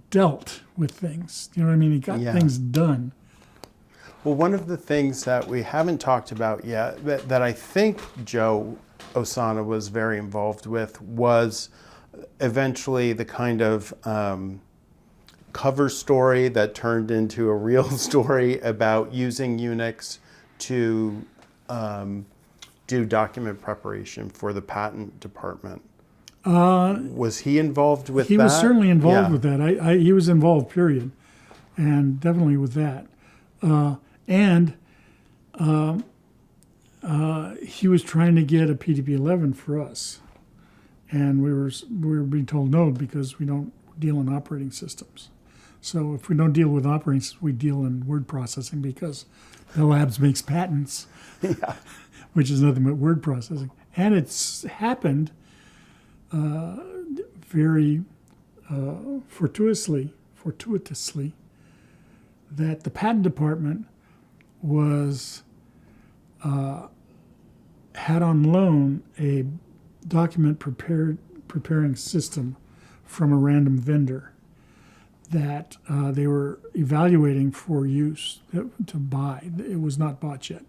dealt with things. You know what I mean? He got things done. Well, one of the things that we haven't talked about yet that I think Joe Osana was very involved with was eventually the kind of cover story that turned into a real story about using Unix to do document preparation for the patent department. Was he involved with that? He was certainly involved Yeah. with that. He was involved, period, and definitely with that. He was trying to get a PDP-11 for us, and we were being told no because we don't deal in operating systems. So if we don't deal with operating systems, we deal in word processing because Bell Labs makes patents, Yeah. which is nothing but word processing. And it's happened very fortuitously that the patent department had on loan a document preparing system from a random vendor that they were evaluating for use to buy. It was not bought yet.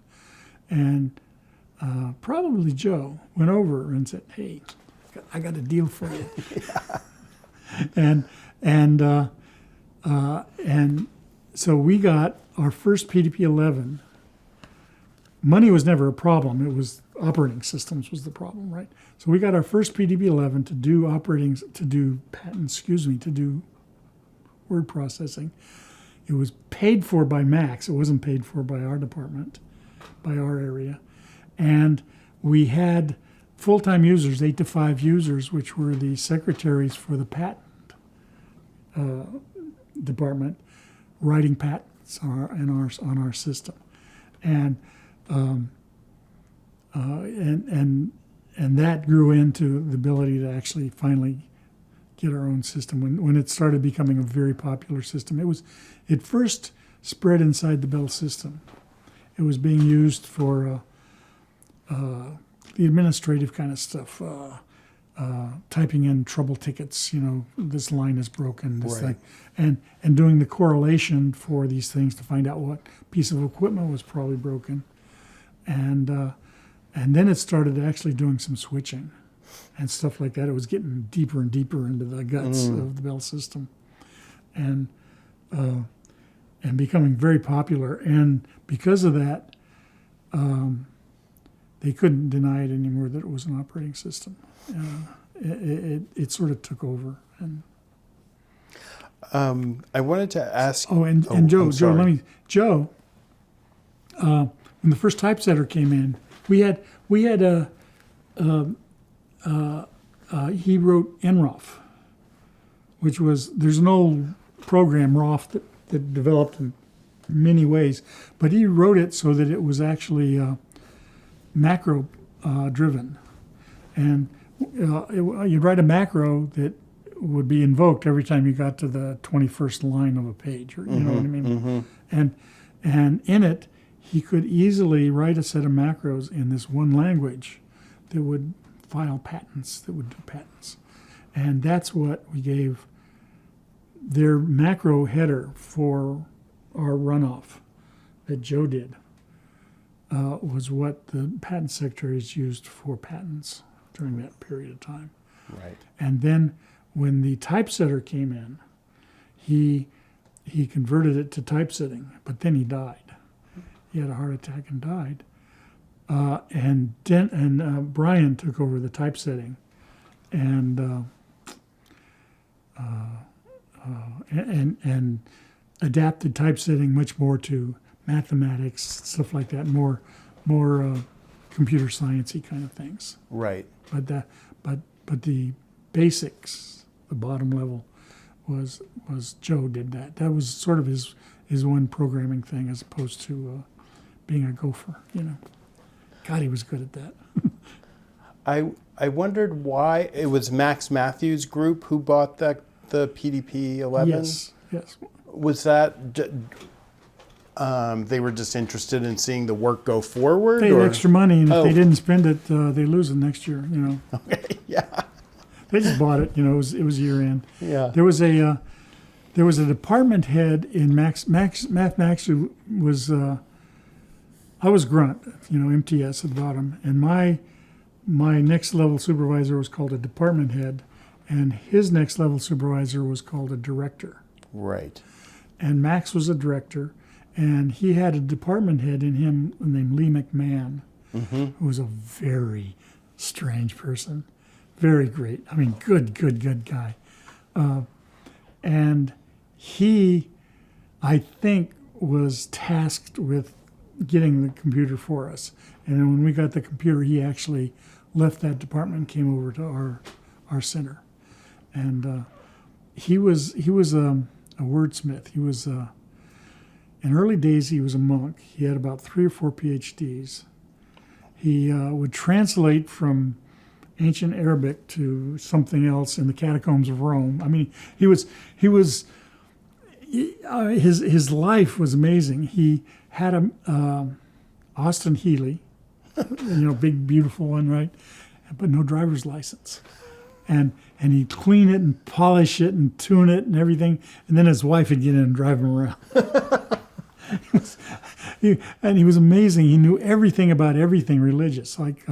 And probably Joe went over and said, "Hey, I got a deal for you." and so we got our first PDP-11. Money was never a problem. It was operating systems was the problem, right? So we got our first PDP-11 to do word processing. It was paid for by Max. It wasn't paid for by our department, by our area. And we had full-time users, 8 to 5 users, which were the secretaries for the patent department, writing patents on our system. And that grew into the ability to actually finally get our own system when it started becoming a very popular system. It first spread inside the Bell system. It was being used for the administrative kind of stuff, typing in trouble tickets. This line is broken, this Right. thing, and doing the correlation for these things to find out what piece of equipment was probably broken, and then it started actually doing some switching and stuff like that. It was getting deeper and deeper into the guts of the Bell system, and becoming very popular. And because of that, they couldn't deny it anymore that it was an operating system. It sort of took over. And I wanted to ask. and Joe, when the first typesetter came in, we had he wrote NROF, which was, there's an old program, ROF, that developed in many ways, but he wrote it so that it was actually macro driven. And you'd write a macro that would be invoked every time you got to the 21st line of a page, or you know what I mean? And in it, he could easily write a set of macros in this one language that would file patents, that would do patents. And that's what we gave their macro header for our runoff that Joe did, was what the patent secretaries used for patents during that period of time. Right. And then when the typesetter came in, he converted it to typesetting, but then he died. He had a heart attack and died. And Brian took over the typesetting, and adapted typesetting much more to mathematics, stuff like that, more computer sciencey kind of things. Right. But the basics, the bottom level, was Joe did that. That was sort of his one programming thing, as opposed to being a gopher. God, he was good at that. I wondered why it was Max Matthews' group who bought the PDP-11. Yes. Was that they were just interested in seeing the work go forward? They had extra money, and if Oh. they didn't spend it, they lose it next year. Okay. Yeah. They just bought it. It was year end. Yeah. There was a department head in Max who was I was grunt, MTS at the bottom, and my next level supervisor was called a department head, and his next level supervisor was called a director. Right. And Max was a director, and he had a department head in him named Lee McMahon, who was a very strange person, very great. I mean, good guy. And he, I think, was tasked with getting the computer for us. And then when we got the computer, he actually left that department and came over to our center. And he was a wordsmith. He was in early days he was a monk. He had about 3 or 4 PhDs. He would translate from ancient Arabic to something else in the catacombs of Rome. I mean, his life was amazing. He had a Austin Healey, big beautiful one, right? But no driver's license. And he'd clean it and polish it and tune it and everything. And then his wife would get in and drive him around. And he was amazing. He knew everything about everything religious. Like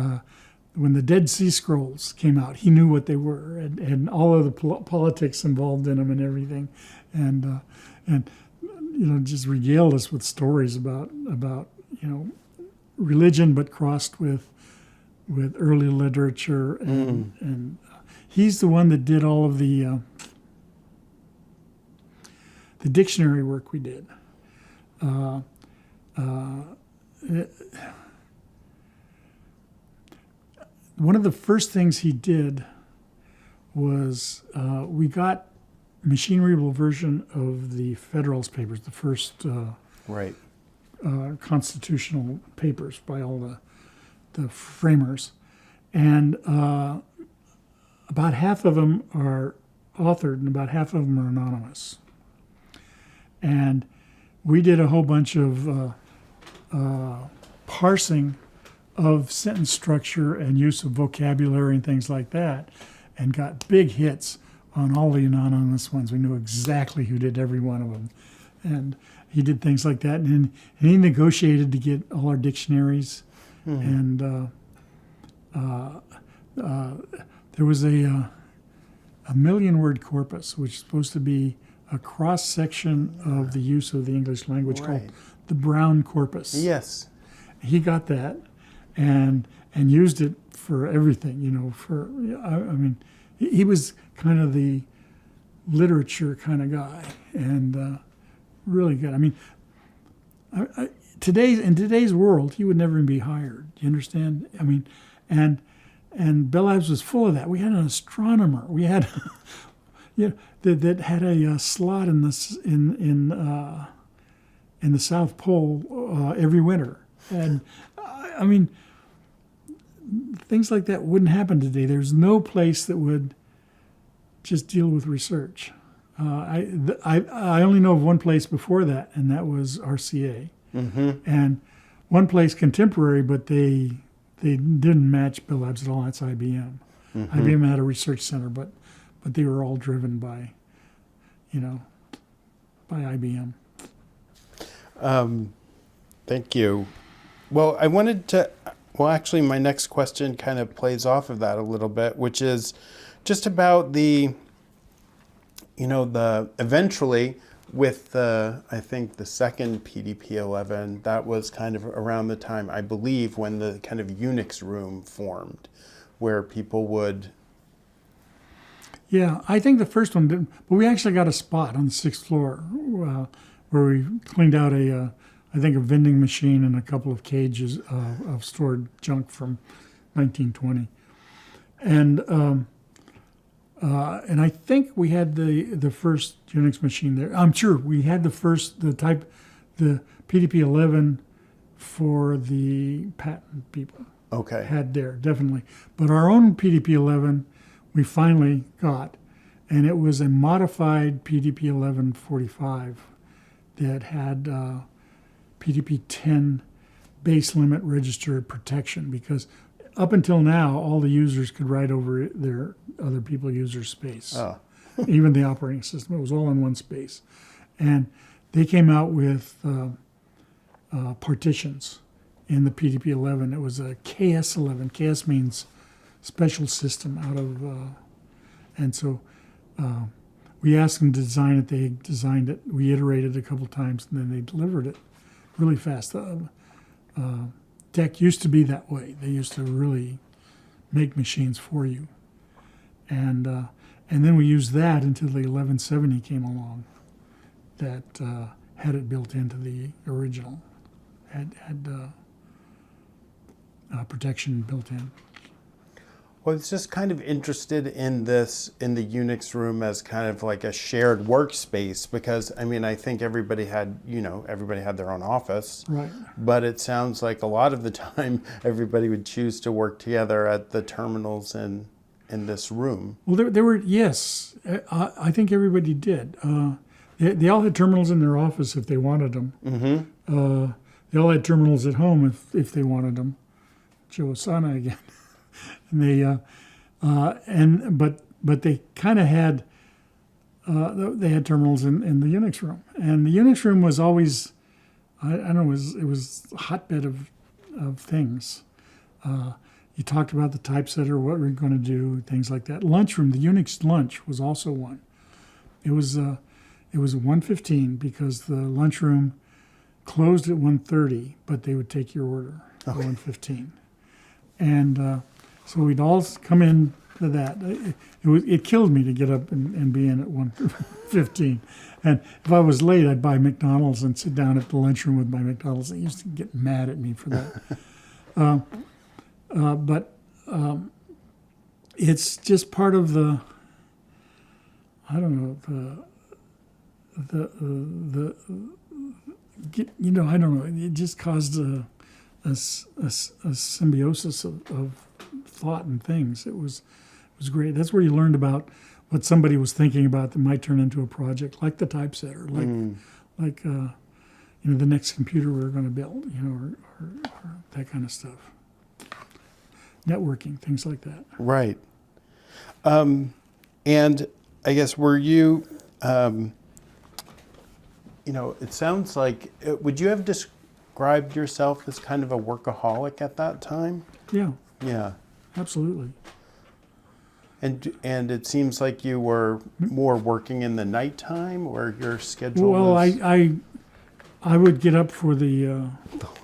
when the Dead Sea Scrolls came out, he knew what they were and all of the politics involved in them and everything. And just regaled us with stories about religion, but crossed with early literature. And he's the one that did all of the dictionary work we did. One of the first things he did was we got machine-readable version of the Federalist Papers, the first constitutional papers by all the framers. And about half of them are authored and about half of them are anonymous. And we did a whole bunch of parsing of sentence structure and use of vocabulary and things like that, and got big hits on all the anonymous ones. We knew exactly who did every one of them. And he did things like that. And he negotiated to get all our dictionaries. And there was a 1,000,000-word corpus, which is supposed to be a cross-section of the use of the English language called the Brown corpus. Yes. He got that and used it for everything, he was kind of the literature kind of guy and really good. I mean, in today's world, he would never even be hired. Do you understand? I mean, and Bell Labs was full of that. We had an astronomer. We had that had a slot in the South Pole every winter, and I mean, things like that wouldn't happen today. There's no place that would just deal with research. I only know of one place before that, and that was RCA, and one place contemporary, but they didn't match Bell Labs at all. That's IBM. IBM had a research center, but they were all driven by IBM. Thank you. Well, I wanted to. Well, actually, my next question kind of plays off of that a little bit, which is just about the eventually with I think the second PDP-11, that was kind of around the time, I believe, when the kind of Unix room formed, where people would. Yeah, I think the first one didn't, but we actually got a spot on the 6th floor where we cleaned out a vending machine and a couple of cages of stored junk from 1920. And I think we had the first Unix machine there. I'm sure we had the PDP-11 for the patent people. Okay. Had there, definitely. But our own PDP-11 we finally got, and it was a modified PDP-1145 that had PDP-10 base limit register protection, because up until now, all the users could write over their other people users' space. Oh. Even the operating system. It was all in one space. And they came out with partitions in the PDP-11. It was a KS-11. KS means special system out of... and so we asked them to design it. They designed it. We iterated a couple times, and then they delivered it really fast. DEC used to be that way. They used to really make machines for you. And then we used that until the 1170 came along, that had it built into the original, had protection built in. Well, I was just kind of interested in this, in the Unix room as kind of like a shared workspace, because I mean, I think everybody had their own office. Right. But it sounds like a lot of the time everybody would choose to work together at the terminals in this room. Well, there were, yes, I think everybody did. They all had terminals in their office if they wanted them. Mm-hmm. They all had terminals at home if they wanted them. Joe Osana again. And but they kind of had they had terminals in the Unix room, and the Unix room was always, I don't know, it was a hotbed of things. You talked about the typesetter, what we're going to do, things like that. Lunchroom, the Unix lunch was also one. It was 1:15 because the lunchroom closed at 1:30, but they would take your order at 1:15, and so we'd all come in to that. It killed me to get up and be in at 1:15. And if I was late, I'd buy McDonald's and sit down at the lunchroom with my McDonald's. They used to get mad at me for that. But it's just part of the, I don't know, I don't know. It just caused a symbiosis of thought and things. It was great. That's where you learned about what somebody was thinking about that might turn into a project, like the typesetter, like the next computer we were going to build, or that kind of stuff. Networking, things like that. Right. And I guess were you, it sounds like, would you have described yourself as kind of a workaholic at that time? Yeah. Yeah. Absolutely. And it seems like you were more working in the nighttime, or your schedule Well, was... I would get up for the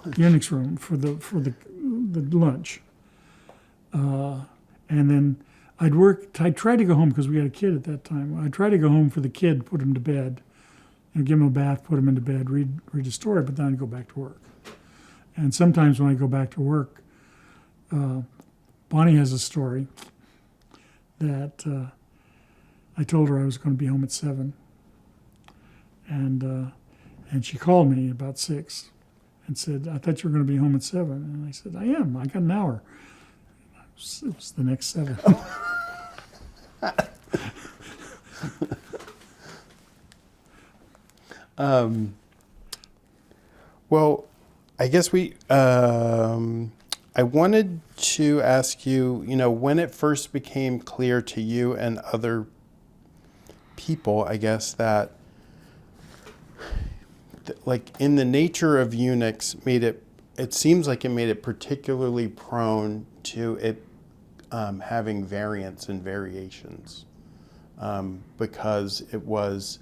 Unix room for the lunch, and then I'd work. I'd try to go home because we had a kid at that time. I'd try to go home for the kid, put him to bed, and give him a bath, put him into bed, read a story, but then I'd go back to work. And sometimes when I go back to work, Bonnie has a story that I told her I was going to be home at 7, and she called me about 6 and said, "I thought you were going to be home at 7." And I said, "I am. I got an hour." It was the next 7. Well, I guess I wanted to ask you, when it first became clear to you and other people, I guess, that like in the nature of Unix it seems like it made it particularly prone to it having variants and variations, because it was,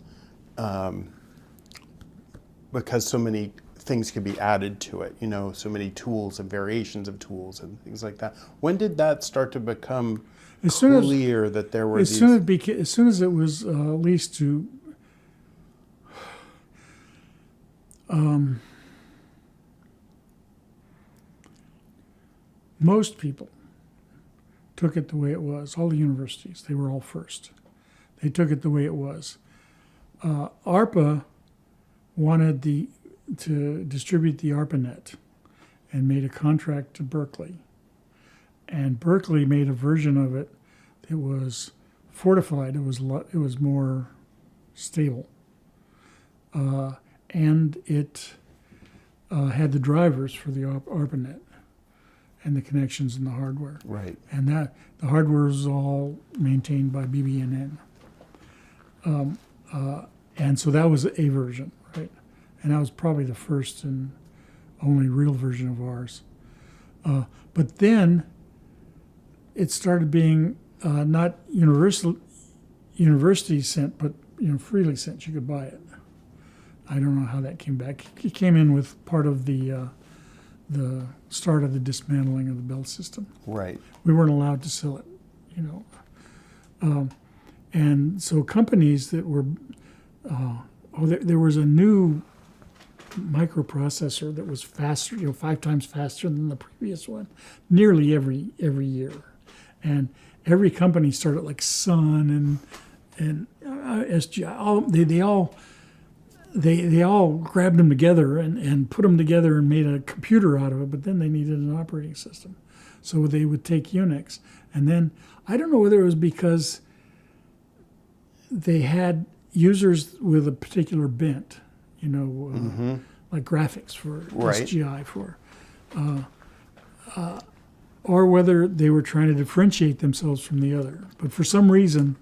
because so many things could be added to it, so many tools and variations of tools and things like that. When did that start to become clear that there were as soon as it was leased to most people took it the way it was. All the universities, they were all first. They took it the way it was. ARPA wanted to distribute the ARPANET and made a contract to Berkeley. And Berkeley made a version of it that was fortified. It was more stable. And it had the drivers for the ARPANET and the connections and the hardware. Right. And that the hardware was all maintained by BB&N. And so that was a version, right? And that was probably the first and only real version of ours. But then it started being not university sent, but freely sent. You could buy it. I don't know how that came back. It came in with part of the start of the dismantling of the Bell system. Right. We weren't allowed to sell it, And so companies that were, there was a new microprocessor that was faster, 5 times faster than the previous one, nearly every year. And every company started, like Sun and SGI, they all grabbed them together and put them together and made a computer out of it, but then they needed an operating system. So they would take Unix. And then, I don't know whether it was because they had users with a particular bent, like graphics for SGI or whether they were trying to differentiate themselves from the other. But for some reason,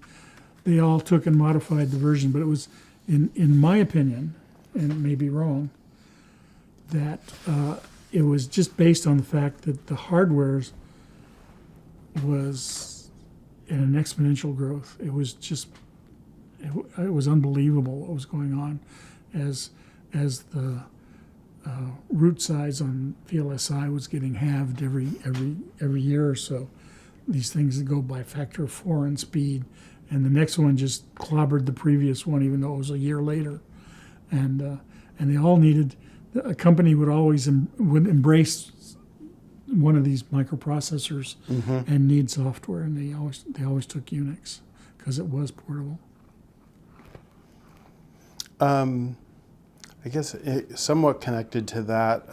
they all took and modified the version. But it was, in my opinion, and it may be wrong, that it was just based on the fact that the hardware was in an exponential growth. It was just, it was unbelievable what was going on as the root size on VLSI was getting halved every year or so. These things that go by a factor of 4 in speed, and the next one just clobbered the previous one, even though it was a year later. And they all needed, a company would always would embrace one of these microprocessors and need software, and they always took Unix because it was portable. I guess somewhat connected to that,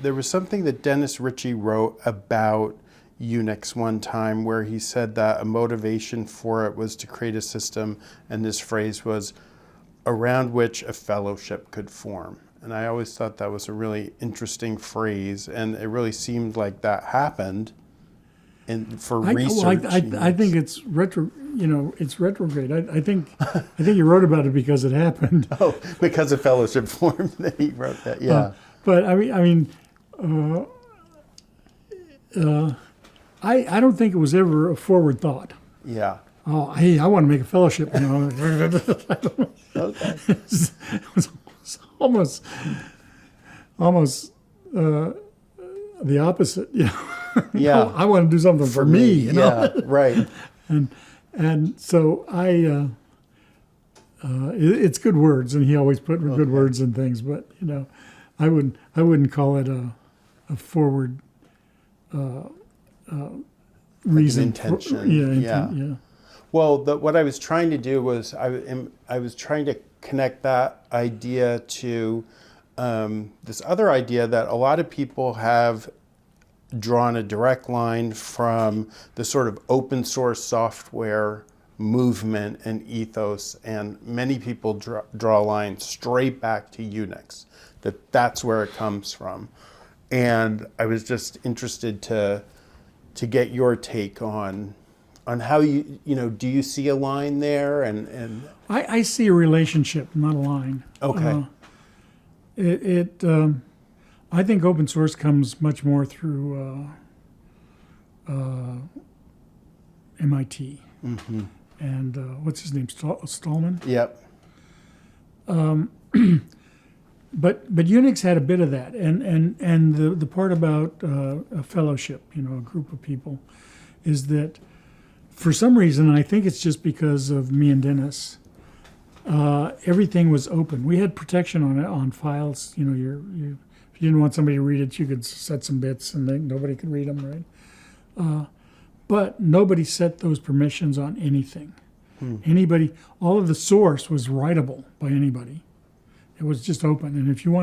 there was something that Dennis Ritchie wrote about Unix one time where he said that a motivation for it was to create a system, and this phrase was, around which a fellowship could form. And I always thought that was a really interesting phrase, and it really seemed like that happened for research. I think it's it's retrograde. I think you wrote about it because it happened. Oh, because a fellowship formed that he wrote that. Yeah. But I don't think it was ever a forward thought. Yeah. Oh, hey, I want to make a fellowship. Okay. It was almost the opposite. Yeah. I want to do something for me. Yeah. Right. And so it's good words, and he always put good words in things. But I wouldn't call it a forward reason. Intention. Yeah. Well, what I was trying to do was I was trying to connect that idea to this other idea that a lot of people have drawn a direct line from the sort of open source software movement and ethos, and many people draw a line straight back to Unix, that's where it comes from. And I was just interested to get your take on how do you see a line there? And I see a relationship, not a line. Okay. I think open source comes much more through MIT. Mm-hmm. And what's his name? Stallman? Yep. But Unix had a bit of that, and the part about a fellowship, a group of people, is that for some reason, and I think it's just because of me and Dennis, everything was open. We had protection on files. If you didn't want somebody to read it, you could set some bits, and then nobody could read them, right? But nobody set those permissions on anything. Anybody, all of the source was writable by anybody. It was just open, and if you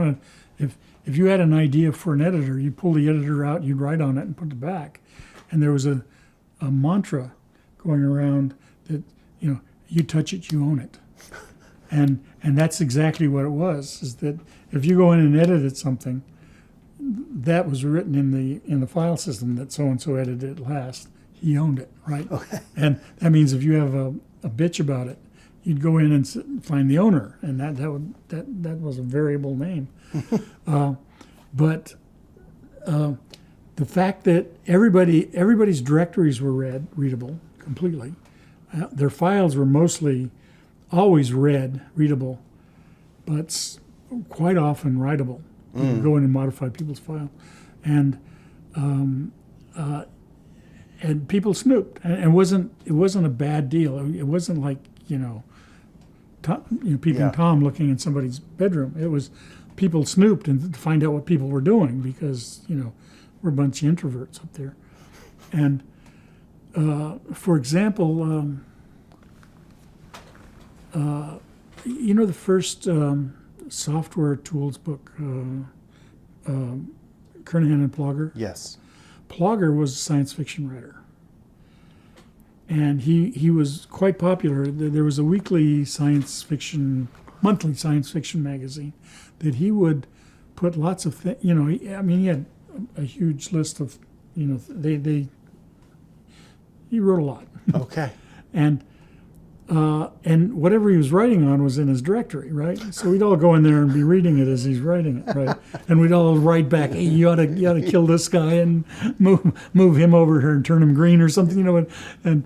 had an idea for an editor, you pull the editor out, you'd write on it and put it back. And there was a mantra going around that you touch it, you own it, and that's exactly what it was. Is that if you go in and edited something, that was written in the file system that so and so edited it last. He owned it, right? Okay. And that means if you have a bitch about it, you'd go in and find the owner, and that was a variable name. But the fact that everybody's directories were readable completely, their files were mostly always readable, but quite often writable. You could go in and modify people's file, and and people snooped, and it wasn't a bad deal. It wasn't like peeping Tom looking in somebody's bedroom. It was people snooped and to find out what people were doing because we're a bunch of introverts up there. And for example, the first software tools book, Kernahan and Plogger. Yes. Plogger was a science fiction writer, and he was quite popular. There was a monthly science fiction magazine that he would put lots of things. He had a huge list of, he wrote a lot. Okay. And whatever he was writing on was in his directory, right? So we'd all go in there and be reading it as he's writing it, right? And we'd all write back, "Hey, you ought to kill this guy and move him over here and turn him green or something," And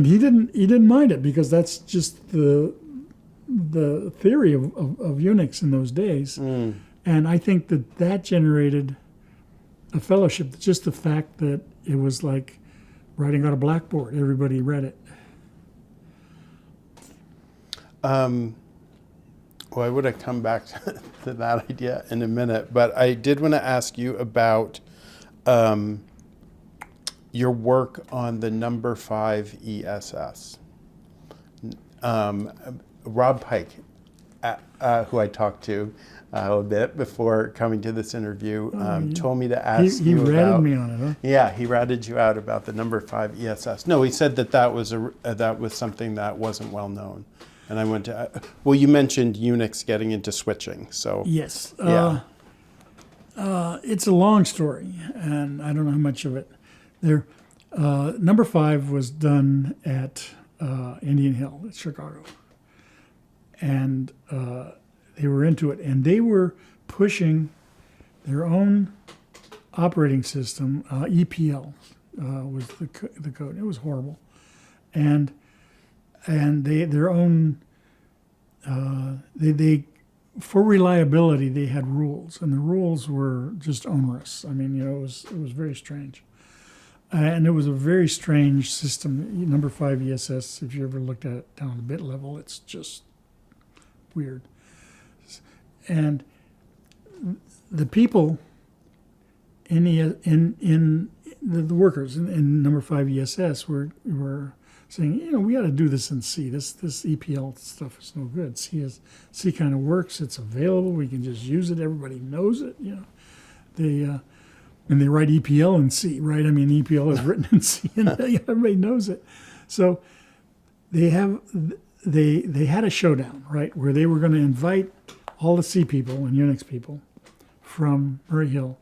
he didn't mind it because that's just the theory of Unix in those days. And I think that generated a fellowship. Just the fact that it was like writing on a blackboard, everybody read it. Well, I would have come back to that idea in a minute, but I did want to ask you about your work on the number 5 ESS. Rob Pike, who I talked to a bit before coming to this interview, told me to ask you about... He ratted me on it, huh? Yeah, he ratted you out about the number 5 ESS. No, he said that was something that wasn't well known. And I went to... well, you mentioned Unix getting into switching, so... Yes. Yeah. It's a long story, and I don't know how much of it. Number 5 was done at Indian Hill at Chicago. And they were into it, and they were pushing their own operating system. EPL was the code. It was horrible, and their own for reliability they had rules, and the rules were just onerous. I mean, it was very strange, and it was a very strange system. Number 5 ESS. If you ever looked at it down the bit level, it's just weird. And the people in the workers in number 5 ESS were saying, we ought to do this in C. This EPL stuff is no good. C kind of works. It's available. We can just use it. Everybody knows it. And they write EPL in C, right? I mean, EPL is written in C, and everybody knows it. So they had a showdown, right, where they were going to invite all the C people and Unix people from Murray Hill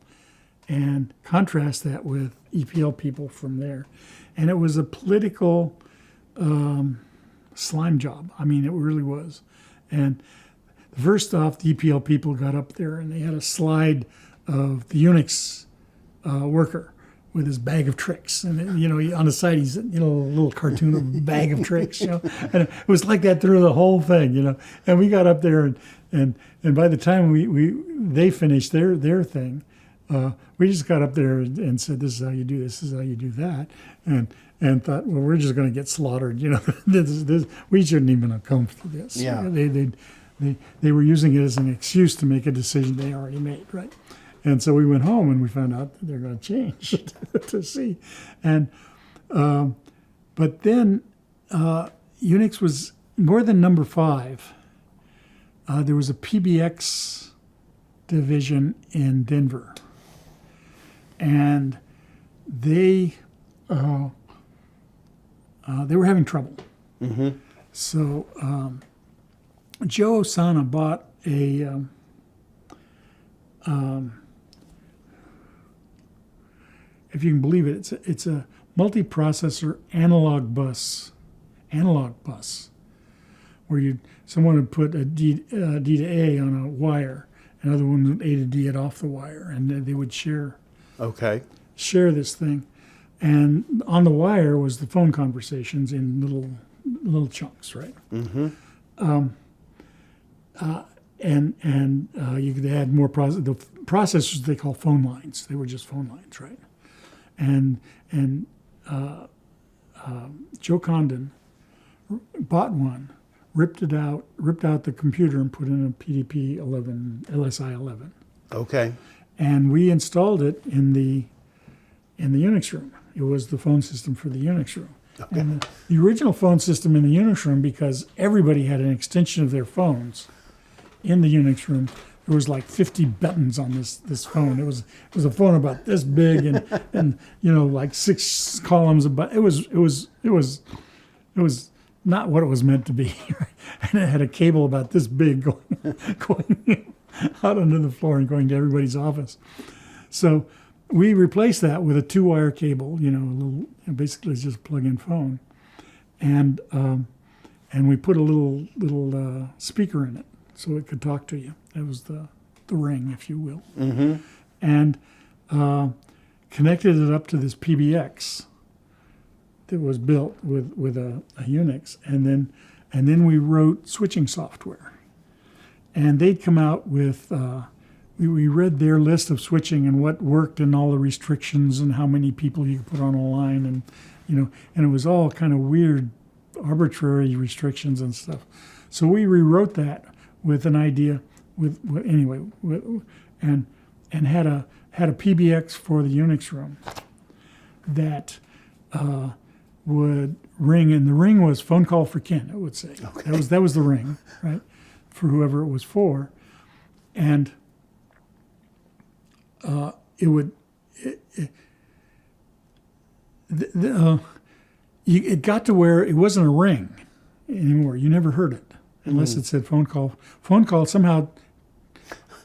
and contrast that with EPL people from there. And it was a political slime job. I mean, it really was. And first off, the EPL people got up there and they had a slide of the Unix worker with his bag of tricks, and on the side he's a little cartoon of a bag of tricks, and it was like that through the whole thing, And we got up there, and by the time they finished their thing, we just got up there and said, "This is how you do this. This is how you do that," and thought, well, we're just going to get slaughtered, This, we shouldn't even have come for this. Yeah. They were using it as an excuse to make a decision they already made, right? And so we went home and we found out that they're going to change to C. And but then Unix was more than number 5. There was a PBX division in Denver, and they were having trouble. Mm-hmm. So Joe Osana bought a if you can believe it, it's a multiprocessor analog bus, where someone would put a D to A on a wire, another one would A to D it off the wire, and they would share this thing. And on the wire was the phone conversations in little chunks, right? Mm-hmm. And you could add more the processors they call phone lines. They were just phone lines, right? and Joe Condon bought one, ripped out the computer and put in a PDP 11 LSI 11. Okay. And we installed it in the Unix room. It was the phone system for the Unix room. Okay. And the original phone system in the Unix room, because everybody had an extension of their phones in the Unix room, there was like 50 buttons on this phone. It was a phone about this big and like 6 columns of buttons. It was not what it was meant to be. And it had a cable about this big going out onto the floor and going to everybody's office. So we replaced that with a 2-wire cable, basically it's just a plug-in phone, and we put a little speaker in it so it could talk to you. That was the ring, if you will, Mm-hmm. and connected it up to this PBX that was built with a Unix, and then we wrote switching software, and they'd come out with. We read their list of switching and what worked and all the restrictions and how many people you could put on a line, and and it was all kind of weird, arbitrary restrictions and stuff. So we rewrote that with an idea, and had a PBX for the Unix room that would ring, and the ring was phone call for Ken. It would say that was the ring, right, for whoever it was for, and. It got to where it wasn't a ring anymore. You never heard it unless it said phone call. Phone call somehow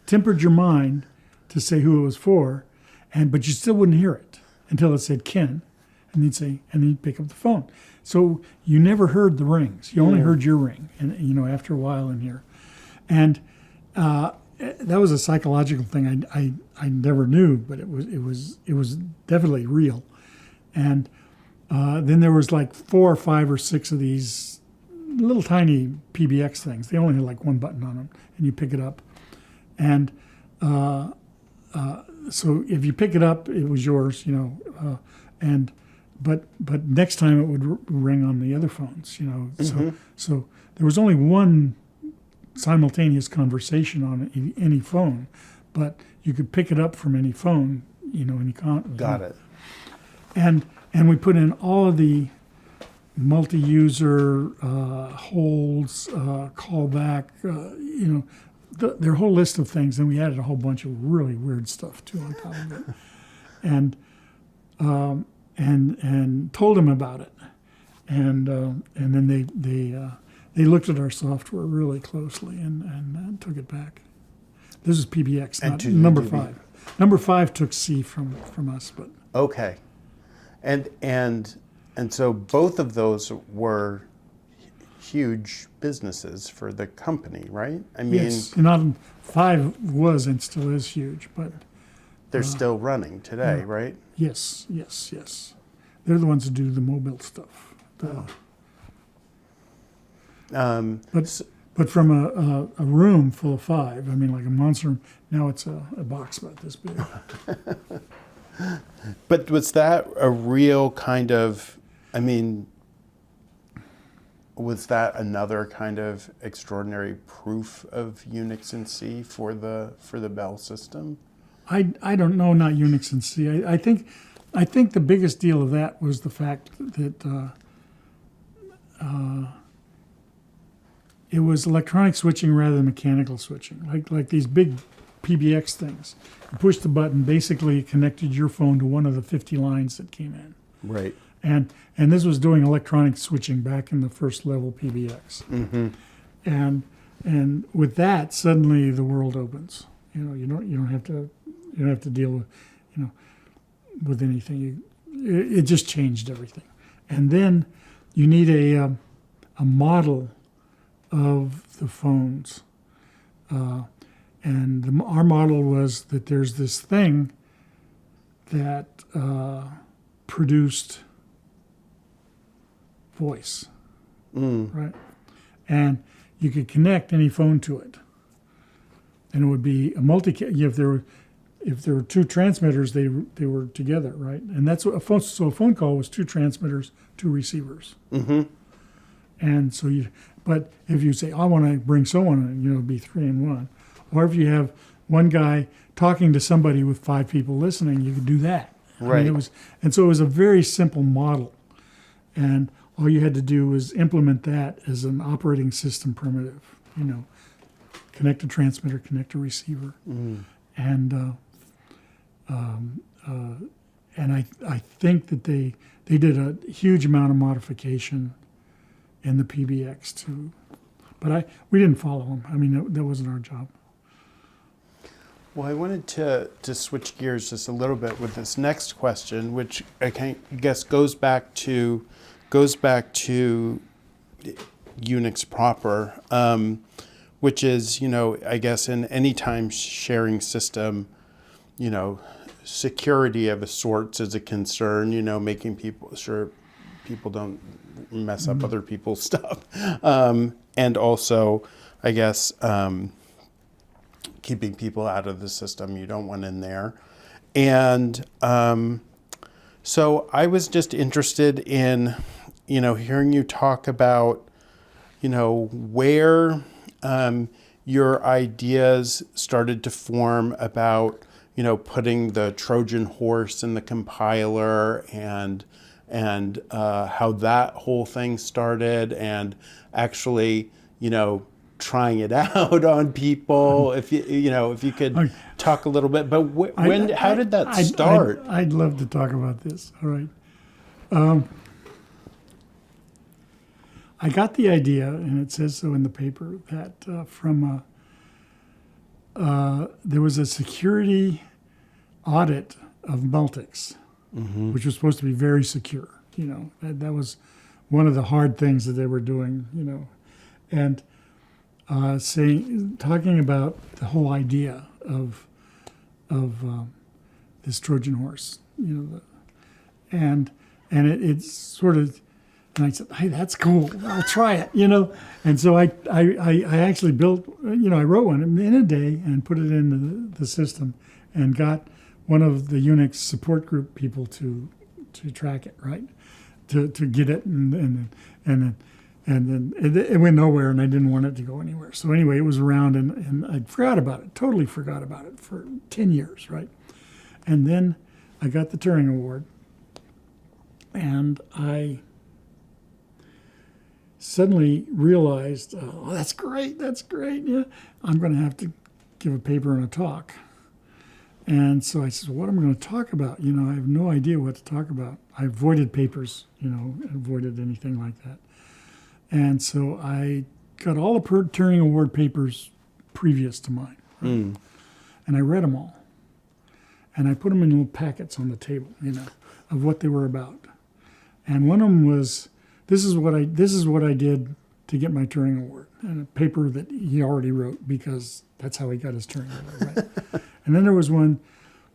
tempered your mind to say who it was for, but you still wouldn't hear it until it said Ken, and then you'd pick up the phone. So you never heard the rings. You only heard your ring, and after a while in here, and. That was a psychological thing I never knew, but it was definitely real. And then there was like 4 or 5 or 6 of these little tiny PBX things. They only had like one button on them, and you pick it up. And so if you pick it up, it was yours, but next time it would ring on the other phones, Mm-hmm. So there was only one simultaneous conversation on any phone, but you could pick it up from any phone, any Got it. And we put in all of the multi-user holds, callback, their whole list of things, and we added a whole bunch of really weird stuff too on top of it, and told them about it, and then they looked at our software really closely and took it back. This is PBX, not number 5. Number 5 took C from us, but okay, and so both of those were huge businesses for the company, right? I mean, yes, and 5 was and still is huge, but they're still running today, right? Yes. They're the ones who do the mobile stuff. But from a room full of 5, I mean, like a monster room, now it's a box about this big. But was that a real kind of, was that another kind of extraordinary proof of Unix and C for the Bell system? I don't know, not Unix and C. I think the biggest deal of that was the fact that it was electronic switching rather than mechanical switching, like these big PBX things. You pushed the button, basically it connected your phone to one of the 50 lines that came in. Right. And this was doing electronic switching back in the first level PBX. Mm-hmm. And with that, suddenly the world opens. You don't have to deal with with anything. It just changed everything. And then you need a model of the phones. And our model was that there's this thing that produced voice, right? And you could connect any phone to it, and it would be a multi. If there were if there were two transmitters, they were together, right? And that's what a phone call was: two transmitters, two receivers. Mm-hmm. And so but if you say, I want to bring someone in, it'd be 3 in 1. Or if you have one guy talking to somebody with 5 people listening, you could do that. Right. So it was a very simple model. And all you had to do was implement that as an operating system primitive, connect a transmitter, connect a receiver. Mm. And I think that they did a huge amount of modification in the PBX too, but we didn't follow them. I mean, that wasn't our job. Well, I wanted to switch gears just a little bit with this next question, which I guess goes back to Unix proper, which is, I guess in any time sharing system, security of a sort is a concern, making sure people don't mess up other people's stuff. And also, I guess, keeping people out of the system you don't want in there. And so I was just interested in, hearing you talk about, where your ideas started to form about, putting the Trojan horse in the compiler and how that whole thing started, and actually, trying it out on people. If you could talk a little bit. But how did that start? I'd love to talk about this. All right. I got the idea, and it says so in the paper, that there was a security audit of Multics, Mm-hmm. which was supposed to be very secure. That was one of the hard things that they were doing. And talking about the whole idea of this Trojan horse, and it's sort of, and I said, hey, that's cool. I'll try it, And so I actually built, I wrote one in a day and put it into the system, and got one of the Unix support group people to track it, right, to get it, and then it went nowhere, and I didn't want it to go anywhere. So anyway, it was around, and I forgot about it, totally forgot about it for 10 years, right? And then I got the Turing Award, and I suddenly realized, oh, that's great, yeah. I'm going to have to give a paper and a talk. And so I said, well, what am I going to talk about? I have no idea what to talk about. I avoided papers, avoided anything like that. And so I got all the Turing Award papers previous to mine. Right? Mm. And I read them all. And I put them in little packets on the table, of what they were about. And one of them was, this is what I did to get my Turing Award. And a paper that he already wrote, because that's how he got his Turing Award, right? And then there was one,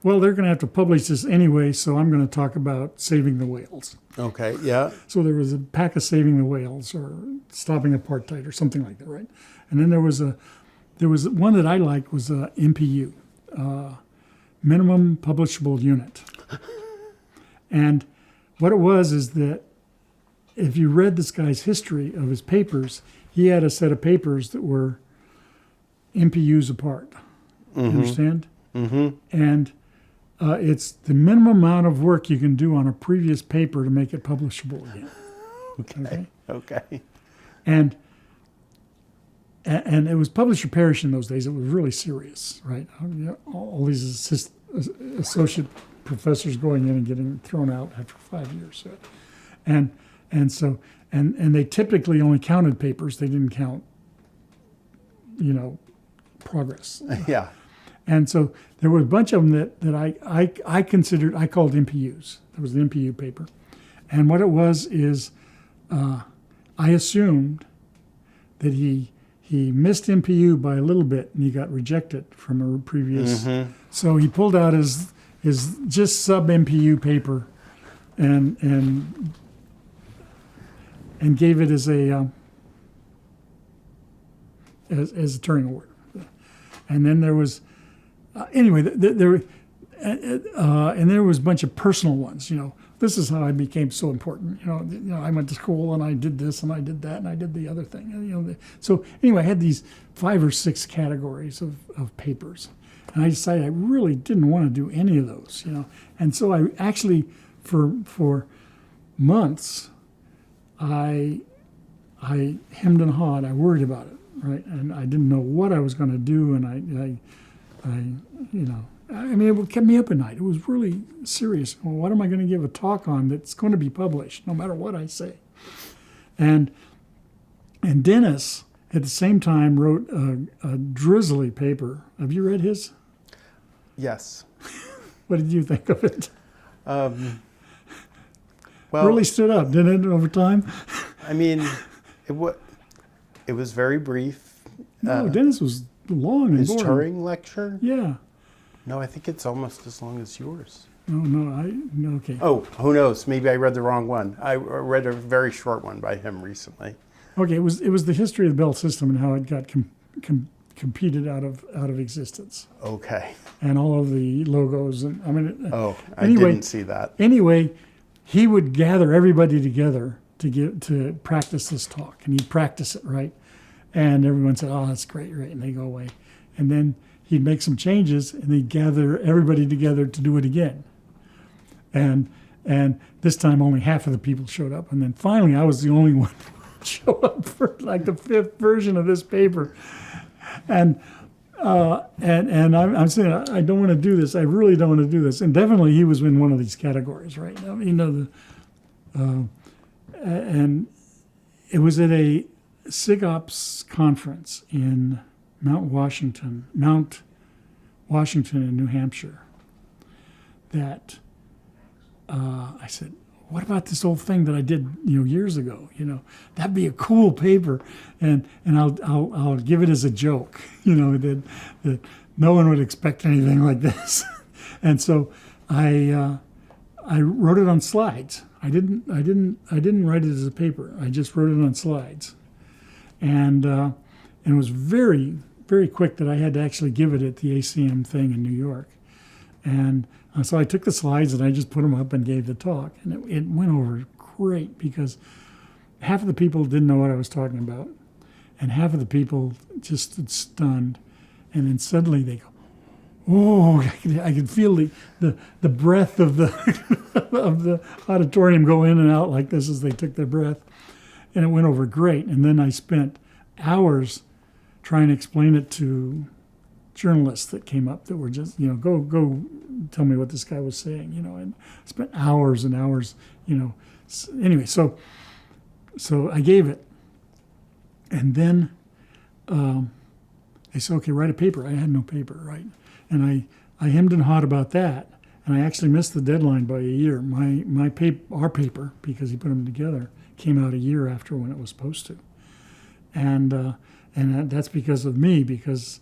well, they're going to have to publish this anyway, so I'm going to talk about saving the whales. Okay, yeah. So there was a pack of saving the whales, or stopping apartheid, or something like that, right? And then there was one that I liked, was a MPU, minimum publishable unit. And what it was is that if you read this guy's history of his papers, he had a set of papers that were MPUs apart. Mm-hmm. You understand? Mm-hmm. And it's the minimum amount of work you can do on a previous paper to make it publishable again. Okay. And it was publish or perish in those days. It was really serious, right? All these associate professors going in and getting thrown out after 5 years. And so they typically only counted papers. They didn't count, progress. Yeah. And so there were a bunch of them that I considered, I called MPUs. There was an MPU paper. And what it was is I assumed that he missed MPU by a little bit, and he got rejected from a previous. Mm-hmm. So he pulled out his just sub MPU paper and gave it as a Turing Award. And then there was anyway, and there was a bunch of personal ones. This is how I became so important. I went to school and I did this and I did that and I did the other thing. So anyway, I had these 5 or 6 categories of papers, and I decided I really didn't want to do any of those. And so I actually, for months, I hemmed and hawed. I worried about it, right? And I didn't know what I was going to do, and it kept me up at night. It was really serious. Well, what am I going to give a talk on that's going to be published, no matter what I say? And Dennis, at the same time, wrote a drizzly paper. Have you read his? Yes. What did you think of it? Well, really stood up, didn't it, over time? I mean, it was very brief. No, Dennis was long and his boring. Turing lecture? Yeah. No, I think it's almost as long as yours. No, okay. Oh, who knows? Maybe I read the wrong one. I read a very short one by him recently. Okay, it was the history of the Bell system and how it got competed out of existence. Okay. And all of the logos and I didn't see that. Anyway, he would gather everybody together to practice this talk, and he'd practice it, right? And everyone said, "Oh, that's great," right? And they go away, and then he'd make some changes, and he'd gather everybody together to do it again. And this time only half of the people showed up, and then finally I was the only one who showed up for like the 5th version of this paper. And I'm saying, I don't want to do this. I really don't want to do this. And definitely he was in one of these categories, right? And it was at a SIGOPS conference in Mount Washington in New Hampshire, that I said, what about this old thing that I did, years ago? That'd be a cool paper, and I'll give it as a joke, that no one would expect anything like this. And so I wrote it on slides. I didn't write it as a paper. I just wrote it on slides, and it was very, very quick that I had to actually give it at the ACM thing in New York. And so I took the slides and I just put them up and gave the talk. And it went over great, because half of the people didn't know what I was talking about, and half of the people just stood stunned. And then suddenly they go, "Oh!" I could feel the breath of the of the auditorium go in and out like this as they took their breath. And it went over great. And then I spent hours trying to explain it to journalists that came up that were just, go tell me what this guy was saying, and I spent hours and hours, Anyway, so I gave it. And then they said, okay, write a paper. I had no paper, right? And I hemmed and hawed about that. And I actually missed the deadline by a year. Our paper, because he put them together, came out a year after when it was supposed to. And that's because of me, because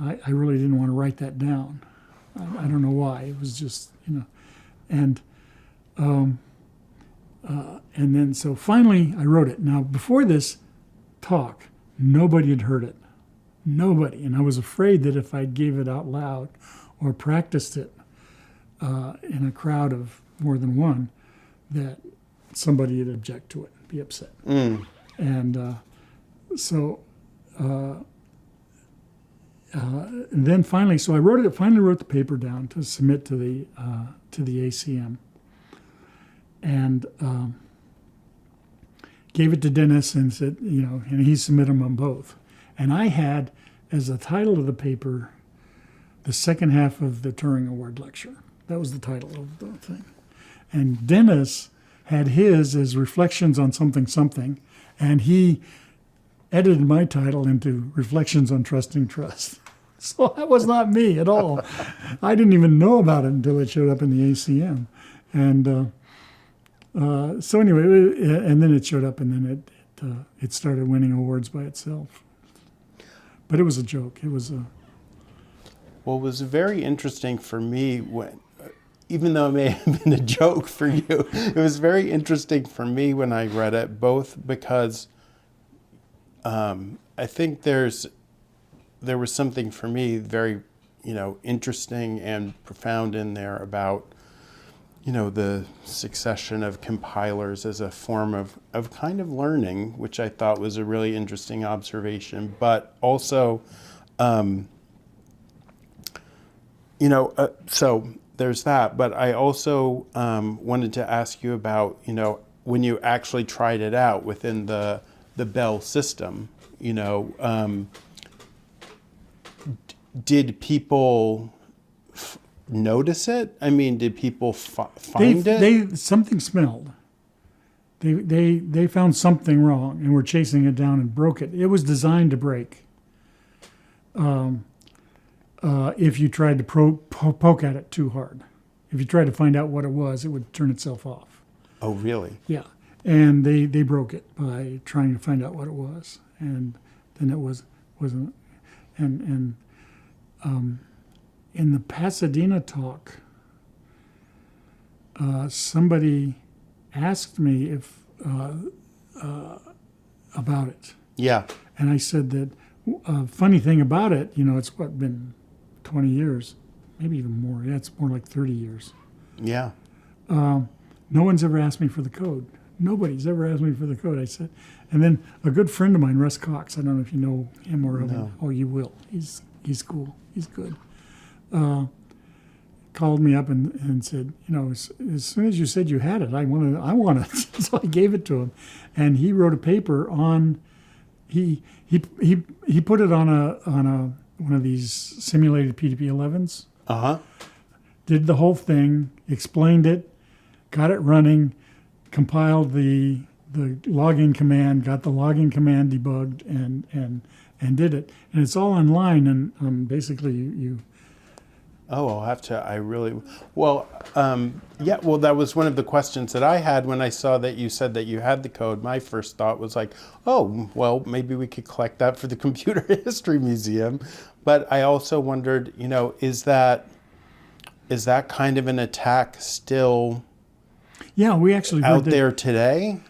I really didn't want to write that down. I don't know why. It was just, and then so finally I wrote it. Now, before this talk, nobody had heard it. Nobody. And I was afraid that if I gave it out loud or practiced it in a crowd of more than one, that somebody would object to it, be upset. And and then finally, so I finally wrote the paper down to submit to the ACM, and gave it to Dennis and said, and he submitted them on both. And I had as the title of the paper, the second half of the Turing Award lecture. That was the title of the thing. And Dennis had his as Reflections on Something, and he edited my title into Reflections on Trusting Trust. So that was not me at all. I didn't even know about it until it showed up in the ACM. And so anyway, and then it showed up, and then it started winning awards by itself. But it was a joke. It was a... Well, it was very interesting for me when, even though it may have been a joke for you, it was very interesting for me when I read it, both because I think there was something for me very, interesting and profound in there about, the succession of compilers as a form of kind of learning, which I thought was a really interesting observation. But also, so there's that. But I also wanted to ask you about, when you actually tried it out within the Bell system, did people notice it? I mean, did people find it? Something smelled. They found something wrong and were chasing it down and broke it. It was designed to break. If you tried to poke at it too hard. If you tried to find out what it was, it would turn itself off. Oh, really? Yeah. And they broke it by trying to find out what it was. And then it wasn't. And in the Pasadena talk, somebody asked me if about it. Yeah. And I said that funny thing about it, it's been 20 years, maybe even more. Yeah, it's more like 30 years. Yeah. No one's ever asked me for the code. Nobody's ever asked me for the code. I said, and then a good friend of mine, Russ Cox, I don't know if you know him or him. Oh, you will. He's cool. He's good. Called me up and said, as soon as you said you had it, I want it. So I gave it to him, and he wrote a paper on. He put it on a one of these simulated PDP-11s. Did the whole thing, explained it, got it running, compiled the login command, got the login command debugged, and did it. And it's all online, and basically you. Oh, I'll have to. That was one of the questions that I had when I saw that you said that you had the code. My first thought was like, oh, well, maybe we could collect that for the Computer History Museum. But I also wondered, is that kind of an attack still we actually out there today?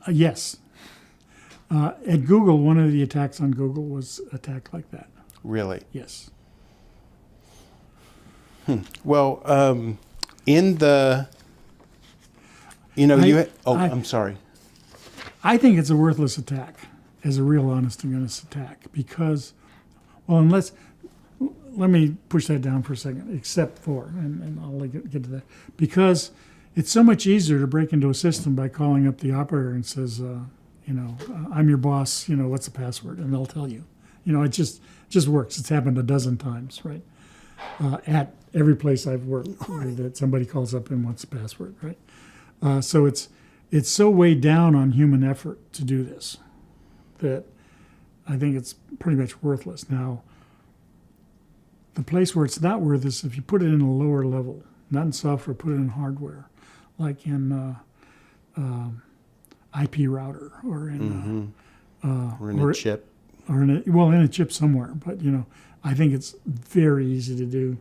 Yes. At Google, one of the attacks on Google was attacked like that. Really? Yes. Well, in the, I'm sorry. I think it's a worthless attack, as a real honest to goodness attack, because, let me push that down for a second, except for, and I'll get to that, because it's so much easier to break into a system by calling up the operator and says, I'm your boss, what's the password? And they'll tell you. It just works. It's happened a dozen times, right? At every place I've worked, that somebody calls up and wants the password, right? So it's so weighed down on human effort to do this that I think it's pretty much worthless. Now, the place where it's not worthless is if you put it in a lower level, not in software, put it in hardware, like in IP router or in a chip. Or in a chip somewhere. But, I think it's very easy to do.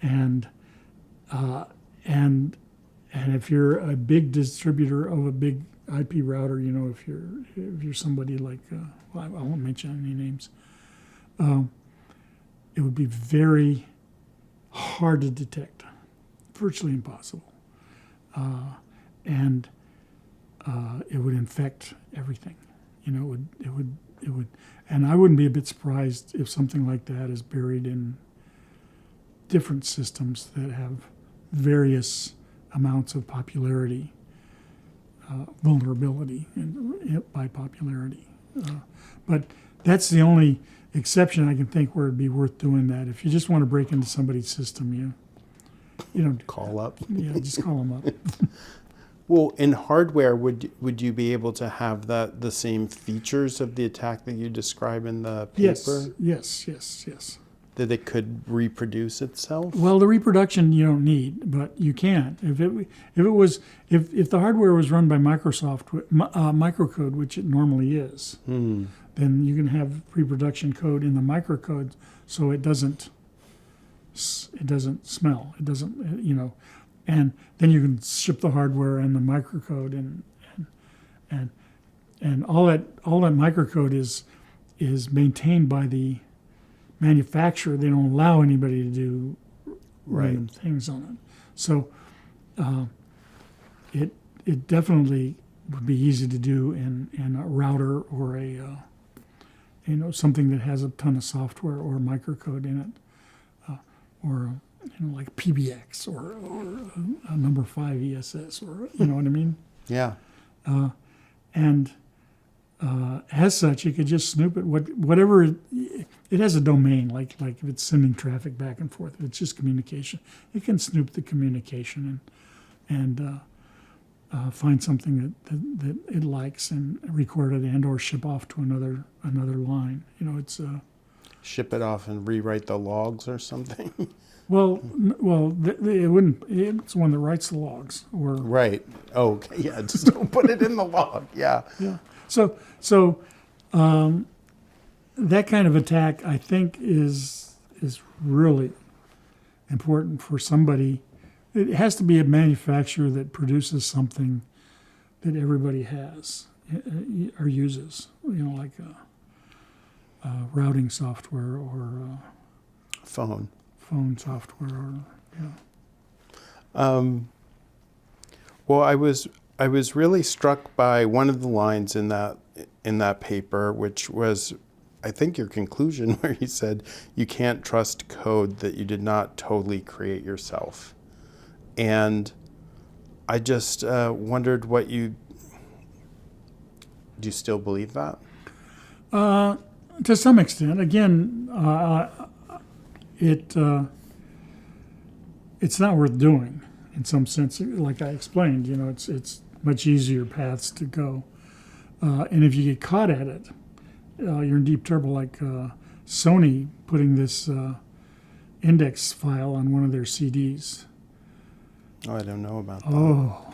And if you're a big distributor of a big IP router, if you're somebody like, I won't mention any names, it would be very hard to detect, virtually impossible, and it would infect everything. It would, and I wouldn't be a bit surprised if something like that is buried in different systems that have various amounts of popularity, vulnerability, and by popularity. But that's the only exception I can think where it'd be worth doing that. If you just want to break into somebody's system, you don't call up. Yeah, just call them up. Well, in hardware, would you be able to have the same features of the attack that you describe in the paper? Yes. That it could reproduce itself? Well, the reproduction you don't need, but you can. If the hardware was run by Microsoft microcode, which it normally is, then you can have reproduction code in the microcode, so it doesn't smell. It doesn't, and then you can ship the hardware and the microcode and all that microcode is maintained by the manufacturer, they don't allow anybody to do Right. random things on it. So it definitely would be easy to do in a router or something that has a ton of software or microcode in it, or like PBX or a number 5 ESS, or you know what I mean. Yeah. And as such, you could just snoop it. Whatever it has a domain, like if it's sending traffic back and forth, if it's just communication, it can snoop the communication and find something that it likes and record it and or ship off to another line. It's Ship it off and rewrite the logs or something. it wouldn't. It's the one that writes the logs, or Right. Oh, okay. Yeah. Just don't put it in the log. Yeah. yeah. So that kind of attack, I think, is really important for somebody. It has to be a manufacturer that produces something that everybody has or uses. Like routing software or Phone software, or Well, I was really struck by one of the lines in that paper, which was, I think, your conclusion, where you said you can't trust code that you did not totally create yourself. And I just wondered do you still believe that? to some extent. Again, it's not worth doing in some sense. Like I explained, it's much easier paths to go. And if you get caught at it, you're in deep trouble. Like Sony putting this index file on one of their CDs. Oh, I don't know about that. Oh.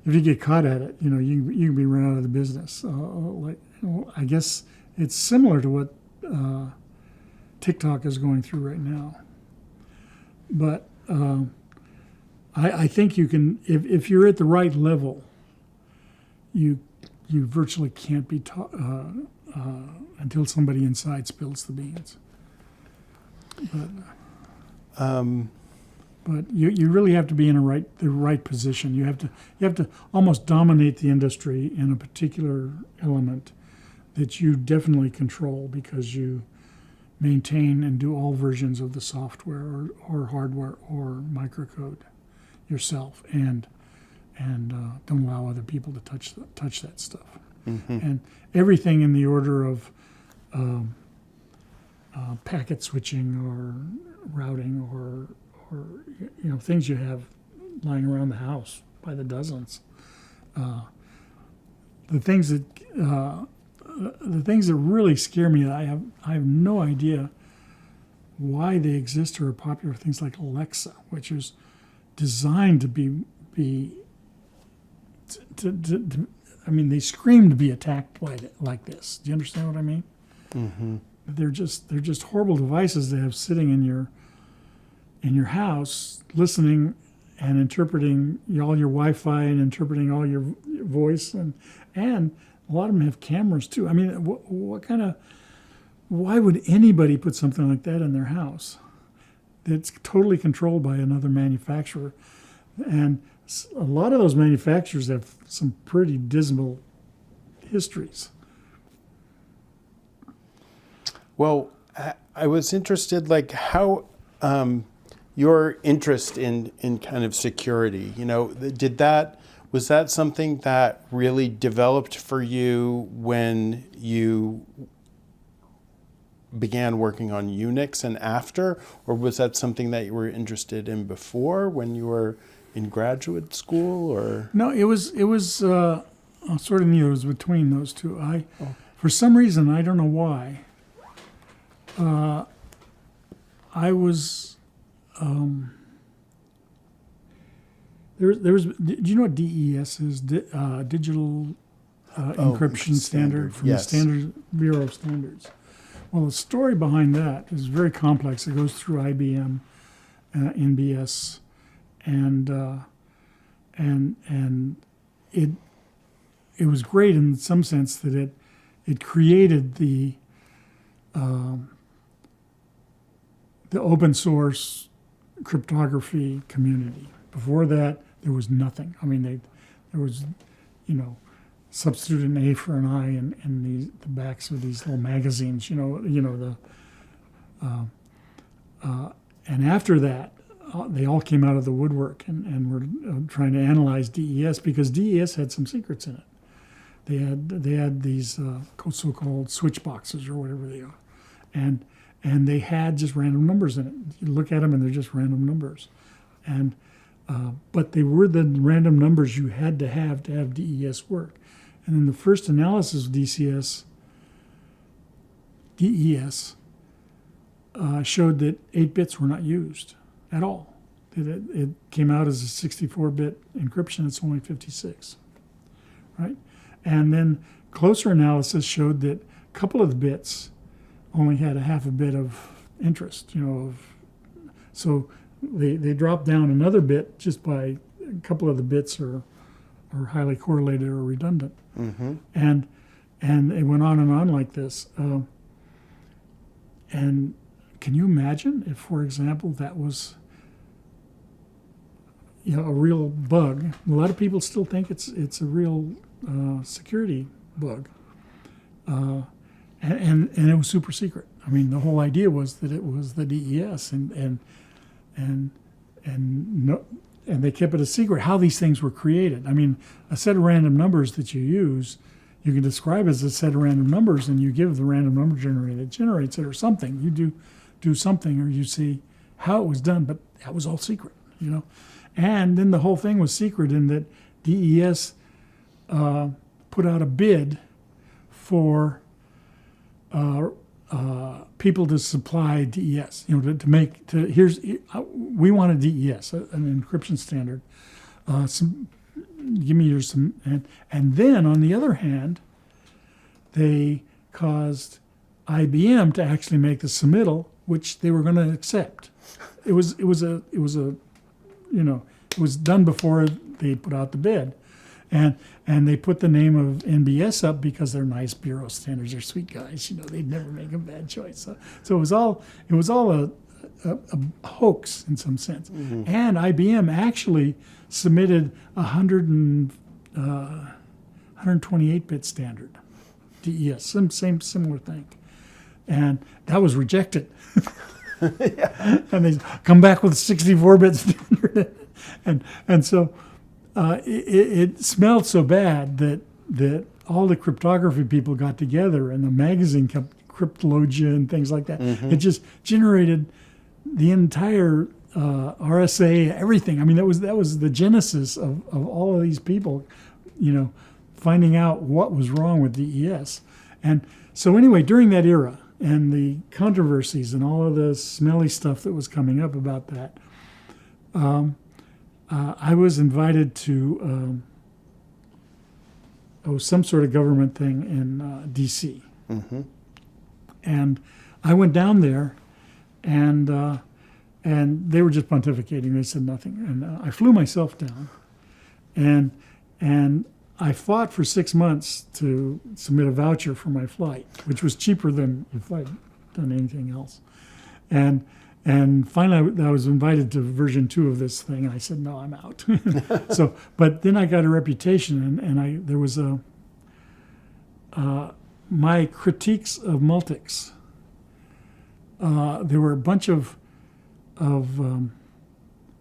If you get caught at it, you can be run out of the business. I guess it's similar to what TikTok is going through right now. But I think you can, if you're at the right level, you virtually can't be taught until somebody inside spills the beans. But you really have to be in the right position. You have to almost dominate the industry in a particular element that you definitely control, because you maintain and do all versions of the software or hardware or microcode yourself, and don't allow other people to touch that stuff. Mm-hmm. And everything in the order of packet switching or routing or things you have lying around the house by the dozens. The things that really scare me, I have no idea why they exist or are popular. Things like Alexa, which is designed to be they scream to be attacked like this. Do you understand what I mean? Mm-hmm. They're just horrible devices to have sitting in your house, listening and interpreting all your Wi-Fi and interpreting all your voice, and a lot of them have cameras too. I mean, why would anybody put something like that in their house? That's totally controlled by another manufacturer, and a lot of those manufacturers have some pretty dismal histories. Well, I was interested, like, how your interest in kind of security, was that something that really developed for you when you began working on Unix and after, or was that something that you were interested in before when you were in graduate school, or? No, it was sort of near. It was between those two. For some reason, I don't know why, I was there was. Do you know what DES is? Digital encryption standard from Yes. the Standard Bureau of Standards. Well, the story behind that is very complex. It goes through IBM, NBS, and it was great in some sense that it created the open source cryptography community. Before that, there was nothing. I mean, there was, substitute an A for an I in the backs of these little magazines. And after that, they all came out of the woodwork and were trying to analyze DES because DES had some secrets in it. They had these so-called switch boxes or whatever they are, and they had just random numbers in it. You look at them and they're just random numbers, but they were the random numbers you had to have DES work. And in the first analysis of DES showed that 8 bits were not used at all. It came out as a 64-bit encryption. It's only 56, right? And then closer analysis showed that a couple of the bits only had a half a bit of interest, so they dropped down another bit just by a couple of the bits are highly correlated or redundant. Mm-hmm. And it went on like this. And can you imagine if, for example, that was a real bug? A lot of people still think it's a real security bug. And it was super secret. I mean, the whole idea was that it was the DES, and they kept it a secret how these things were created. I mean, a set of random numbers that you use, you can describe as a set of random numbers, and you give the random number generator that generates it or something. You do something, or you see how it was done, but that was all secret, And then the whole thing was secret in that DES put out a bid for people to supply DES, we want a DES, an encryption standard. Give me some, and then on the other hand, they caused IBM to actually make the submittal, which they were going to accept. It was done before they put out the bid. And they put the name of NBS up because they're nice bureau standards. They're sweet guys. They'd never make a bad choice. So it was all a hoax in some sense. Mm-hmm. And IBM actually submitted 128-bit standard DES, same similar thing, and that was rejected. Yeah. And they come back with a 64-bit standard, and so. It smelled so bad that all the cryptography people got together, and the magazine Cryptologia and things like that. Mm-hmm. It just generated the entire RSA, everything. I mean, that was the genesis of all of these people, finding out what was wrong with DES. And so anyway, during that era and the controversies and all of the smelly stuff that was coming up about that, I was invited to some sort of government thing in D.C. Mm-hmm. And I went down there, and they were just pontificating. They said nothing, and I flew myself down, and I fought for 6 months to submit a voucher for my flight, which was cheaper than if I'd done anything else, And finally, I was invited to version 2 of this thing, and I said, "No, I'm out." But then I got a reputation, and there was my critiques of Multics. There were a bunch of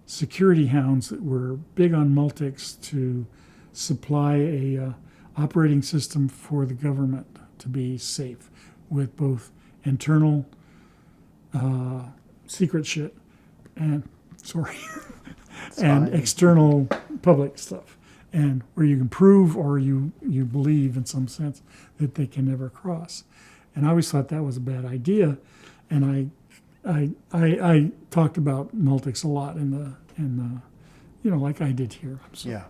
security hounds that were big on Multics to supply a operating system for the government to be safe with both internal secret shit and external public stuff, and where you can prove or you believe in some sense that they can never cross. And I always thought that was a bad idea, and I talked about Multics a lot in the like I did here. So. Yeah.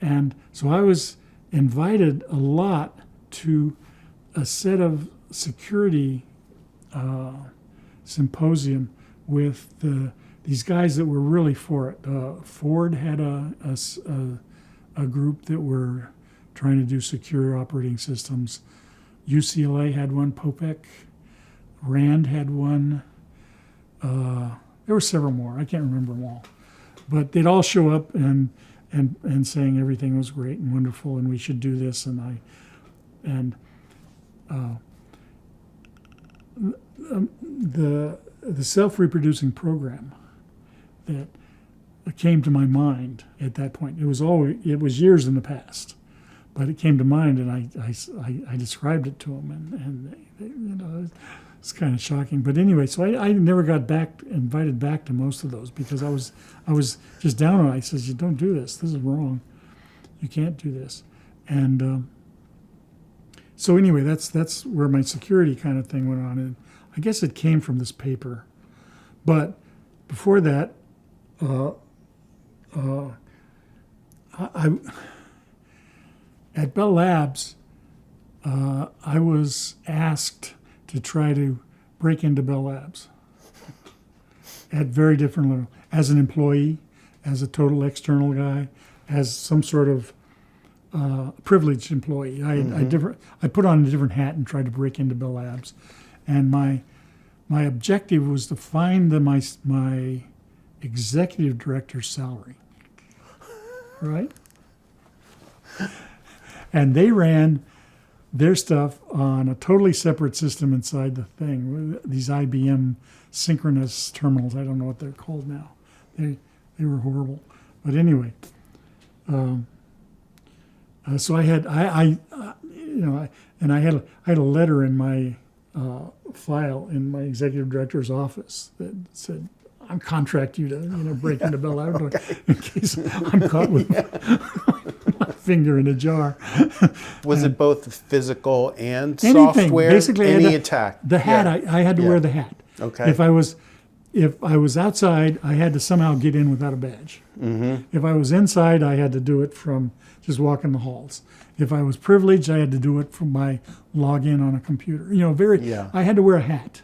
And so I was invited a lot to a set of security symposium with these guys that were really for it. Ford had a group that were trying to do secure operating systems. UCLA had one, Popek, Rand had one. There were several more. I can't remember them all. But they'd all show up and saying everything was great and wonderful and we should do this. The self-reproducing program that came to my mind at that point. It was years in the past, but it came to mind, and I described it to them, and it's kind of shocking. But anyway, so I never got invited back to most of those because I was just down on it. I says, "You don't do this. This is wrong. You can't do this." And so anyway, that's where my security kind of thing went on, and I guess it came from this paper. But before that, at Bell Labs, I was asked to try to break into Bell Labs at very different levels. As an employee, as a total external guy, as some sort of privileged employee. I put on a different hat and tried to break into Bell Labs. And my objective was to find my executive director's salary, right? And they ran their stuff on a totally separate system inside the thing. These IBM synchronous terminals. I don't know what they're called now. They were horrible. But anyway, so I had I had a letter in my file in my executive director's office that said, "I'm contract you to break into Bell Laboratories in case I'm caught with my finger in a jar." Was it both physical and Anything, software? basically, Any attack? The hat, yeah. I had to wear the hat. Okay. If I was outside, I had to somehow get in without a badge. Mm-hmm. If I was inside, I had to do it from just walking the halls. If I was privileged, I had to do it from my login on a computer. I had to wear a hat.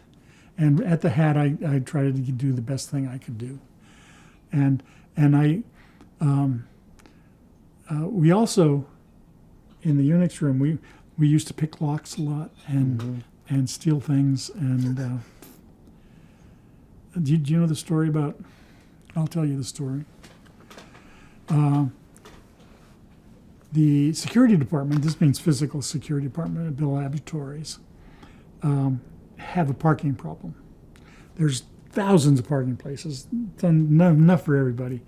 And at the hat, I tried to do the best thing I could do. And we also, in the Unix room, we used to pick locks a lot and steal things. And do you know the story about? I'll tell you the story. The security department, this means physical security department at Bell Laboratories, have a parking problem. There's thousands of parking places, enough for everybody.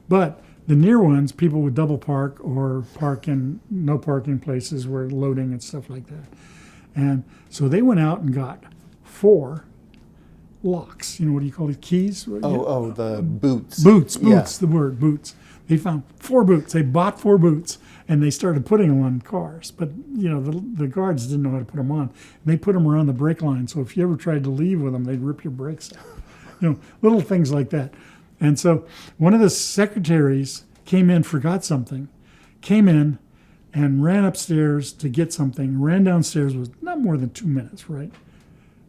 But the near ones, people would double park or park in no parking places where loading and stuff like that. And so they went out and got 4 locks. What do you call it? Keys? The boots. Boots, the word, boots. They found 4 boots. They bought 4 boots, and they started putting them on cars. But, the guards didn't know how to put them on. And they put them around the brake line, so if you ever tried to leave with them, they'd rip your brakes out. Little things like that. And so one of the secretaries came in, forgot something, came in and ran upstairs to get something, ran downstairs, was not more than 2 minutes, right?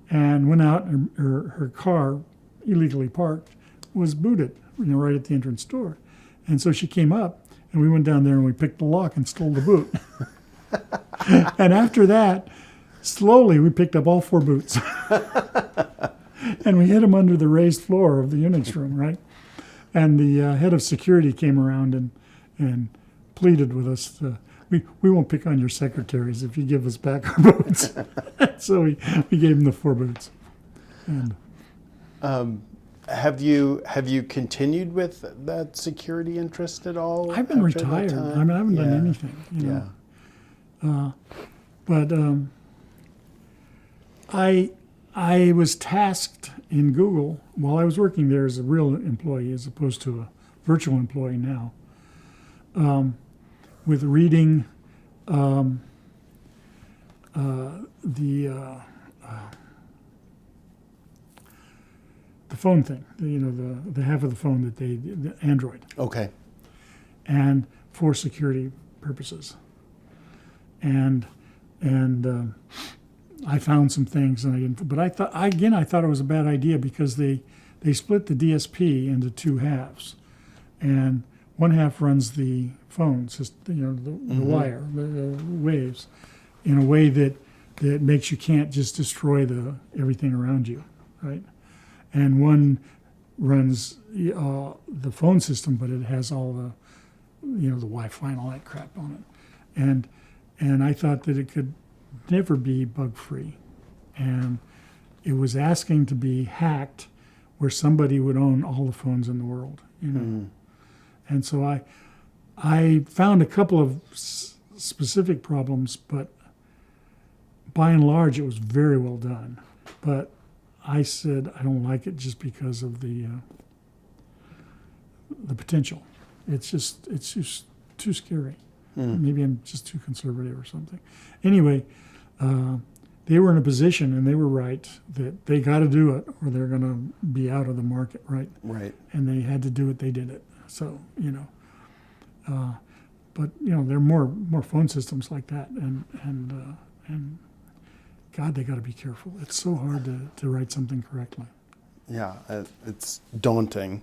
And went out, and her car, illegally parked, was booted, right at the entrance door. And so she came up, and we went down there and we picked the lock and stole the boot. And after that, slowly we picked up all 4 boots. And we hid them under the raised floor of the Unix room, right? And the head of security came around and pleaded with us, we won't pick on your secretaries if you give us back our boots. So we gave him the 4 boots. And Have you continued with that security interest at all? I've been retired. I haven't done anything. But I was tasked in Google while I was working there as a real employee as opposed to a virtual employee now, with reading the phone thing, the half of the phone that the Android. Okay. And for security purposes. And I found some things, and I didn't. But I thought it was a bad idea because they split the DSP into 2 halves, and one half runs the phones, the wire, the waves, in a way that that makes you can't just destroy everything around you, right? And one runs the phone system, but it has all the the Wi-Fi and all that crap on it. And I thought that it could never be bug-free. And it was asking to be hacked where somebody would own all the phones in the world, And so I found a couple of specific problems, but by and large, it was very well done. But I said I don't like it just because of the potential. It's just too scary. Maybe I'm just too conservative or something. Anyway, they were in a position, and they were right, that they got to do it or they're going to be out of the market, right? Right. And they had to do it. They did it. So but there are more phone systems like that, and God, they got to be careful. It's so hard to write something correctly. Yeah, it's daunting.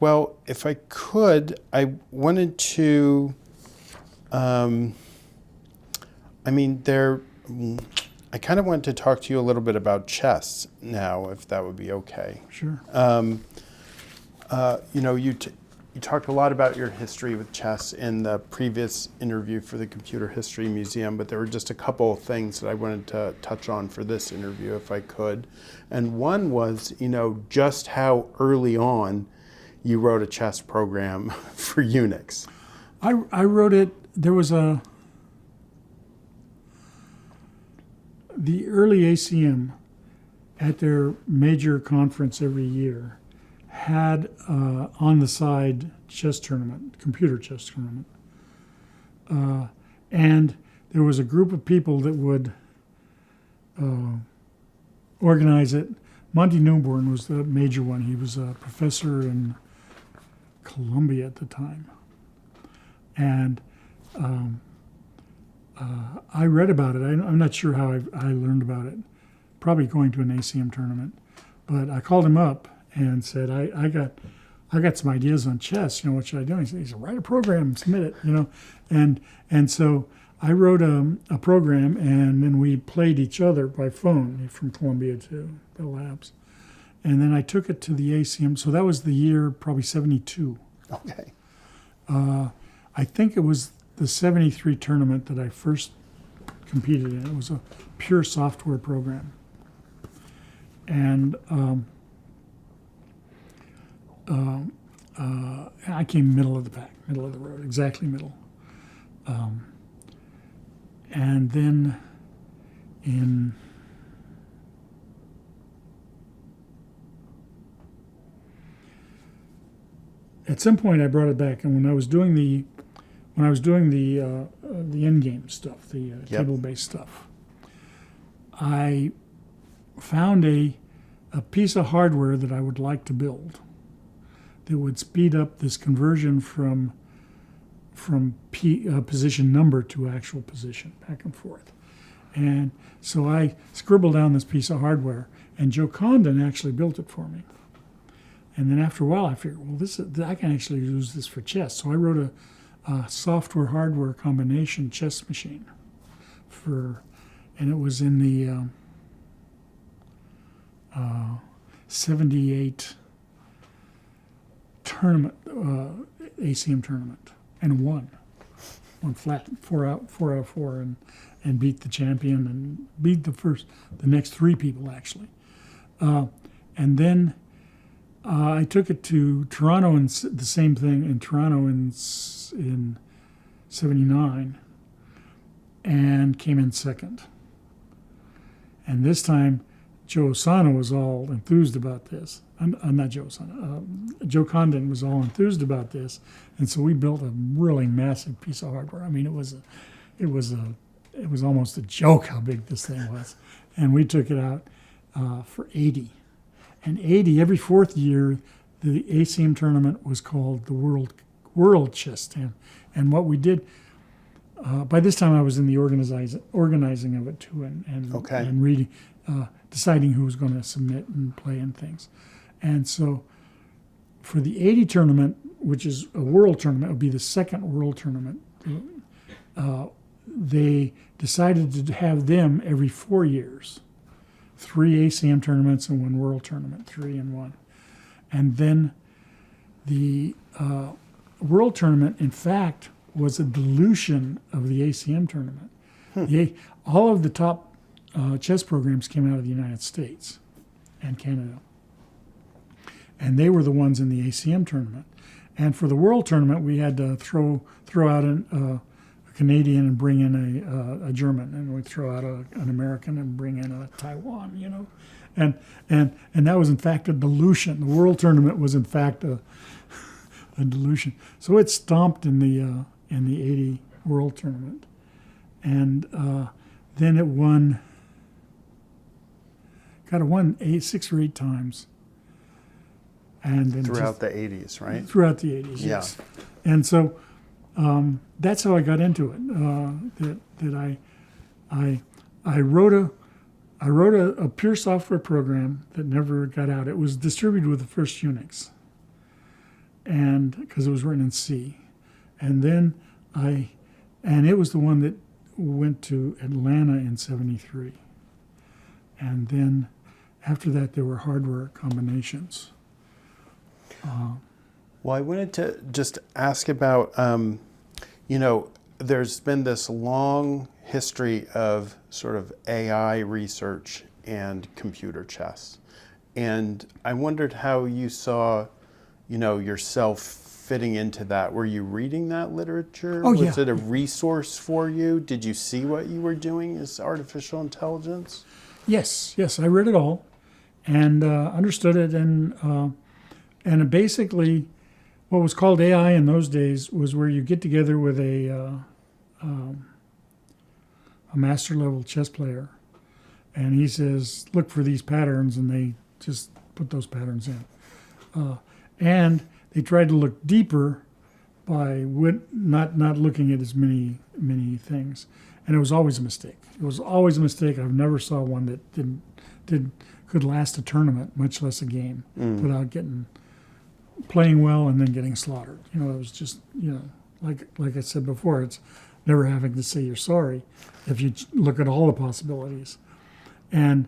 Well, if I could, I wanted to. I kind of wanted to talk to you a little bit about chess now, if that would be okay. Sure. You talked a lot about your history with chess in the previous interview for the Computer History Museum, but there were just a couple of things that I wanted to touch on for this interview, if I could. And one was, just how early on you wrote a chess program for Unix. I wrote it. There was the early ACM at their major conference every year had on the side chess tournament, computer chess tournament. And there was a group of people that would organize it. Monty Newborn was the major one. He was a professor in Columbia at the time. And I read about it. I'm not sure how I learned about it. Probably going to an ACM tournament. But I called him up and said, I got some ideas on chess. What should I do? He said, write a program, submit it. And so I wrote a program, and then we played each other by phone from Columbia to Bell Labs. And then I took it to the ACM. So that was the year, probably 72. Okay. I think it was the 73 tournament that I first competed in. It was a pure software program. And I came middle of the pack, middle of the road, exactly middle. And then at some point I brought it back, and when I was doing the end game stuff, the table-based stuff, I found a piece of hardware that I would like to build that would speed up this conversion from position number to actual position, back and forth. And so I scribbled down this piece of hardware, and Joe Condon actually built it for me. And then after a while, I figured, well, I can actually use this for chess. So I wrote a software-hardware combination chess machine and it was in the 78 tournament, ACM tournament, and won flat, 4 out of 4, and beat the champion and beat the next 3 people actually. And then I took it to Toronto, and the same thing in Toronto in 79, and came in second. And this time, Joe Osano was all enthused about this. Not Joe Osano. Joe Condon was all enthused about this, and so we built a really massive piece of hardware. I mean, it was almost a joke how big this thing was, and we took it out for 80. And 80, every 4th year, the ACM tournament was called the World Chess Tournament. And what we did, by this time I was in the organizing of it too, and reading, deciding who was going to submit and play and things. And so for the 80 tournament, which is a world tournament, it would be the second world tournament. they decided to have them every 4 years. 3 ACM tournaments and 1 world tournament, 3 and 1. And then the world tournament, in fact, was a dilution of the ACM tournament. All of the top chess programs came out of the United States and Canada. And they were the ones in the ACM tournament. And for the world tournament, we had to throw out a Canadian and bring in a German, and we'd throw out an American and bring in a Taiwan, you know. And that was in fact a dilution. The world tournament was in fact a dilution. So it stomped in the 80 world tournament. And then it won 6 or 8 times. And then Throughout the 80s, right? Throughout the 80s, Yeah. yes. And so that's how I got into it. That I wrote a pure software program that never got out. It was distributed with the first Unix, and because it was written in C, and then it was the one that went to Atlanta in '73, and then after that there were hardware combinations. Well, I wanted to just ask about, there's been this long history of sort of AI research and computer chess. And I wondered how you saw, yourself fitting into that. Were you reading that literature? Oh, yeah. Was it a resource for you? Did you see what you were doing as artificial intelligence? Yes, I read it all and understood it, and basically, what was called AI in those days was where you get together with a master level chess player, and he says, "Look for these patterns," and they just put those patterns in. And they tried to look deeper by not looking at as many things, and it was always a mistake. It was always a mistake. I've never saw one that could last a tournament, much less a game, without playing well and then getting slaughtered. It was just, like I said before, it's never having to say you're sorry if you look at all the possibilities. And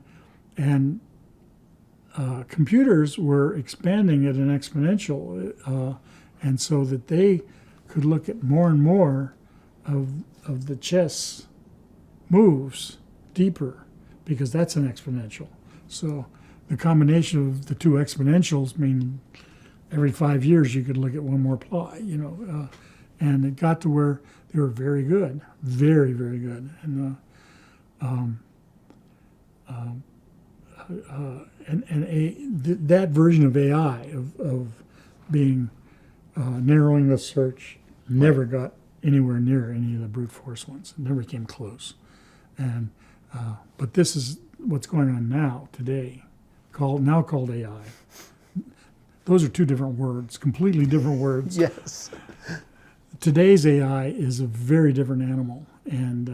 computers were expanding at an exponential, and so that they could look at more and more of the chess moves deeper, because that's an exponential. So the combination of the two exponentials mean every 5 years you could look at one more ply, and it got to where they were very good, very, very good. And that version of AI, of being narrowing the search, never got anywhere near any of the brute force ones. It never came close. And but this is what's going on now, today, called AI. Those are two different words, completely different words. Yes. Today's AI is a very different animal, and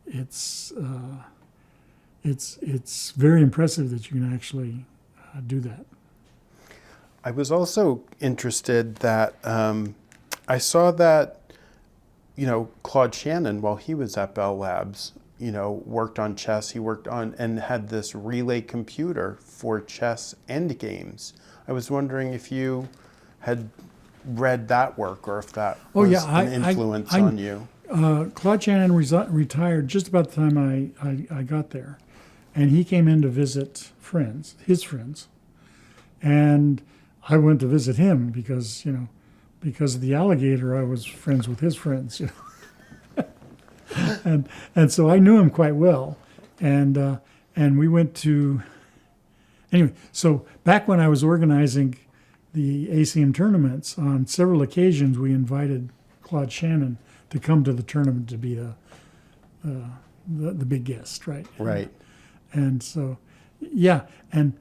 it's very impressive that you can actually do that. I was also interested that I saw that, Claude Shannon, while he was at Bell Labs, worked on chess. He worked on and had this relay computer for chess endgames. I was wondering if you had read that work, or if that was an influence on you. Claude Shannon retired just about the time I got there, and he came in to visit his friends, and I went to visit him because of the Alligator, I was friends with his friends, and so I knew him quite well, and we went to. Anyway, so back when I was organizing the ACM tournaments, on several occasions we invited Claude Shannon to come to the tournament to be the big guest, right? Right. And so, yeah, and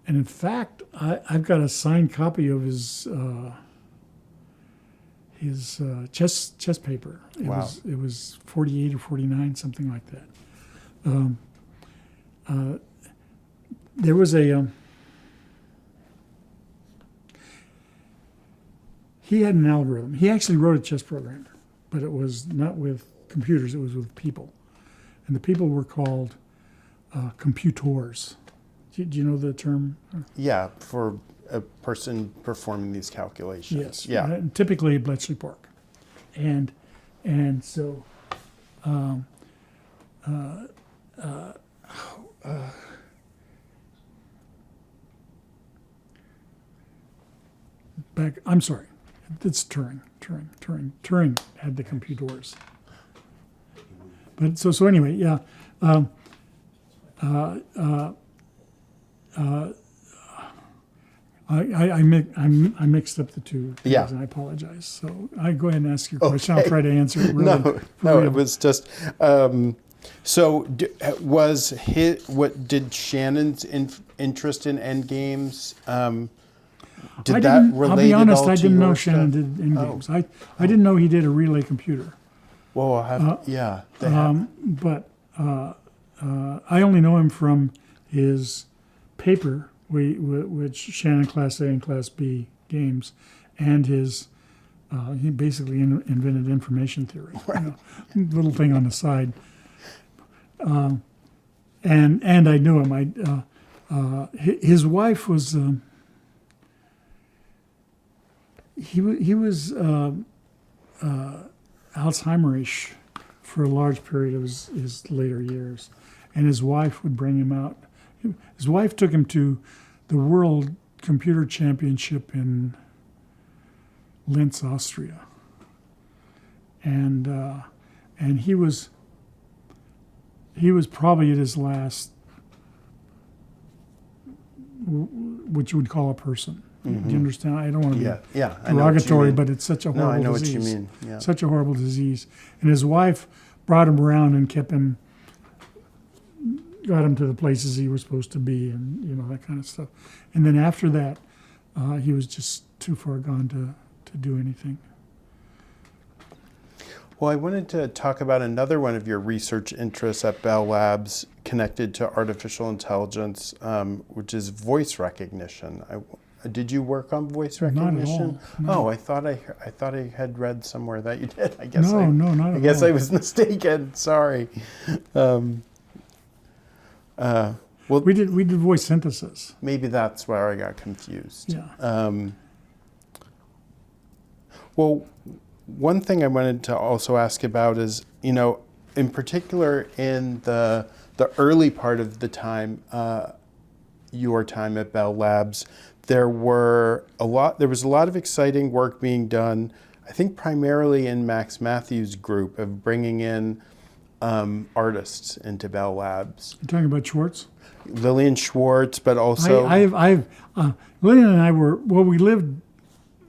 in fact, I've got a signed copy of his chess paper. It was 48 or 49, something like that. There was he had an algorithm. He actually wrote a chess program, but it was not with computers, it was with people. And the people were called computers. Do you know the term? Yeah, for a person performing these calculations. Yes. Yeah. And typically Bletchley Park. And so I'm sorry, it's Turing had the computers. But so anyway, yeah. I mixed up the two things, Yeah. and I apologize. So I go ahead and ask your question. I'll try to answer it really. No, it was just. So did Shannon's interest in endgames? Did that relate? I'll be honest, at all I to didn't know your Shannon stuff? did endgames. I didn't know he did a relay computer. Well, I'll have, yeah. But I only know him from his paper, which Shannon Class A and Class B games, and his he basically invented information theory. Right. Little thing on the side. And I knew him. His wife was he was Alzheimer-ish for a large period of his later years, and his wife would bring him out. His wife took him to the World Computer Championship in Linz, Austria, and he was probably at his last, what you would call a person. Mm-hmm. Do you understand? I don't want to be derogatory, but it's such a horrible I know disease. what you mean. Yeah. Such a horrible disease. And his wife brought him around and got him to the places he was supposed to be, and that kind of stuff. And then after that, he was just too far gone to do anything. Well, I wanted to talk about another one of your research interests at Bell Labs connected to artificial intelligence, which is voice recognition. Did you work on voice recognition? Not at all. No. Oh, I thought I had read somewhere that you did. I guess no, not at all. I guess I was mistaken. Sorry. Well, we did voice synthesis. Maybe that's where I got confused. Yeah. Well, one thing I wanted to also ask about is, in particular in the early part of the time, your time at Bell Labs, there was a lot of exciting work being done, I think primarily in Max Matthews' group, of bringing in artists into Bell Labs. You're talking about Schwartz? Lillian Schwartz, but also Lillian and I we lived,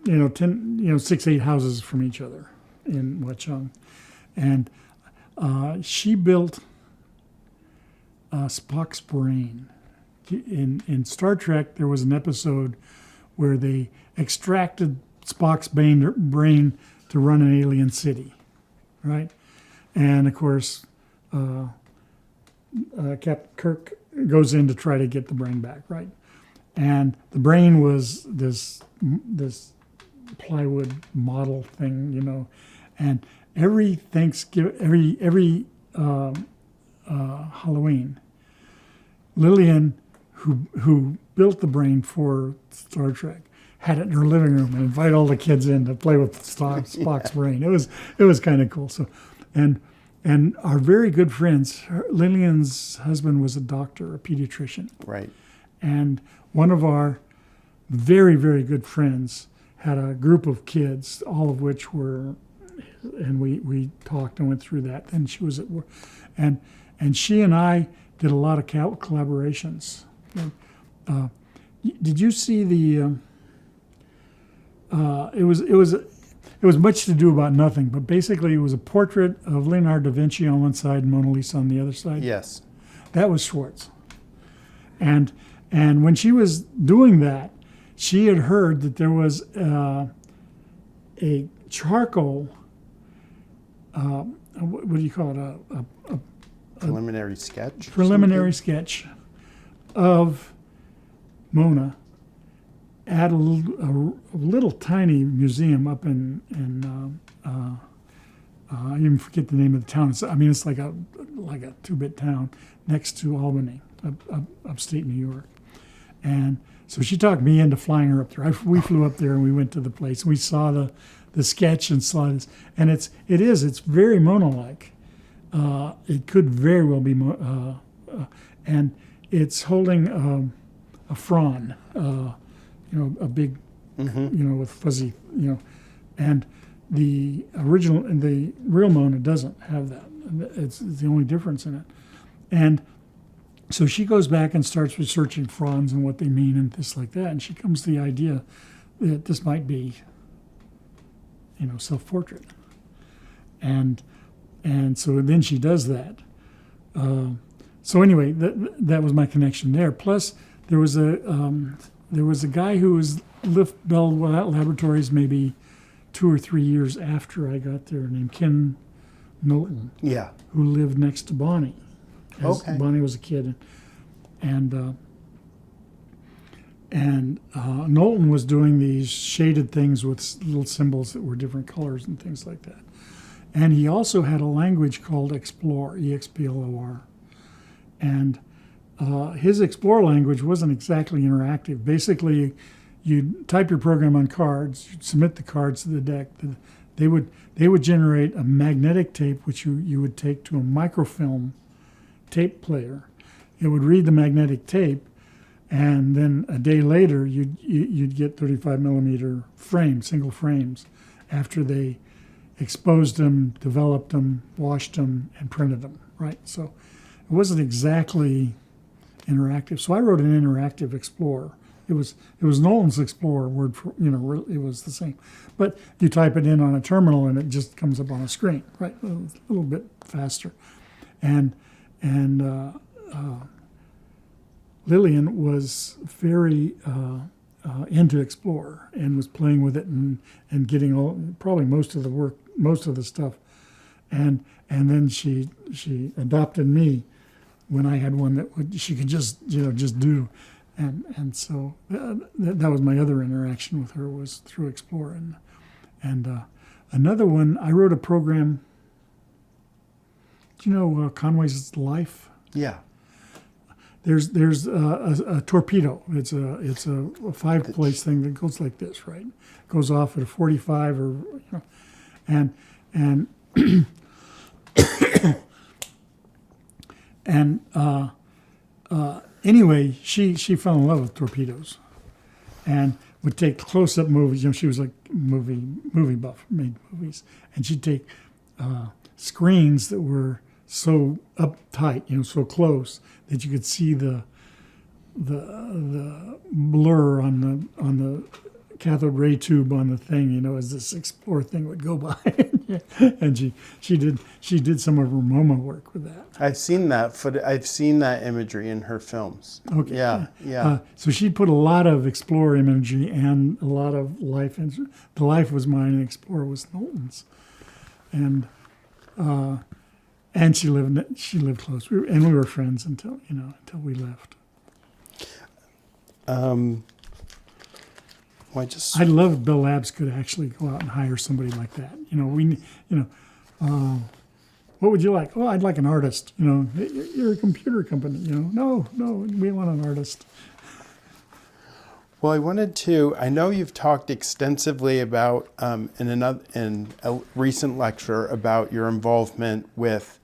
6-8 houses from each other in Watchung, and she built Spock's brain. In Star Trek, there was an episode where they extracted Spock's brain to run an alien city, right? And of course, Captain Kirk goes in to try to get the brain back, right? And the brain was this plywood model thing, and every Thanksgiving, every Halloween, Lillian, who built the brain for Star Trek, had it in her living room and invite all the kids in to play with Spock's brain. It was kind of cool. So, and our very good friends, Lillian's husband was a doctor, a pediatrician. Right. And one of our very, very good friends had a group of kids, all of which were, and we talked and went through that. And she was at work, and she and I did a lot of collaborations. Did you see the? It was much to do about nothing, but basically it was a portrait of Leonardo da Vinci on one side and Mona Lisa on the other side. Yes. That was Schwartz. And when she was doing that, she had heard that there was a charcoal, what do you call it? A preliminary sketch? Preliminary sketch of Mona at a little tiny museum up in I even forget the name of the town. It's like a 2-bit town next to Albany, upstate New York. And so she talked me into flying her up there. We flew up there and we went to the place. We saw the sketch and saw this. And it's very Mono-like. It could very well be, and it's holding a frond, a big, with fuzzy, and the real Mona doesn't have that. It's the only difference in it. And so she goes back and starts researching fronds and what they mean and this like that. And she comes to the idea that this might be, self-portrait. And so then she does that. So anyway, that was my connection there. Plus, there was a guy who was left Bell Laboratories maybe 2 or 3 years after I got there, named Ken Knowlton. Yeah. Who lived next to Bonnie. Okay. Bonnie was a kid, and Knowlton was doing these shaded things with little symbols that were different colors and things like that. And he also had a language called Explore, E-X-P-L-O-R. And his Explore language wasn't exactly interactive. Basically, you'd type your program on cards, you'd submit the cards to the deck. They would generate a magnetic tape, which you would take to a microfilm tape player. It would read the magnetic tape, and then a day later, you'd get 35 millimeter frames, single frames, after they exposed them, developed them, washed them, and printed them, right? So it wasn't exactly interactive. So I wrote an interactive Explorer. It was Knowlton's Explorer word for, it was the same. But you type it in on a terminal and it just comes up on a screen, right? A little bit faster. And Lillian was very into Explorer and was playing with it and getting probably most of the stuff, and then she adopted me when I had one that she could just do, and so that was my other interaction with her, was through Explorer. And another one, I wrote a program. Do you know Conway's Life? Yeah. There's a torpedo. It's a 5-place thing that goes like this, right? It goes off at a 45 and anyway, she fell in love with torpedoes and would take close-up movies. She was like movie buff, made movies, and she'd take screens that were so uptight, so close that you could see the blur on the cathode ray tube on the thing, as this Explorer thing would go by. And she did some of her MoMA work with that. I've seen that imagery in her films. Okay. Yeah. So she put a lot of Explorer imagery and a lot of life. The life was mine, and Explorer was Knowlton's. And she lived close. We were friends until we left. I love if Bell Labs could actually go out and hire somebody like that. What would you like? Oh, I'd like an artist. You're a computer company. No, we want an artist. Well, I know you've talked extensively about in a recent lecture about your involvement with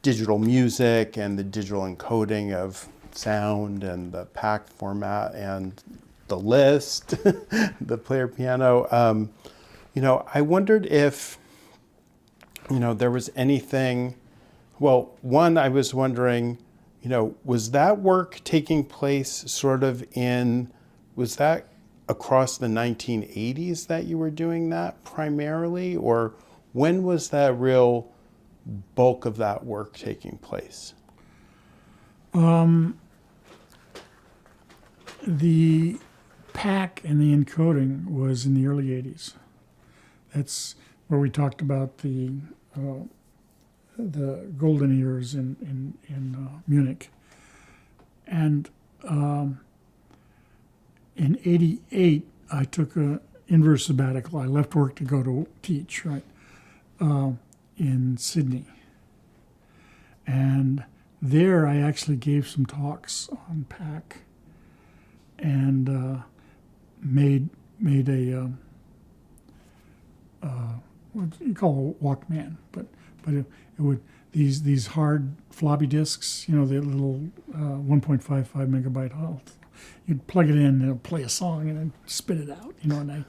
digital music and the digital encoding of sound and the PAC format and the list, the player piano. I wondered if, there was anything. Well, one, I was wondering, was that work taking place was that across the 1980s that you were doing that primarily, or when was that real bulk of that work taking place? The PAC and the encoding was in the early 80s. That's where we talked about the golden years in Munich. And in 88, I took an inverse sabbatical. I left work to go to teach, right? in Sydney. And there I actually gave some talks on PAC and made a what you call a Walkman, but it would these hard floppy disks, the little 1.55 megabyte health. You'd plug it in and it'll play a song and then spit it out, And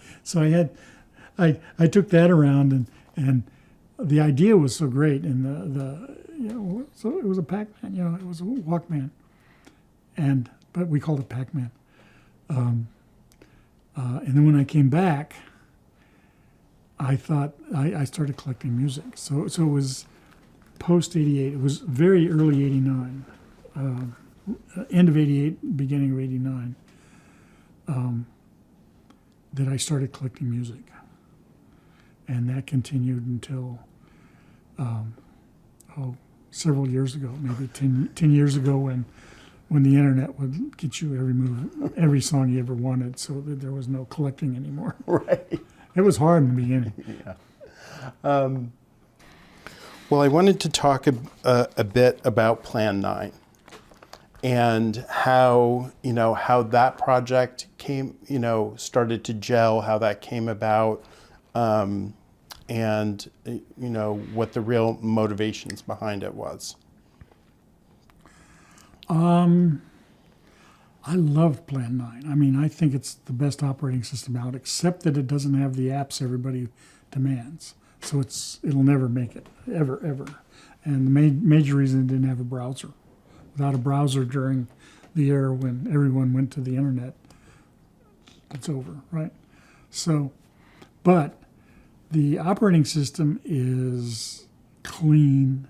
I took that around and the idea was so great, and so it was a Pac-Man, it was a Walkman, but we called it Pac-Man. And then when I came back, I thought I started collecting music. So it was post '88. It was very early '89, end of '88, beginning of '89, that I started collecting music, and that continued until several years ago, maybe 10 years ago, when the internet would get you every song you ever wanted, so that there was no collecting anymore. Right. It was hard in the beginning. Yeah. Well, I wanted to talk a bit about Plan 9 and how that project started to gel, how that came about, and what the real motivations behind it was. I loved Plan 9. I mean, I think it's the best operating system out, except that it doesn't have the apps everybody demands. So it'll never make it, ever. And the major reason it didn't have a browser. Without a browser during the era when everyone went to the internet, it's over, right? So, but the operating system is clean,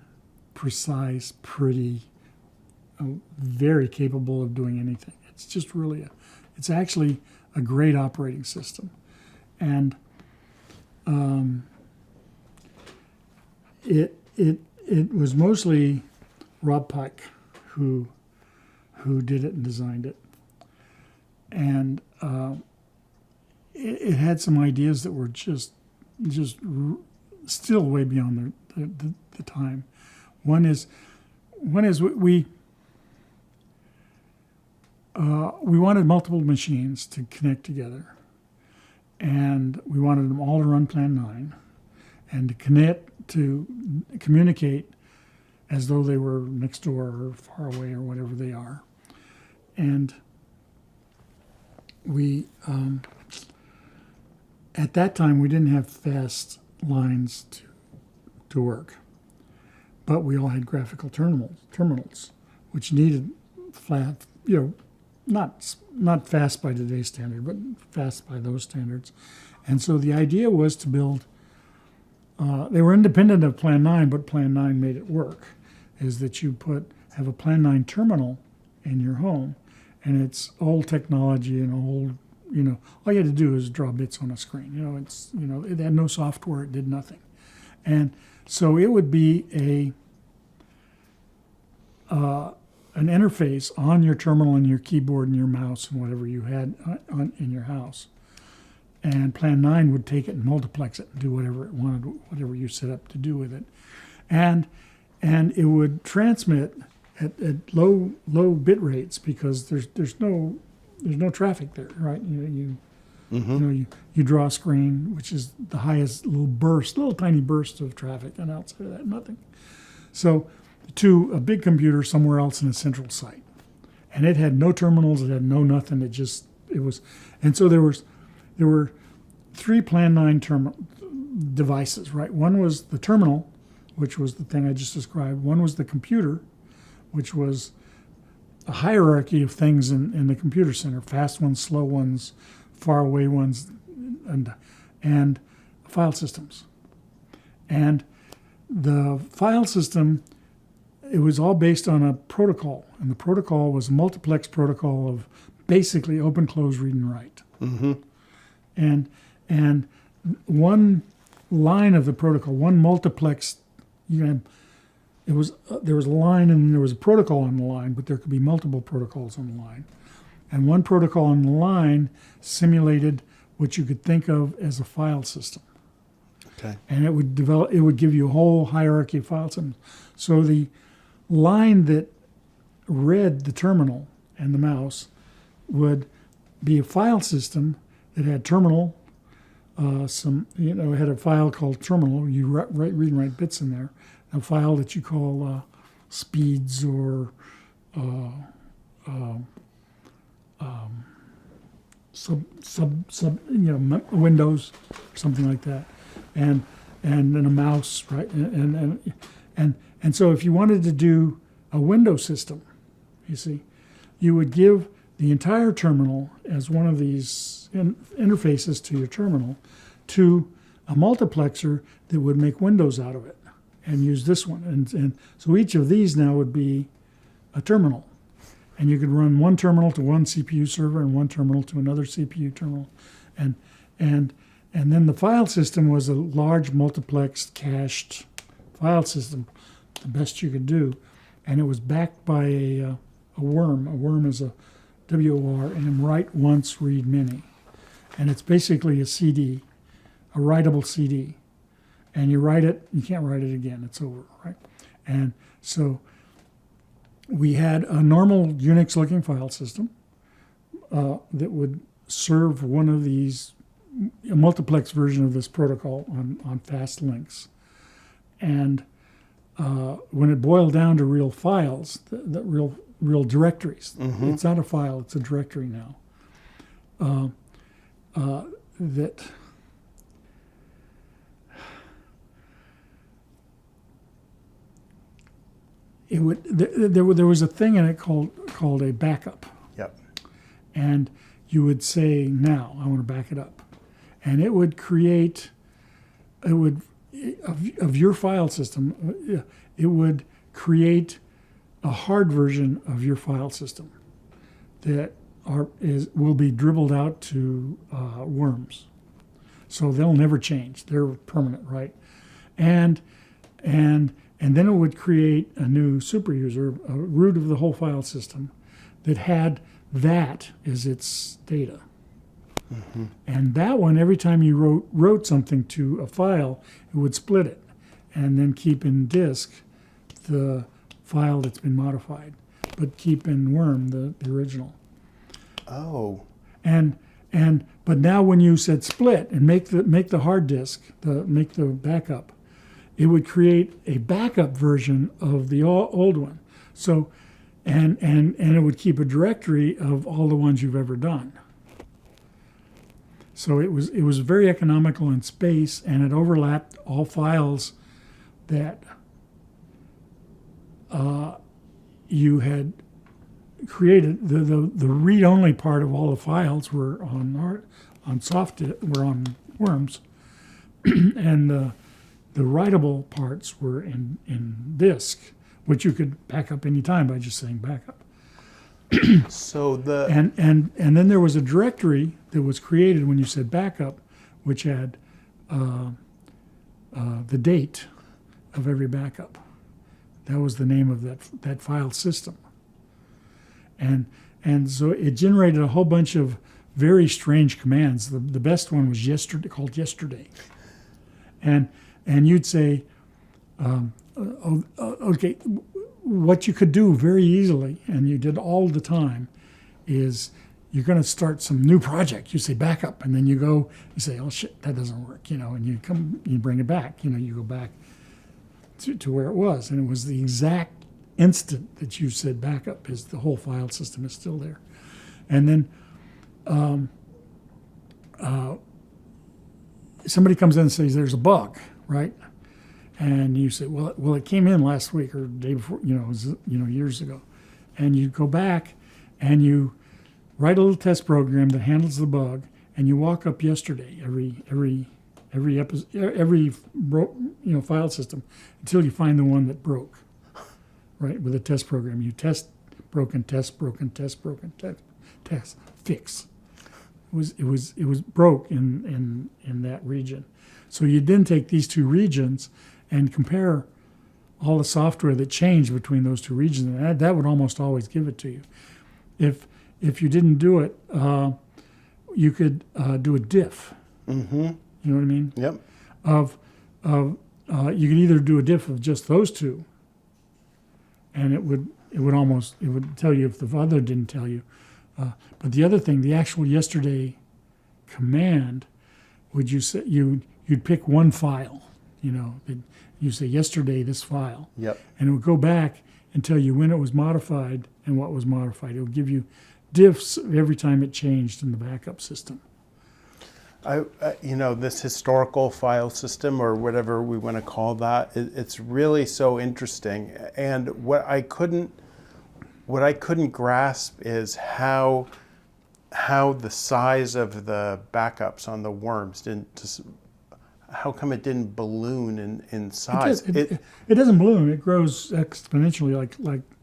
precise, pretty, very capable of doing anything. It's just really it's actually a great operating system. And it was mostly Rob Pike who did it and designed it. And it had some ideas that were just still way beyond the time. One is we wanted multiple machines to connect together, and we wanted them all to run Plan 9 and to communicate as though they were next door or far away or whatever they are. And we, at that time, we didn't have fast lines to work, but we all had graphical terminals, which needed flat, not fast by today's standard, but fast by those standards. And so the idea was to build, they were independent of Plan 9, but Plan 9 made it work, is that you have a Plan 9 terminal in your home, and it's old technology and old, all you had to do is draw bits on a screen. It had no software, it did nothing. And so it would be an interface on your terminal and your keyboard and your mouse and whatever you had in your house. And Plan 9 would take it and multiplex it and do whatever it wanted, whatever you set up to do with it. And it would transmit at low bit rates because there's no traffic there, right? You draw a screen, which is the highest little tiny burst of traffic, and outside of that, nothing. So to a big computer somewhere else in a central site. And it had no terminals, it had no nothing, it was, and so there were three Plan 9 devices, right? One was the terminal, which was the thing I just described. One was the computer, which was a hierarchy of things in the computer center, fast ones, slow ones, far away ones, and file systems. And the file system, it was all based on a protocol, and the protocol was a multiplex protocol of basically open, close, read, and write. Mm-hmm. And one line of the protocol, one multiplex, there was a line and there was a protocol on the line, but there could be multiple protocols on the line. And one protocol on the line simulated what you could think of as a file system. Okay. And it would give you a whole hierarchy of file systems. So the line that read the terminal and the mouse would be a file system that had terminal, it had a file called terminal. You read and write bits in there. A file that you call speeds or windows, or something like that, and then a mouse, right? And so if you wanted to do a window system, you see, you would give the entire terminal as one of these interfaces to your terminal to a multiplexer that would make windows out of it and use this one. And so each of these now would be a terminal. And you could run one terminal to one CPU server and one terminal to another CPU terminal. And then the file system was a large multiplexed cached file system, the best you could do. And it was backed by a worm. A worm is a WOR, and write once, read many. And it's basically a CD, a writable CD. And you write it, you can't write it again, it's over, right? And so we had a normal Unix-looking file system that would serve one of these, a multiplex version of this protocol on fast links. And when it boiled down to real files, the real directories, it's not a file, it's a directory now, that it would there was a thing in it called a backup. Yep. And you would say, now I want to back it up, and it would create, of your file system, it would create a hard version of your file system that will be dribbled out to worms, so they'll never change. They're permanent, right? And then it would create a new superuser, a root of the whole file system that had that as its data. And that one, every time you wrote something to a file, it would split it and then keep in disk the file that's been modified, but keep in worm the original. Oh. But now when you said split and make the hard disk, make the backup, it would create a backup version of the old one. So, and it would keep a directory of all the ones you've ever done. So it was very economical in space, and it overlapped all files that you had created. The read-only part of all the files were on worms, and the writable parts were in disk, which you could back up any time by just saying backup. So and then there was a directory that was created when you said backup, which had the date of every backup. That was the name of that file system. And so it generated a whole bunch of very strange commands. The best one was called yesterday. And you'd say, okay, what you could do very easily, and you did all the time, is you're going to start some new project. You say backup, and then you say, oh shit, that doesn't work, and you bring it back, you go back to where it was, and it was the exact instant that you said backup is the whole file system is still there. And then somebody comes in and says there's a bug, right? And you say, well, it came in last week or the day before, it was, years ago. And you go back and you write a little test program that handles the bug, and you walk up yesterday every file system until you find the one that broke, right? With a test program, you test broken, test broken, test broken, test fix. It was broke in that region. So you then take these two regions and compare all the software that changed between those two regions, and that would almost always give it to you. If you didn't do it, you could do a diff. Mm-hmm. You know what I mean? Yep. Of of you could either do a diff of just those two, and it would tell you if the other didn't tell you. But the other thing, the actual yesterday command, would you say you'd pick one file, you say yesterday this file, Yep. and it would go back and tell you when it was modified and what was modified. It would give you diffs every time it changed in the backup system. This historical file system, or whatever we want to call that, it's really so interesting. And what I couldn't grasp is how the size of the backups on the worms how come it didn't balloon in size? It doesn't balloon. It grows exponentially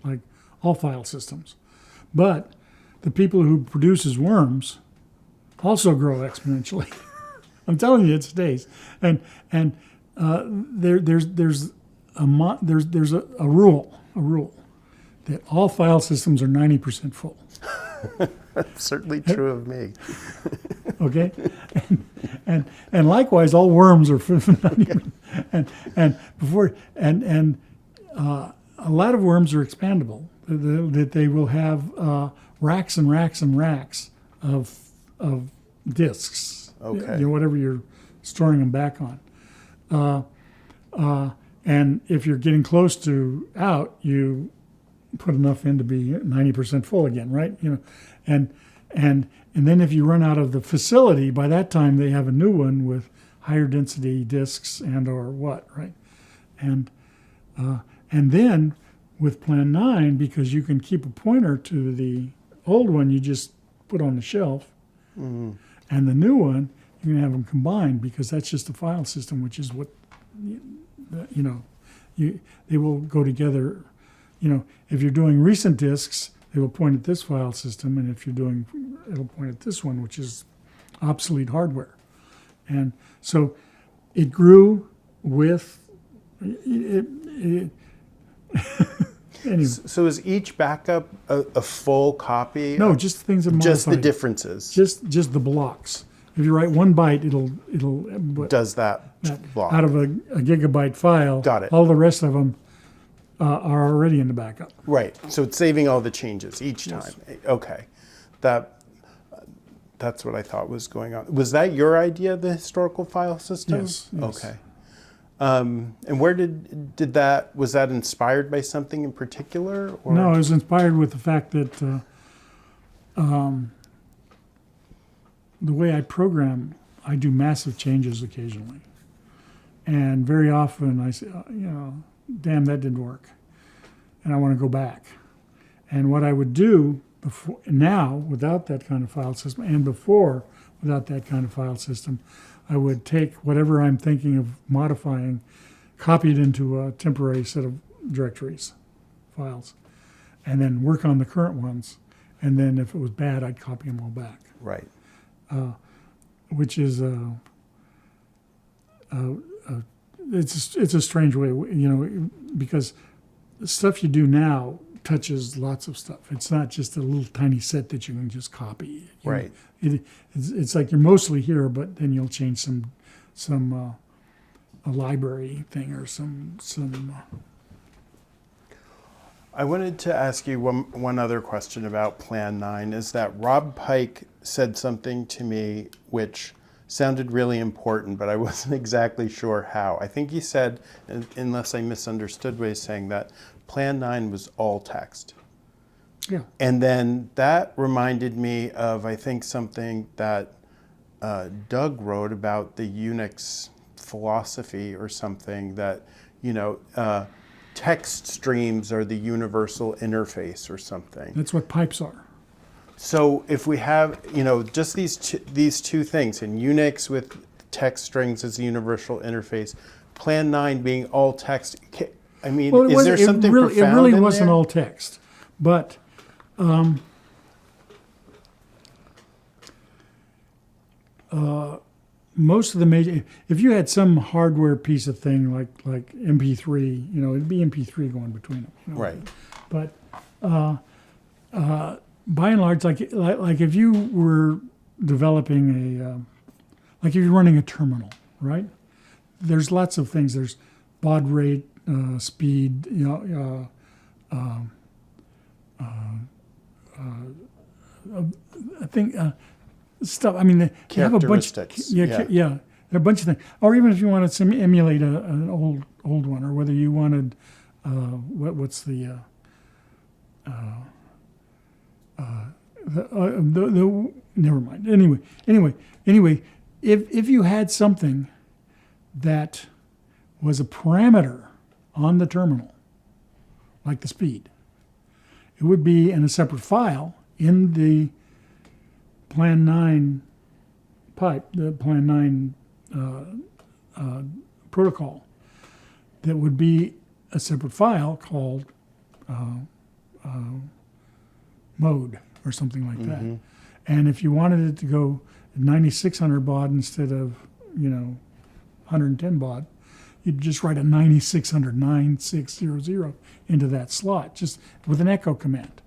like all file systems. But the people who produces worms also grow exponentially. I'm telling you, it stays. And there's a rule that all file systems are 90% full. That's certainly true of me. Okay, and likewise, all worms are 90%. And a lot of worms are expandable. That they will have racks and racks and racks of disks. Okay. Whatever you're storing them back on. And if you're getting close to out, you put enough in to be 90% full again, right? And then if you run out of the facility, by that time they have a new one with higher density disks and or what, right? And then with Plan 9, because you can keep a pointer to the old one you just put on the shelf, and the new one, you can have them combined because that's just a file system, which is what, they will go together. If you're doing recent disks, they will point at this file system, and if it'll point at this one, which is obsolete hardware. And so it grew with it anyway. So is each backup a full copy? No, just things that modified. Just the differences. Just the blocks. If you write 1 byte, it'll does that block out of a gigabyte file. Got it. All the rest of them are already in the backup. Right. So it's saving all the changes each time. Yes. Okay. That's what I thought was going on. Was that your idea, the historical file system? Yes. Okay. And where was that inspired by something in particular? Or? No, it was inspired with the fact that the way I program, I do massive changes occasionally. And very often I say, damn, that didn't work. And I want to go back. And what I would do now, without that kind of file system, and before, without that kind of file system, I would take whatever I'm thinking of modifying, copy it into a temporary set of directories, files, and then work on the current ones. And then if it was bad, I'd copy them all back. Right. Which is it's a strange way, because the stuff you do now touches lots of stuff. It's not just a little tiny set that you can just copy. Right. It's like you're mostly here, but then you'll change some a library thing or some. I wanted to ask you one other question about Plan 9, is that Rob Pike said something to me which sounded really important, but I wasn't exactly sure how. I think he said, unless I misunderstood what he's saying, that Plan 9 was all text. Yeah. And then that reminded me of, I think, something that Doug wrote about the Unix philosophy or something, that, text streams are the universal interface or something. That's what pipes are. So if we have, just these two things, in Unix with text strings as the universal interface, Plan 9 being all text, is there something profound It really in wasn't there? all text, but most of the major, if you had some hardware piece of thing like MP3, it'd be MP3 going between them. Right. But by and large, like if you were developing like if you're running a terminal, right? there's lots of things. There's baud rate, speed, I think stuff. I mean, they have a bunch. Yeah. There are a bunch of things. Or even if you want to emulate an old one, or whether you wanted what's the never mind. Anyway, if you had something that was a parameter on the terminal, like the speed, it would be in a separate file in the Plan 9 pipe, the Plan 9 protocol, that would be a separate file called mode or something like that. And if you wanted it to go 9600 baud instead of 110 baud, you'd just write a 9600 9600 into that slot, just with an echo command.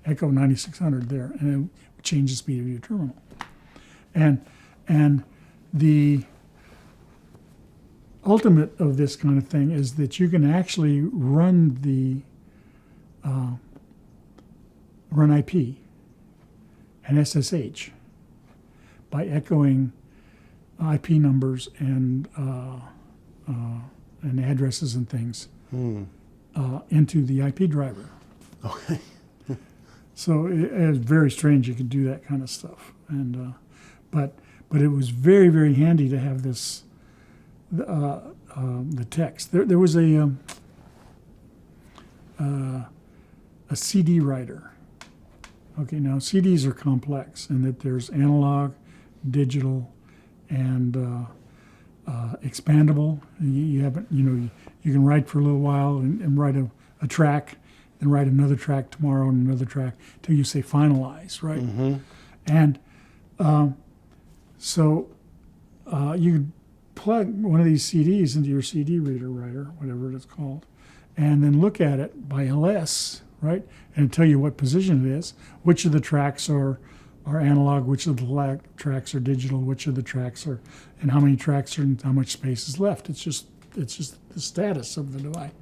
Echo 9600 there, and it would change the speed of your terminal. And the ultimate of this kind of thing is that you can actually run the run IP and SSH by echoing IP numbers and addresses and things into the IP driver. Okay. So it's very strange you could do that kind of stuff, and but it was very, very handy to have this the text. There was a CD writer. Okay, now CDs are complex in that there's analog, digital, and expandable. You haven't, you can write for a little while and write a track, and write another track tomorrow and another track till you say finalize, right? And so you could plug one of these CDs into your CD reader writer, whatever it's called, and then look at it by LS, right? And tell you what position it is, which of the tracks are analog, which of the tracks are digital, which of the tracks are, and how many tracks are, and how much space is left. It's just the status of the device.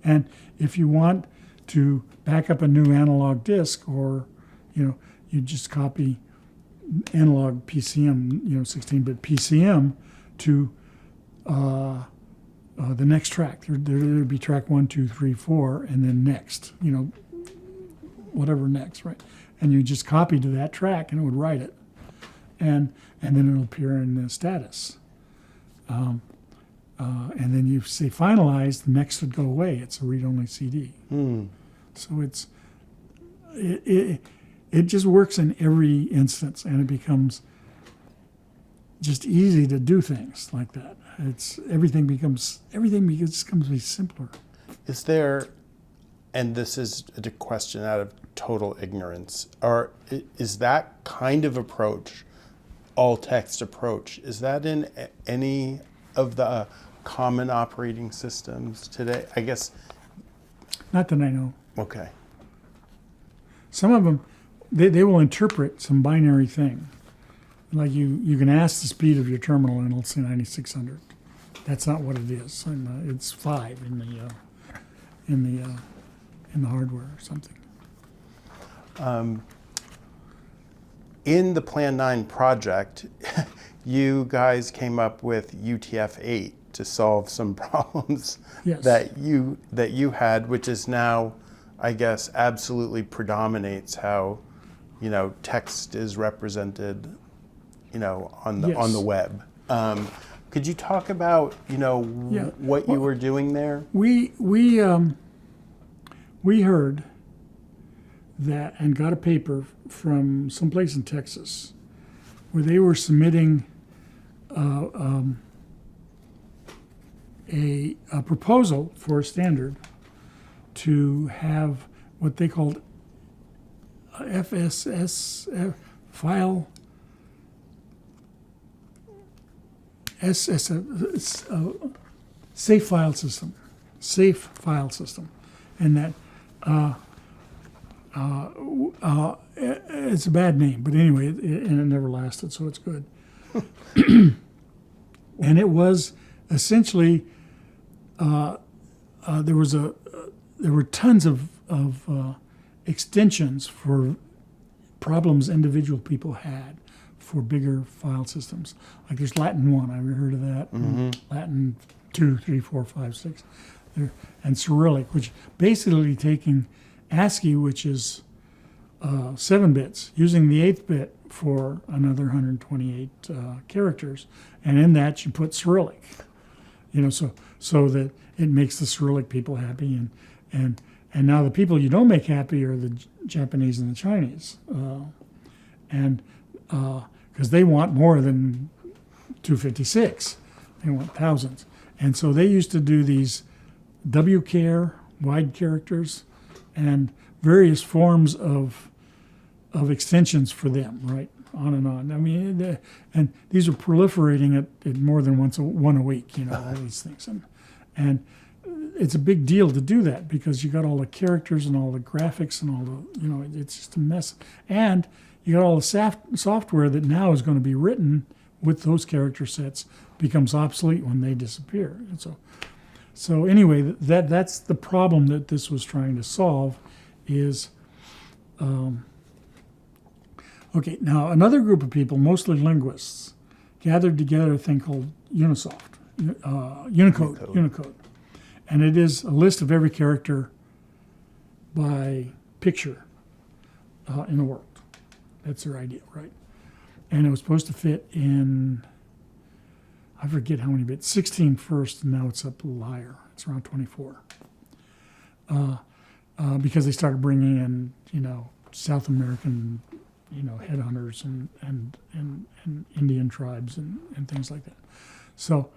And if you want to back up a new analog disc, or you just copy analog PCM, 16-bit PCM to the next track. There would be track 1, 2, 3, 4, and then next, whatever next, right? And you just copy to that track, and it would write it, and then it'll appear in the status. And then you say finalize, the next would go away. It's a read-only CD. So it just works in every instance, and it becomes just easy to do things like that. Everything becomes way simpler. Is there, and this is a question out of total ignorance, or is that kind of approach, all text approach, is that in any of the common operating systems today? I guess. Not that I know. Okay. Some of them, they will interpret some binary thing. Like you can ask the speed of your terminal and it'll say 9600. That's not what it is. And, it's 5 in the hardware or something. In the Plan 9 project, you guys came up with UTF-8 to solve some problems that you had, which is now, I guess, absolutely predominates how, text is represented, on the web. Could you talk about, what you were doing there? We heard that and got a paper from someplace in Texas where they were submitting a proposal for a standard to have what they called FSS file safe file system, and that it's a bad name, but anyway, and it never lasted, so it's good. And it was essentially, there were tons of extensions for problems individual people had for bigger file systems. Like there's Latin 1, I ever heard of that? Latin 2, 3, 4, 5, 6. And Cyrillic, which basically taking ASCII, which is 7 bits, using the 8th bit for another 128 characters, and in that you put Cyrillic. So that it makes the Cyrillic people happy, and now the people you don't make happy are the Japanese and the Chinese, and because they want more than 256, they want thousands, and so they used to do these WCHAR, wide characters, and various forms of extensions for them, right? On and on. I mean, and these are proliferating at more than one a week, all these things. And it's a big deal to do that because you got all the characters and all the graphics and all the, it's just a mess. And you got all the software that now is going to be written with those character sets becomes obsolete when they disappear. And so anyway, that's the problem that this was trying to solve is, okay, now another group of people, mostly linguists, gathered together a thing called Unicode. And it is a list of every character by picture in the world. That's their idea, right? And it was supposed to fit in, I forget how many bits, 16 first, and now it's up higher. It's around 24. Because they started bringing in, South American, headhunters and Indian tribes and things like that. So,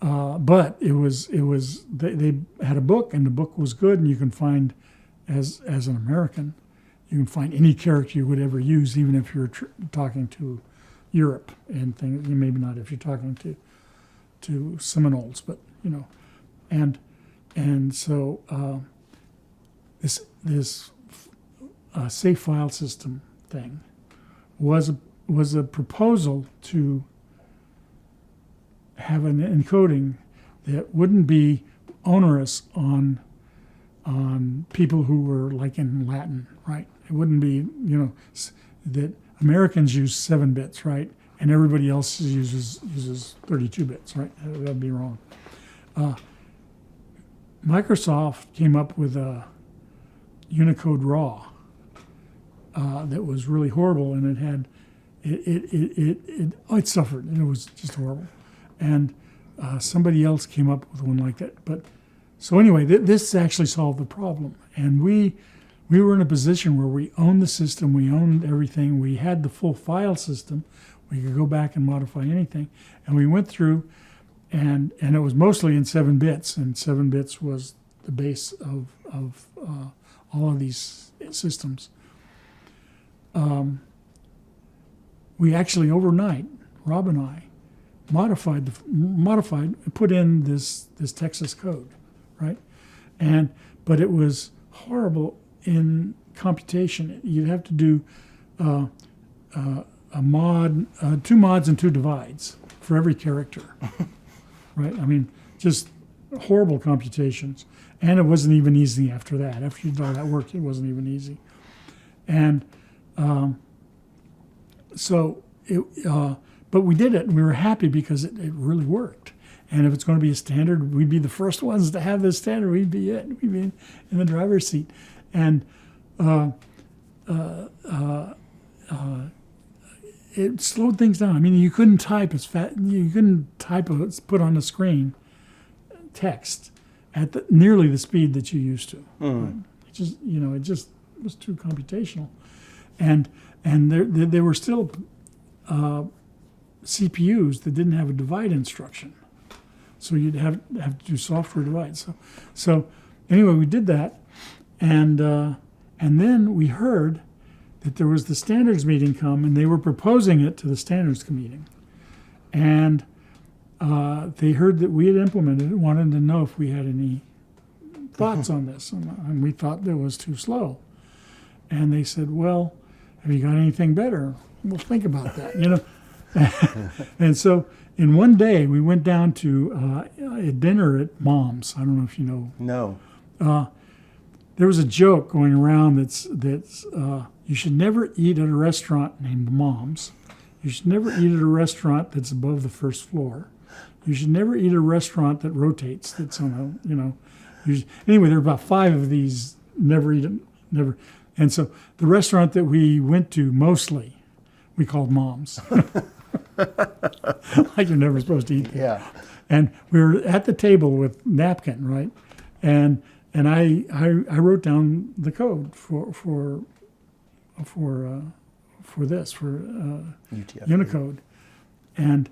but it was they had a book, and the book was good, and you can find, as an American, you can find any character you would ever use, even if you're talking to Europe and things. Maybe not if you're talking to Seminoles, but and so this safe file system thing was a proposal to have an encoding that wouldn't be onerous on people who were like in Latin, right? It wouldn't be, that Americans use 7 bits, right? And everybody else uses 32 bits, right? That would be wrong. Microsoft came up with a Unicode RAW that was really horrible, and it suffered, and it was just horrible. And somebody else came up with one like that. But so anyway, this actually solved the problem, and we were in a position where we owned the system, we owned everything, we had the full file system, we could go back and modify anything, and we went through, and it was mostly in 7 bits, and 7 bits was the base of all of these systems. We actually overnight, Rob and I, modified, put in this Texas code, right? But it was horrible in computation. You'd have to do a mod, 2 mods and 2 divides for every character, right? I mean, just horrible computations. And it wasn't even easy after that. After you did all that work, it wasn't even easy. And but we did it, and we were happy because it really worked. And if it's going to be a standard, we'd be the first ones to have this standard. We'd be it. We'd be in the driver's seat. And it slowed things down. I mean, you couldn't type as fast. You couldn't put on the screen text at nearly the speed that you used to. Right? It just was too computational. And there were still CPUs that didn't have a divide instruction, so you'd have to do software divides. So anyway, we did that, and then we heard that there was the standards meeting come, and they were proposing it to the standards meeting, and they heard that we had implemented it, wanted to know if we had any thoughts on this, and we thought that was too slow, and they said, well, have you got anything better? We'll think about that, And so in one day, we went down to a dinner at Mom's. I don't know if you know. No. There was a joke going around that's you should never eat at a restaurant named Mom's. You should never eat at a restaurant that's above the first floor. You should never eat at a restaurant that rotates. That's on a, anyway, there were about 5 of these never. And so the restaurant that we went to mostly, we called Mom's. Like you're never supposed to eat there. Yeah. And we were at the table with napkin, right? And I wrote down the code for this, for UTF. Unicode and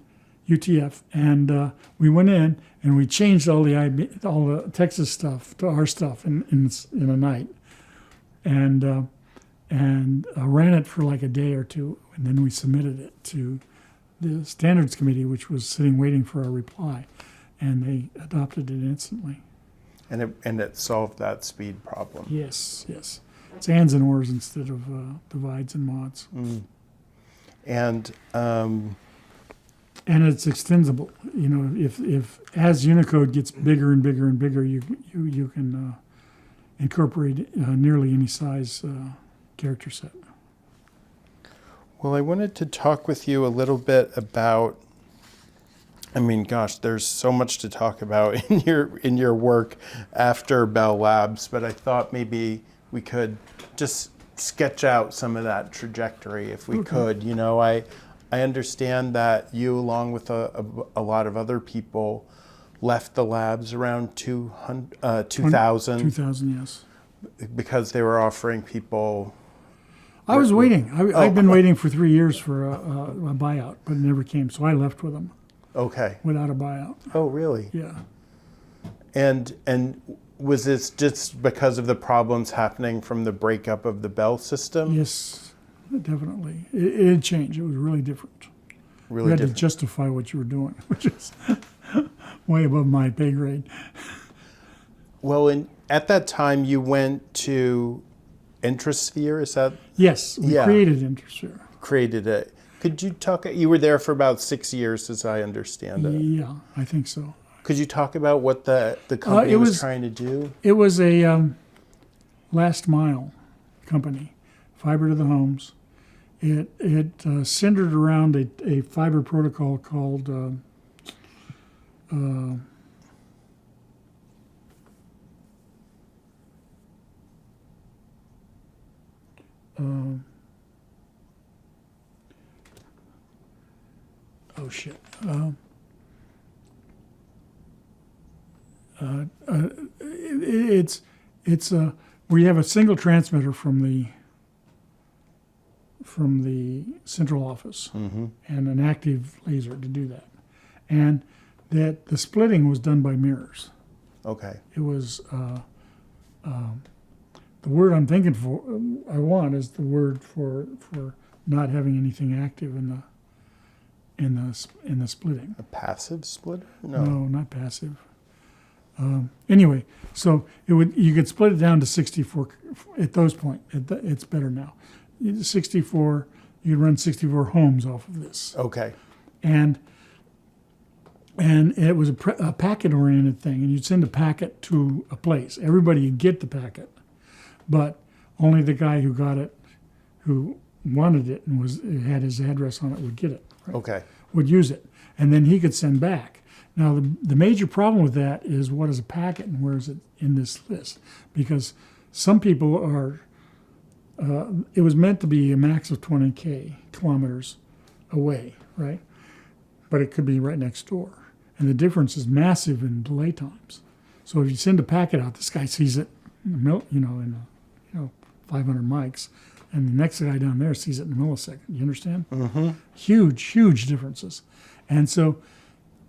UTF, and we went in and we changed all the Texas stuff to our stuff in a night, and ran it for like a day or two, and then we submitted it to the standards committee, which was sitting waiting for our reply, and they adopted it instantly. And it solved that speed problem. Yes. It's ands and ors instead of divides and mods. Mm. And it's extensible. If as Unicode gets bigger and bigger and bigger, you can incorporate nearly any size character set. Well, I wanted to talk with you a little bit about. There's so much to talk about in your work after Bell Labs, but I thought maybe we could just sketch out some of that trajectory if we could. I understand that you, along with a lot of other people, left the labs around 2000. 2000, yes. Because they were offering people. I was waiting. I've been waiting for 3 years for a buyout, but it never came, so I left with them. Okay. Without a buyout. Oh, really? Yeah. And was this just because of the problems happening from the breakup of the Bell system? Yes, definitely. It had changed. It was really different. Really you had different. to justify what you were doing, which is way above my pay grade. Well, at that time, you went to Intrasphere, is that? Yes, we created Intrasphere. Created it. Could you talk, you were there for about 6 years, as I understand it. Yeah, I think so. Could you talk about what the company was trying to do? It was a last mile company, fiber to the homes. It centered around a fiber protocol called it's where you have a single transmitter from the central office and an active laser to do that, and that the splitting was done by mirrors. Okay. It was the word I'm thinking for I want is the word for not having anything active in the splitting. A passive splitter? No, not passive. Anyway, so you could split it down to 64 at those points. It's better now. 64, you could run 64 homes off of this. Okay. And it was a packet-oriented thing, and you'd send a packet to a place. Everybody would get the packet, but only the guy who got it, who wanted it and had his address on it, would get it. Right? Okay. Would use it, and then he could send back. Now, the major problem with that is what is a packet and where is it in this list? Because some people are, it was meant to be a max of 20 kilometers away, right? But it could be right next door. And the difference is massive in delay times. So if you send a packet out, this guy sees it, in 500 mics, and the next guy down there sees it in a millisecond. You understand? Mm-hmm. Huge differences. And so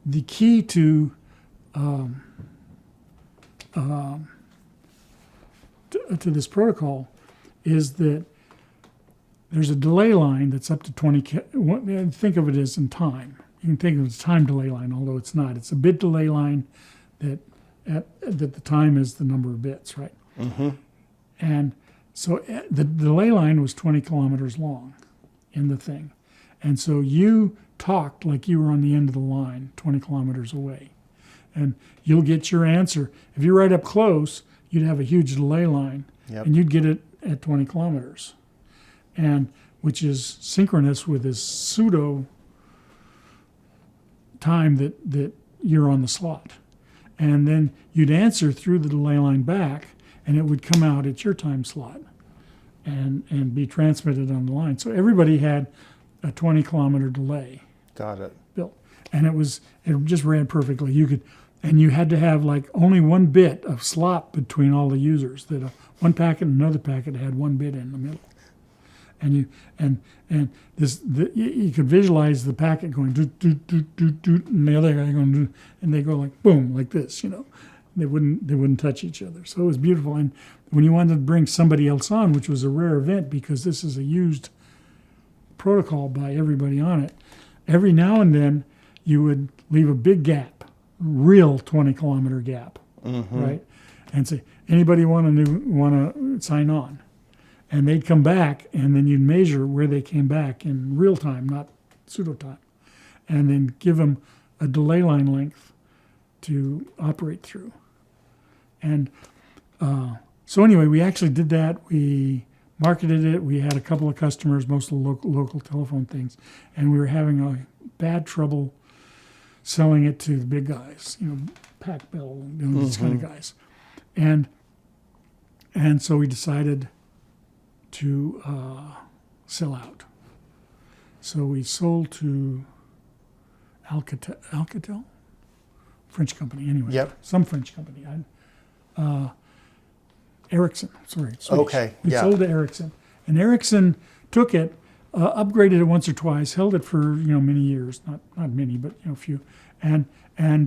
the key to this protocol is that there's a delay line that's up to 20. Think of it as in time. You can think of it as a time delay line, although it's not. It's a bit delay line that the time is the number of bits, right? Mm-hmm. And so the delay line was 20 kilometers long in the thing. And so you talked like you were on the end of the line, 20 kilometers away. And you'll get your answer. If you're right up close, you'd have a huge delay line, and you'd get it at 20 kilometers, and which is synchronous with this pseudo time that you're on the slot. And then you'd answer through the delay line back, and it would come out at your time slot and be transmitted on the line. So everybody had a 20-kilometer delay. Got it. Built. And it just ran perfectly. You had to have like only one bit of slop between all the users. That one packet and another packet had one bit in the middle. And you could visualize the packet going doot doot doot doot doot, and the other guy going doot, and they go like boom, like this. They wouldn't touch each other. So it was beautiful. And when you wanted to bring somebody else on, which was a rare event because this is a used protocol by everybody on it, every now and then you would leave a big gap, real 20-kilometer gap, right? And say, anybody want to sign on? And they'd come back, and then you'd measure where they came back in real time, not pseudo time, and then give them a delay line length to operate through. And so anyway, we actually did that. We marketed it. We had a couple of customers, most of the local telephone things, and we were having a bad trouble selling it to the big guys, Pac Bell, these kind of guys. And so we decided to sell out. So we sold to Alcatel, French company anyway. Yep. Some French company. Ericsson, sorry. Swedish. Okay, We sold to Ericsson. And Ericsson took it, upgraded it once or twice, held it for many years, not many, but a few, and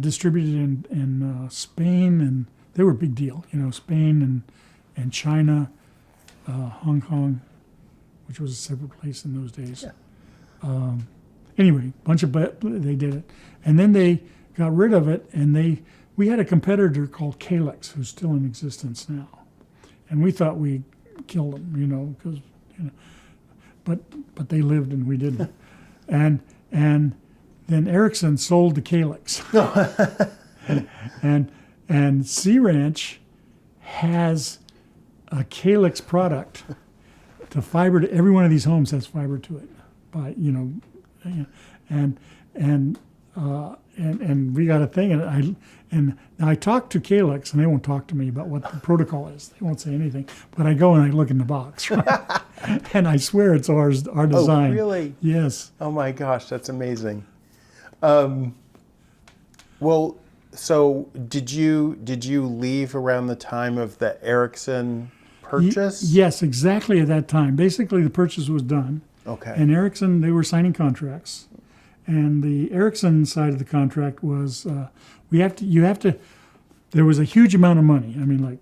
distributed in Spain, and they were a big deal. Spain and China, Hong Kong, which was a separate place in those days. Yeah. Anyway, they did it, and then they got rid of it, and we had a competitor called Calyx, who's still in existence now, and we thought we killed them, because but they lived and we didn't, and then Ericsson sold to Calyx, and Sea Ranch has a Calyx product to fiber to every one of these homes has fiber to it, and we got a thing, and I talked to Calyx, and they won't talk to me about what the protocol is. They won't say anything, but I go and I look in the box, right? And I swear it's our design. Oh, really? Yes. Oh my gosh, that's amazing. Well, so did you leave around the time of the Ericsson purchase? Yes, exactly at that time. Basically, the purchase was done. Okay. And Ericsson, they were signing contracts. And the Ericsson side of the contract was, there was a huge amount of money. I mean, like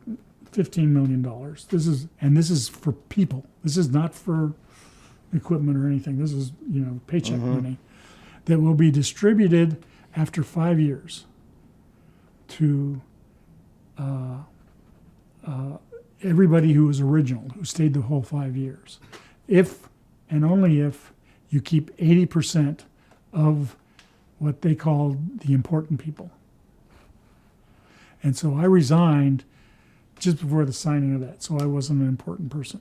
$15 million. This is for people. This is not for equipment or anything. This is, paycheck money that will be distributed after 5 years to everybody who was original, who stayed the whole 5 years. If and only if you keep 80% of what they called the important people. And so I resigned just before the signing of that, so I wasn't an important person.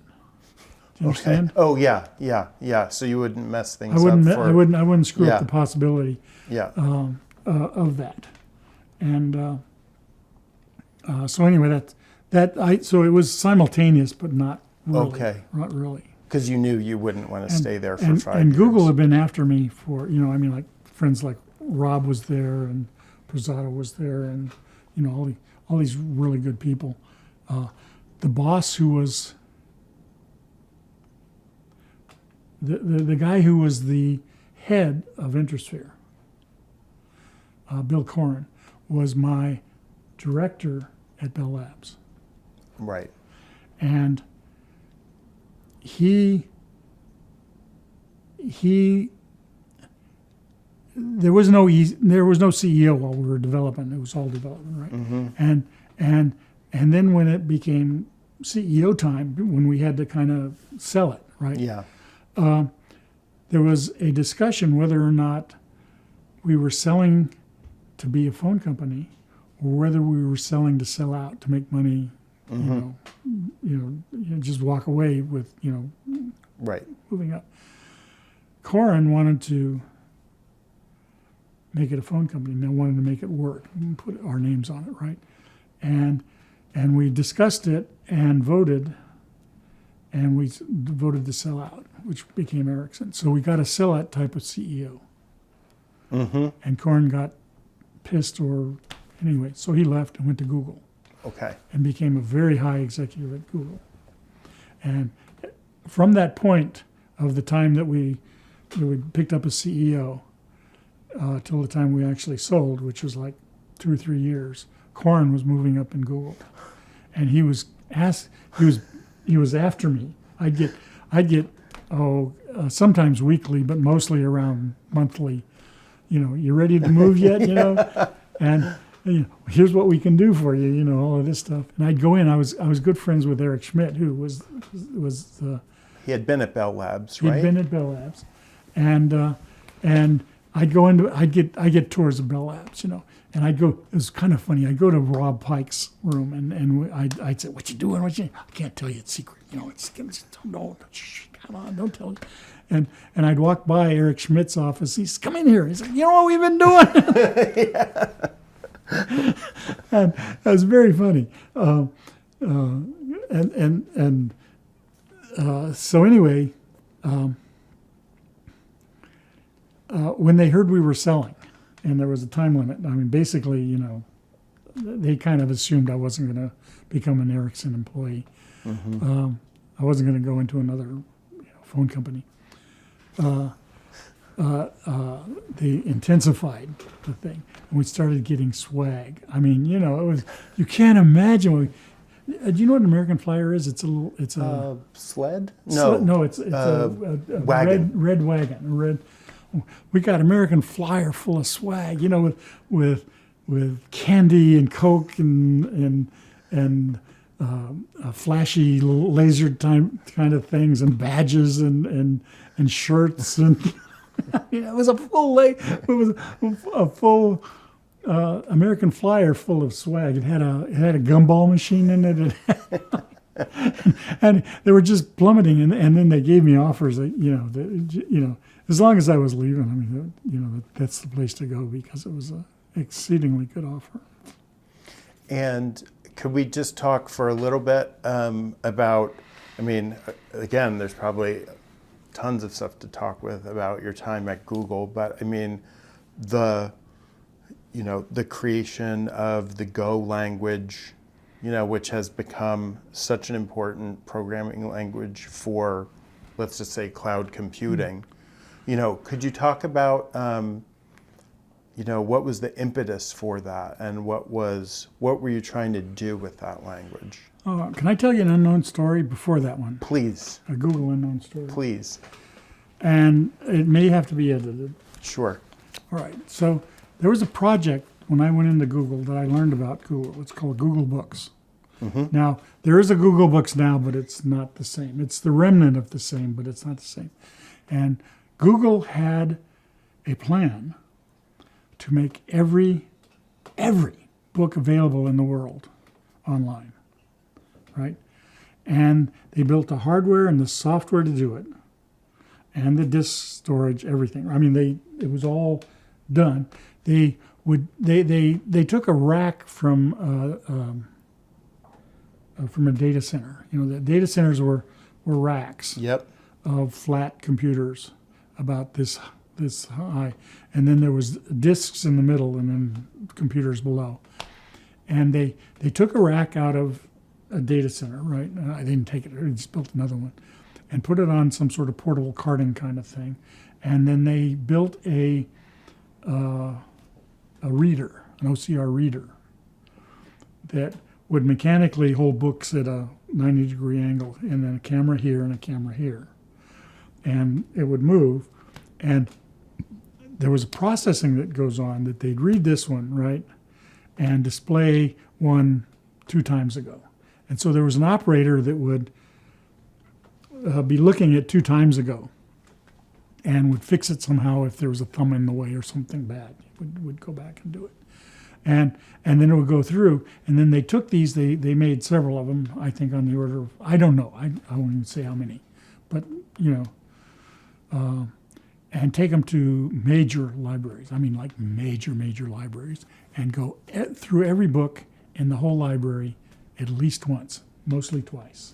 Do you understand? Oh yeah. So you wouldn't mess things up. I wouldn't screw up the possibility of that. And so anyway, so it was simultaneous, but not really. Okay. Not really. Because you knew you wouldn't want to stay there for 5 years. And Google had been after me for, like friends like Rob was there and Prezado was there and, all these really good people. The boss who was, the guy who was the head of Intrasphere, Bill Corin, was my director at Bell Labs. Right. And there was no CEO while we were developing. It was all development, right? Mm-hmm. And then when it became CEO time, when we had to kind of sell it, right? Yeah. There was a discussion whether or not we were selling to be a phone company or whether we were selling to sell out to make money, just walk away with, Right. moving up. Corin wanted to make it a phone company. Now wanted to make it work and put our names on it, right? And we discussed it and voted, and we voted to sell out, which became Ericsson. So we got a sellout type of CEO. And Corin got pissed anyway, so he left and went to Google. Okay. And became a very high executive at Google. And from that point of the time that we picked up a CEO till the time we actually sold, which was like 2 or 3 years, Corin was moving up in Google, and he was after me. I'd get sometimes weekly, but mostly around monthly. You ready to move yet? And here's what we can do for you. All of this stuff. And I'd go in. I was good friends with Eric Schmidt, who was He had been at Bell Labs, right? He'd been at Bell Labs, and I'd go into I get tours of Bell Labs, and I'd go. It was kind of funny. I'd go to Rob Pike's room, and I'd say, "What you doing? I can't tell you. It's secret. Don't tell." And I'd walk by Eric Schmidt's office. He said, "Come in here." He said, "You know what we've been doing?" And that was very funny. So anyway, when they heard we were selling, and there was a time limit, I mean, basically, they kind of assumed I wasn't going to become an Ericsson employee. I wasn't going to go into another phone company. They intensified the thing, and we started getting swag. I mean, it was, you can't imagine. Do you know what an American Flyer is? It's a sled? No. No, it's a wagon. Red wagon. We got American Flyer full of swag, with candy and Coke and flashy laser time kind of things and badges and shirts and it was a full American Flyer full of swag. It had a gumball machine in it. And they were just plummeting, and then they gave me offers that as long as I was leaving, I mean, that's the place to go because it was an exceedingly good offer. And could we just talk for a little bit about? I mean, again, there's probably tons of stuff to talk about your time at Google, but I mean, the creation of the Go language, which has become such an important programming language for, let's just say, cloud computing. Could you talk about, what was the impetus for that, and what were you trying to do with that language? Can I tell you an unknown story before that one? Please. A Google unknown story. Please. And it may have to be edited. Sure. All right. So there was a project when I went into Google that I learned about Google. It's called Google Books. Now, there is a Google Books now, but it's not the same. It's the remnant of the same, but it's not the same. And Google had a plan to make every book available in the world online, right? And they built the hardware and the software to do it, and the disk storage, everything. I mean, it was all done. They took a rack from a data center. The data centers were racks. Yep. Of flat computers about this high, and then there was disks in the middle, and then computers below. And they took a rack out of a data center, right? I didn't take it; I just built another one, and put it on some sort of portable carting kind of thing, and then they built a reader, an OCR reader, that would mechanically hold books at a 90-degree angle, and then a camera here and a camera here. And it would move, and there was a processing that goes on that they'd read this one, right, and display one 2 times ago. And so there was an operator that would be looking at 2 times ago. and would fix it somehow if there was a thumb in the way or something bad. Would go back and do it. And then it would go through, and then they took these, they made several of them, I think on the order of, I don't know, I won't even say how many, but, and take them to major libraries, I mean like major libraries, and go through every book in the whole library at least once, mostly twice,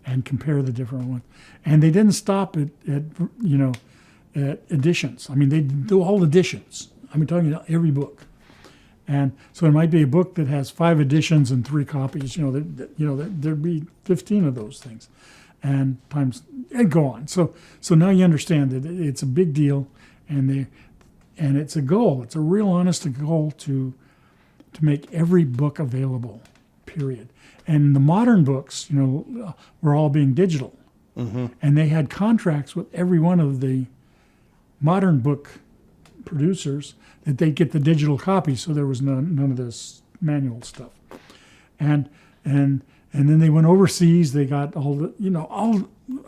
and compare the different ones. And they didn't stop at editions. I mean, they do all editions. I'm talking about every book. And so it might be a book that has 5 editions and 3 copies. There'd be 15 of those things, and go on. So now you understand that it's a big deal, and it's a goal. It's a real honest goal to make every book available. Period. And the modern books, were all being digital, and they had contracts with every one of the modern book producers that they'd get the digital copy, so there was none of this manual stuff. And then they went overseas. They got all the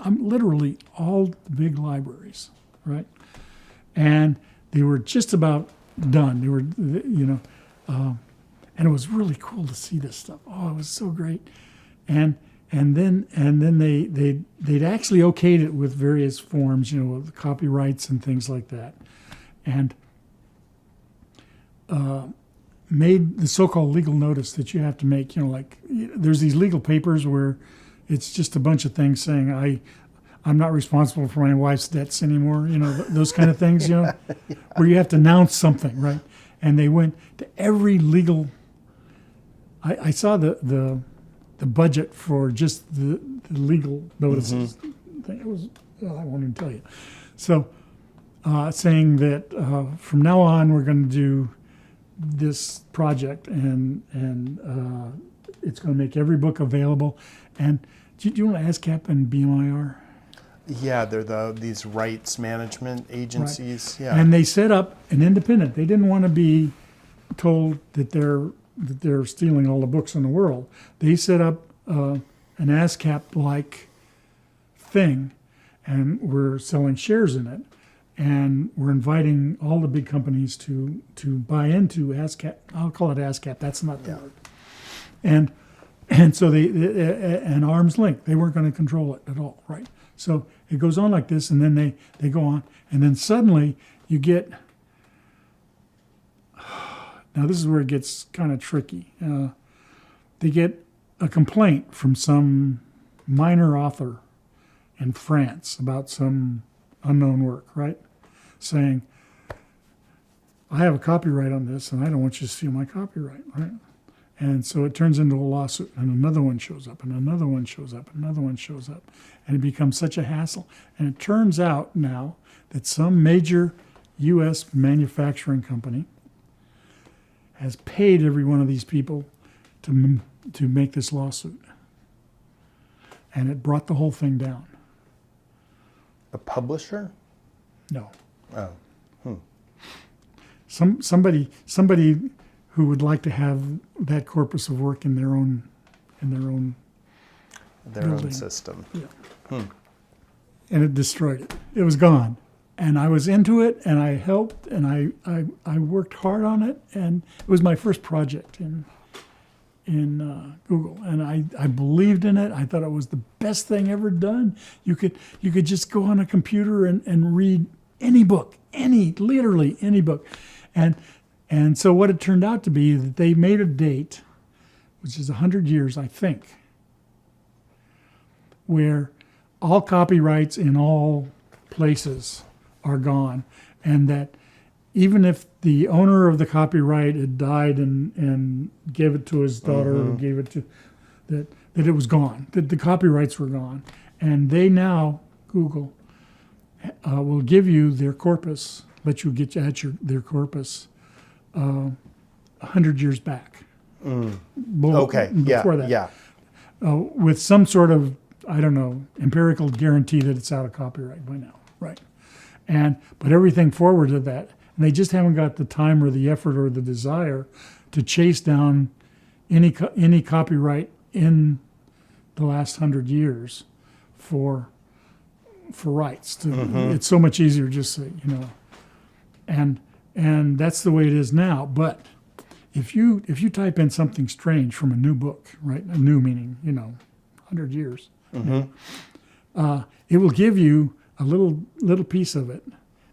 literally all the big libraries, right? And they were just about done. They were, and it was really cool to see this stuff. Oh, it was so great. And then they'd actually okayed it with various forms, with copyrights and things like that, and made the so-called legal notice that you have to make. There's these legal papers where it's just a bunch of things saying I'm not responsible for my wife's debts anymore. Those kind of things. Where you have to announce something, right? And they went to every legal. I saw the budget for just the legal notices. It was, I won't even tell you. So saying that from now on we're going to do this project, and it's going to make every book available. And do you know what ASCAP and BMI are? Yeah, they're these rights management agencies. Right. Yeah, and they set up an independent. They didn't want to be told that they're stealing all the books in the world. They set up an ASCAP-like thing, and we're selling shares in it, and we're inviting all the big companies to buy into ASCAP. I'll call it ASCAP. That's not the word. And so they an arm's length. They weren't going to control it at all, right? So it goes on like this, and then they go on, and then suddenly you get. Now this is where it gets kind of tricky. They get a complaint from some minor author in France about some unknown work, right? Saying, I have a copyright on this, and I don't want you to steal my copyright, right? And so it turns into a lawsuit, and another one shows up, and another one shows up, and another one shows up, and it becomes such a hassle. And it turns out now that some major U.S. manufacturing company has paid every one of these people to make this lawsuit, and it brought the whole thing down. A publisher? No. Oh. Somebody who would like to have that corpus of work in their own building. System. Yeah. And it destroyed it. It was gone. And I was into it, and I helped, and I worked hard on it, and it was my first project in Google, and I believed in it. I thought it was the best thing ever done. You could just go on a computer and read any book, literally any book, and so what it turned out to be that they made a date, which is 100 years, I think, where all copyrights in all places are gone, and that even if the owner of the copyright had died and gave it to his daughter or gave it to, that it was gone, that the copyrights were gone. And they now, Google, will give you their corpus, let you get at their corpus 100 years back. Okay, before that. Yeah. With some sort of, I don't know, empirical guarantee that it's out of copyright by now, right? But everything forward to that, and they just haven't got the time or the effort or the desire to chase down any copyright in the last 100 years for for writes. It's so much easier just to, and that's the way it is now. But if you type in something strange from a new book, right? A new meaning, 100 years, it will give you a little piece of it,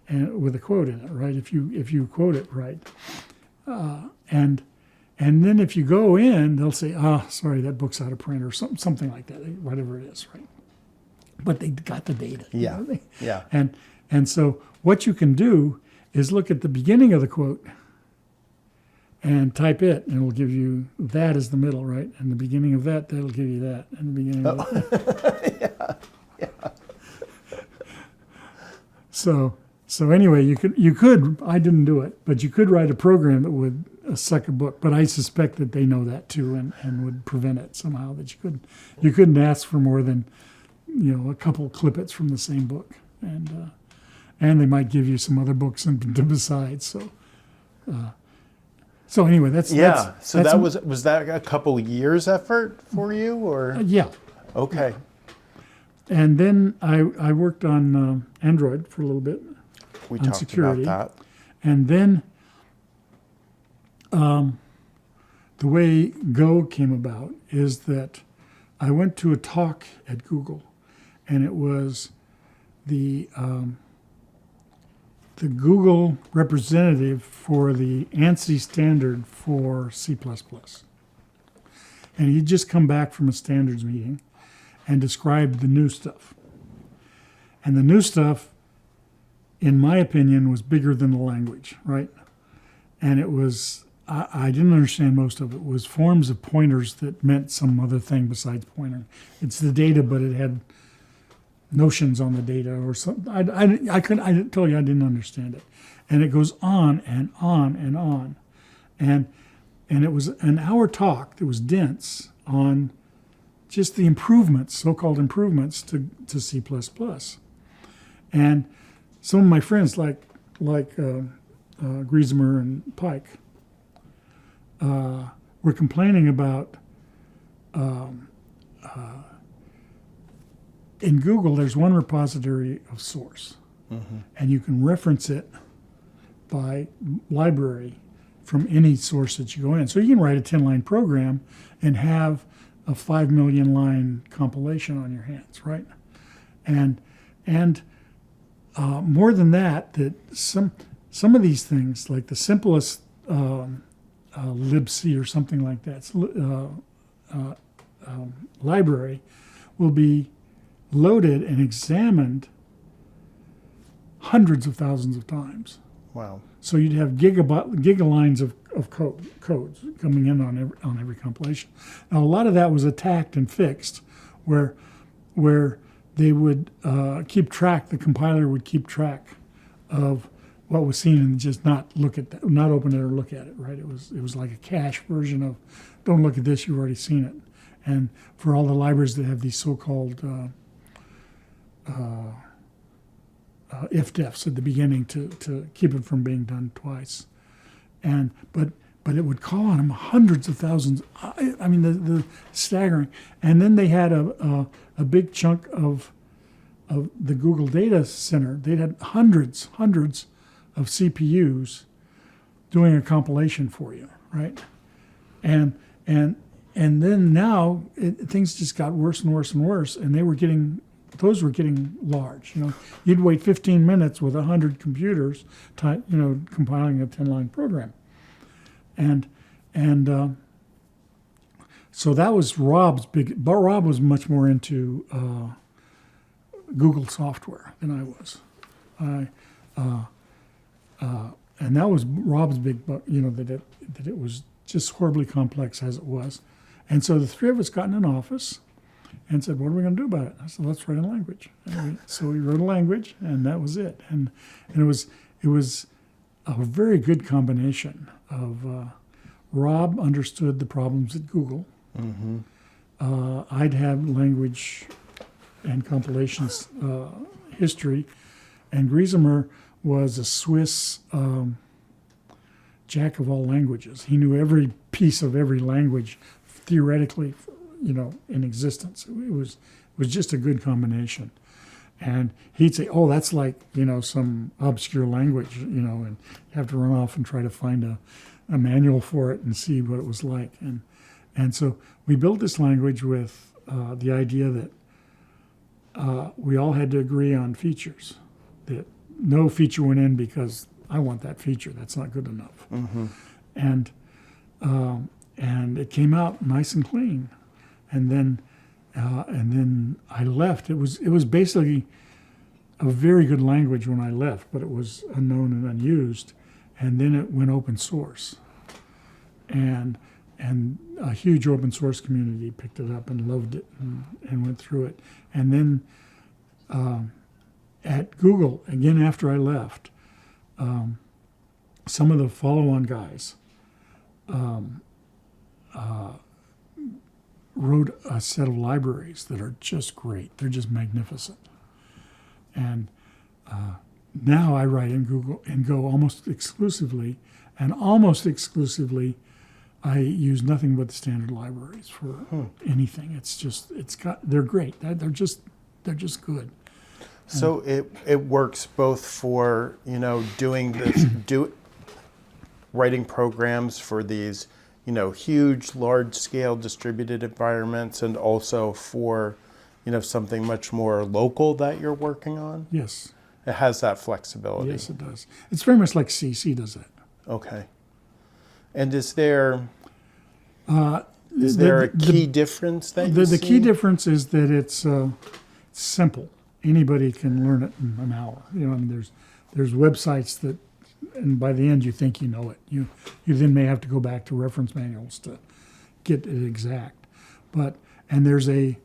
and with a quote in it, right? If you quote it right, and then if you go in, they'll say, sorry, that book's out of print, or something like that, whatever it is, right? But they got the data. Yeah. Yeah. And so what you can do is look at the beginning of the quote and type it, and it will give you that as the middle, right? And the beginning of that'll give you that, and the beginning of that. Yeah. So anyway, you could. I didn't do it, but you could write a program that would suck a book. But I suspect that they know that too, and would prevent it somehow. That you couldn't ask for more than a couple of clippets from the same book, and they might give you some other books besides. So anyway, that's was that a couple years effort for you, or yeah. Okay. And then I worked on Android for a little bit. We on talked security. about that. And then the way Go came about is that I went to a talk at Google, and it was the Google representative for the ANSI standard for C++. And he'd just come back from a standards meeting and described the new stuff. And the new stuff, in my opinion, was bigger than the language, right? And it was, I didn't understand most of it. It was forms of pointers that meant some other thing besides pointer. It's the data, but it had notions on the data or something. I told you I didn't understand it. And it goes on and on and on. And it was an hour talk that was dense on just the improvements, so-called improvements to C++. And some of my friends, like Griesemer and Pike, were complaining about, in Google, there's one repository of source, and you can reference it by library from any source that you go in. So you can write a 10-line program and have a 5 million line compilation on your hands, right? And more than that, some of these things, like the simplest libc or something like that, library, will be loaded and examined hundreds of thousands of times. Wow. So you'd have gigalines of codes coming in on every compilation. Now a lot of that was attacked and fixed, where they would keep track. The compiler would keep track of what was seen and just not open it or look at it. Right? It was like a cache version of, don't look at this. You've already seen it. And for all the libraries that have these so-called if-defs at the beginning to keep it from being done twice, but it would call on them hundreds of thousands. I mean, the staggering. And then they had a big chunk of the Google Data Center. They had hundreds of CPUs doing a compilation for you, right? And then now things just got worse and worse and worse, and those were getting large. You'd wait 15 minutes with 100 computers, compiling a 10-line program, and so that was Rob's big. But Rob was much more into Google software than I was. And that was Rob's big. That it was just horribly complex as it was, and so the three of us got in an office and said, what are we going to do about it? I said, let's write a language. So we wrote a language, and that was it. And it was a very good combination of Rob understood the problems at Google. I'd had language and compilations history, and Griesemer was a Swiss jack of all languages. He knew every piece of every language theoretically, in existence. It was just a good combination. And he'd say, "Oh, that's like some obscure language, and you have to run off and try to find a manual for it and see what it was like." And so we built this language with the idea that we all had to agree on features. That no feature went in because I want that feature. That's not good enough. Mm-hmm. And it came out nice and clean. And then I left. It was basically a very good language when I left, but it was unknown and unused. And then it went open source, and a huge open source community picked it up and loved it and went through it. And then at Google, again after I left, some of the follow-on guys wrote a set of libraries that are just great. They're just magnificent. And now I write in Google and Go almost exclusively, and almost exclusively I use nothing but the standard libraries for anything. They're great. They're just good. So it works both for doing this, writing programs for these huge, large-scale distributed environments, and also for something much more local that you're working on. Yes. It has that flexibility. Yes, it does. It's very much like C. C does that. Okay. And is there a key difference that you see? The key difference is that it's simple. Anybody can learn it in an hour. There's websites that, and by the end you think you know it. You then may have to go back to reference manuals to get it exact. And there's a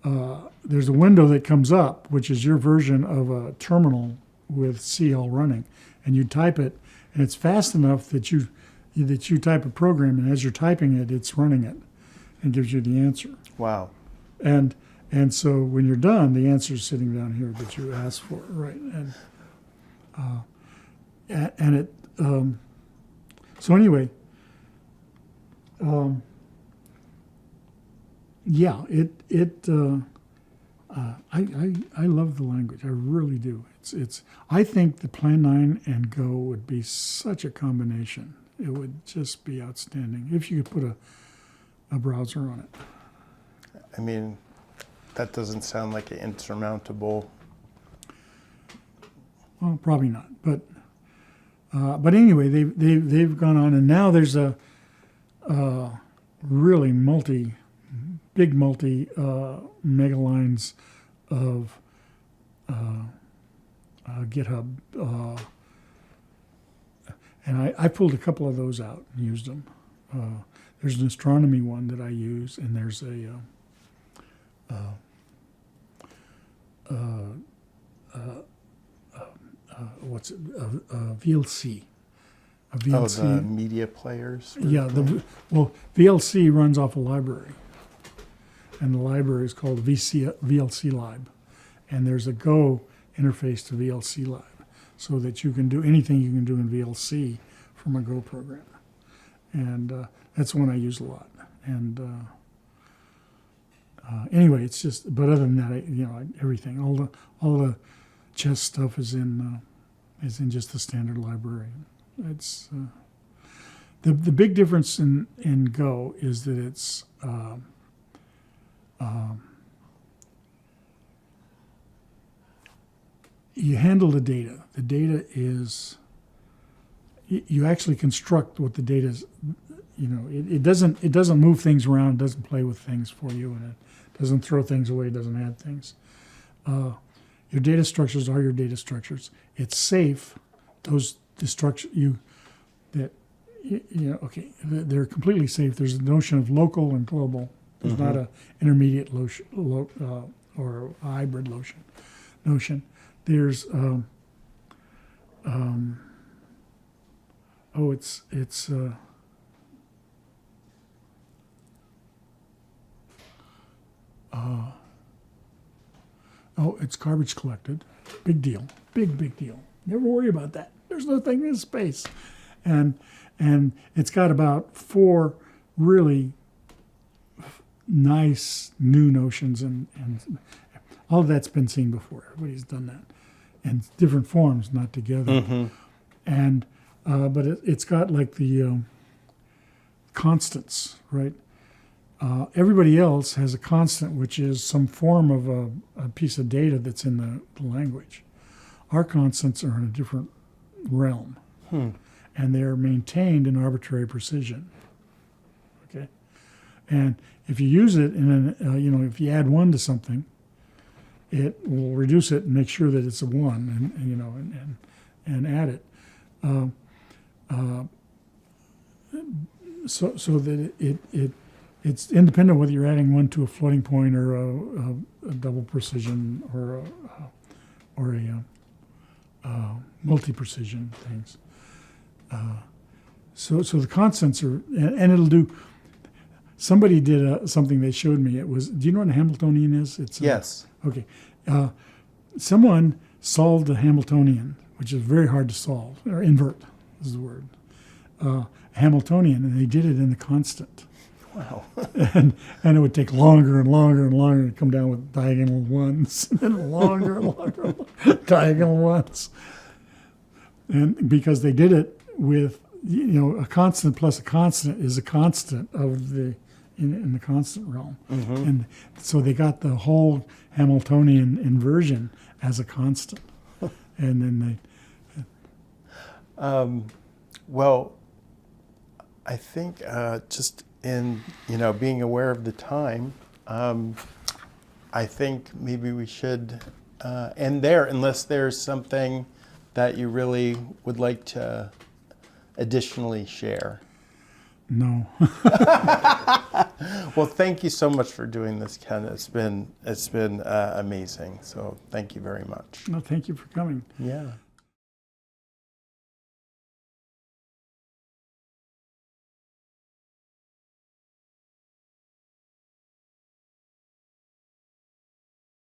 window that comes up, which is your version of a terminal with CL running, and you type it, and it's fast enough that you type a program, and as you're typing it, it's running it, and gives you the answer. Wow. And so when you're done, the answer is sitting down here that you asked for, right? And it. So anyway. Yeah, I love the language. I really do. I think the Plan 9 and Go would be such a combination. It would just be outstanding if you could put a browser on it. I mean, that doesn't sound like an insurmountable. Well, probably not. But anyway, they've gone on, and now there's a really big mega lines of GitHub, and I pulled a couple of those out and used them. There's an astronomy one that I use, and there's a VLC. Oh, the media players? Yeah, VLC runs off a library. And the library is called VLC Lib. And there's a Go interface to VLC Lib, so that you can do anything you can do in VLC from a Go program. And that's one I use a lot. And anyway, it's just, but other than that, everything, all the chess stuff is in just the standard library. It's the big difference in Go is that it's you handle the data. The data is you actually construct what the data is. It doesn't move things around. It doesn't play with things for you, and it doesn't throw things away. It doesn't add things. Your data structures are your data structures. It's safe. Those they're completely safe. There's a notion of local and global. There's not an intermediate or a hybrid notion. There's it's garbage collected. Big deal. Big deal. Never worry about that. There's no thing in space. And it's got about 4 really nice new notions, and all of that's been seen before. Everybody's done that in different forms, not together. And but it's got like the constants, right? Everybody else has a constant, which is some form of a piece of data that's in the language. Our constants are in a different realm, and they're maintained in arbitrary precision. Okay, and if you use it in if you add 1 to something, it will reduce it and make sure that it's a 1, and add it. So that it's independent whether you're adding 1 to a floating point or a double precision or a multi-precision things. So the constants are, and it'll do. Somebody did something they showed me. It was, do you know what a Hamiltonian is? Yes. Okay. Someone solved a Hamiltonian, which is very hard to solve, or invert is the word. Hamiltonian, and they did it in the constant. Wow. and it would take longer and longer and longer to come down with diagonal 1s, and then longer and longer diagonal 1s. And because they did it with, a constant plus a constant is a constant of the in the constant realm. And so they got the whole Hamiltonian inversion as a constant. And then they well, I think just in being aware of the time, I think maybe we should end there, unless there's something that you really would like to additionally share. No. Well, thank you so much for doing this, Ken. It's been amazing. So thank you very much. No, thank you for coming. Yeah.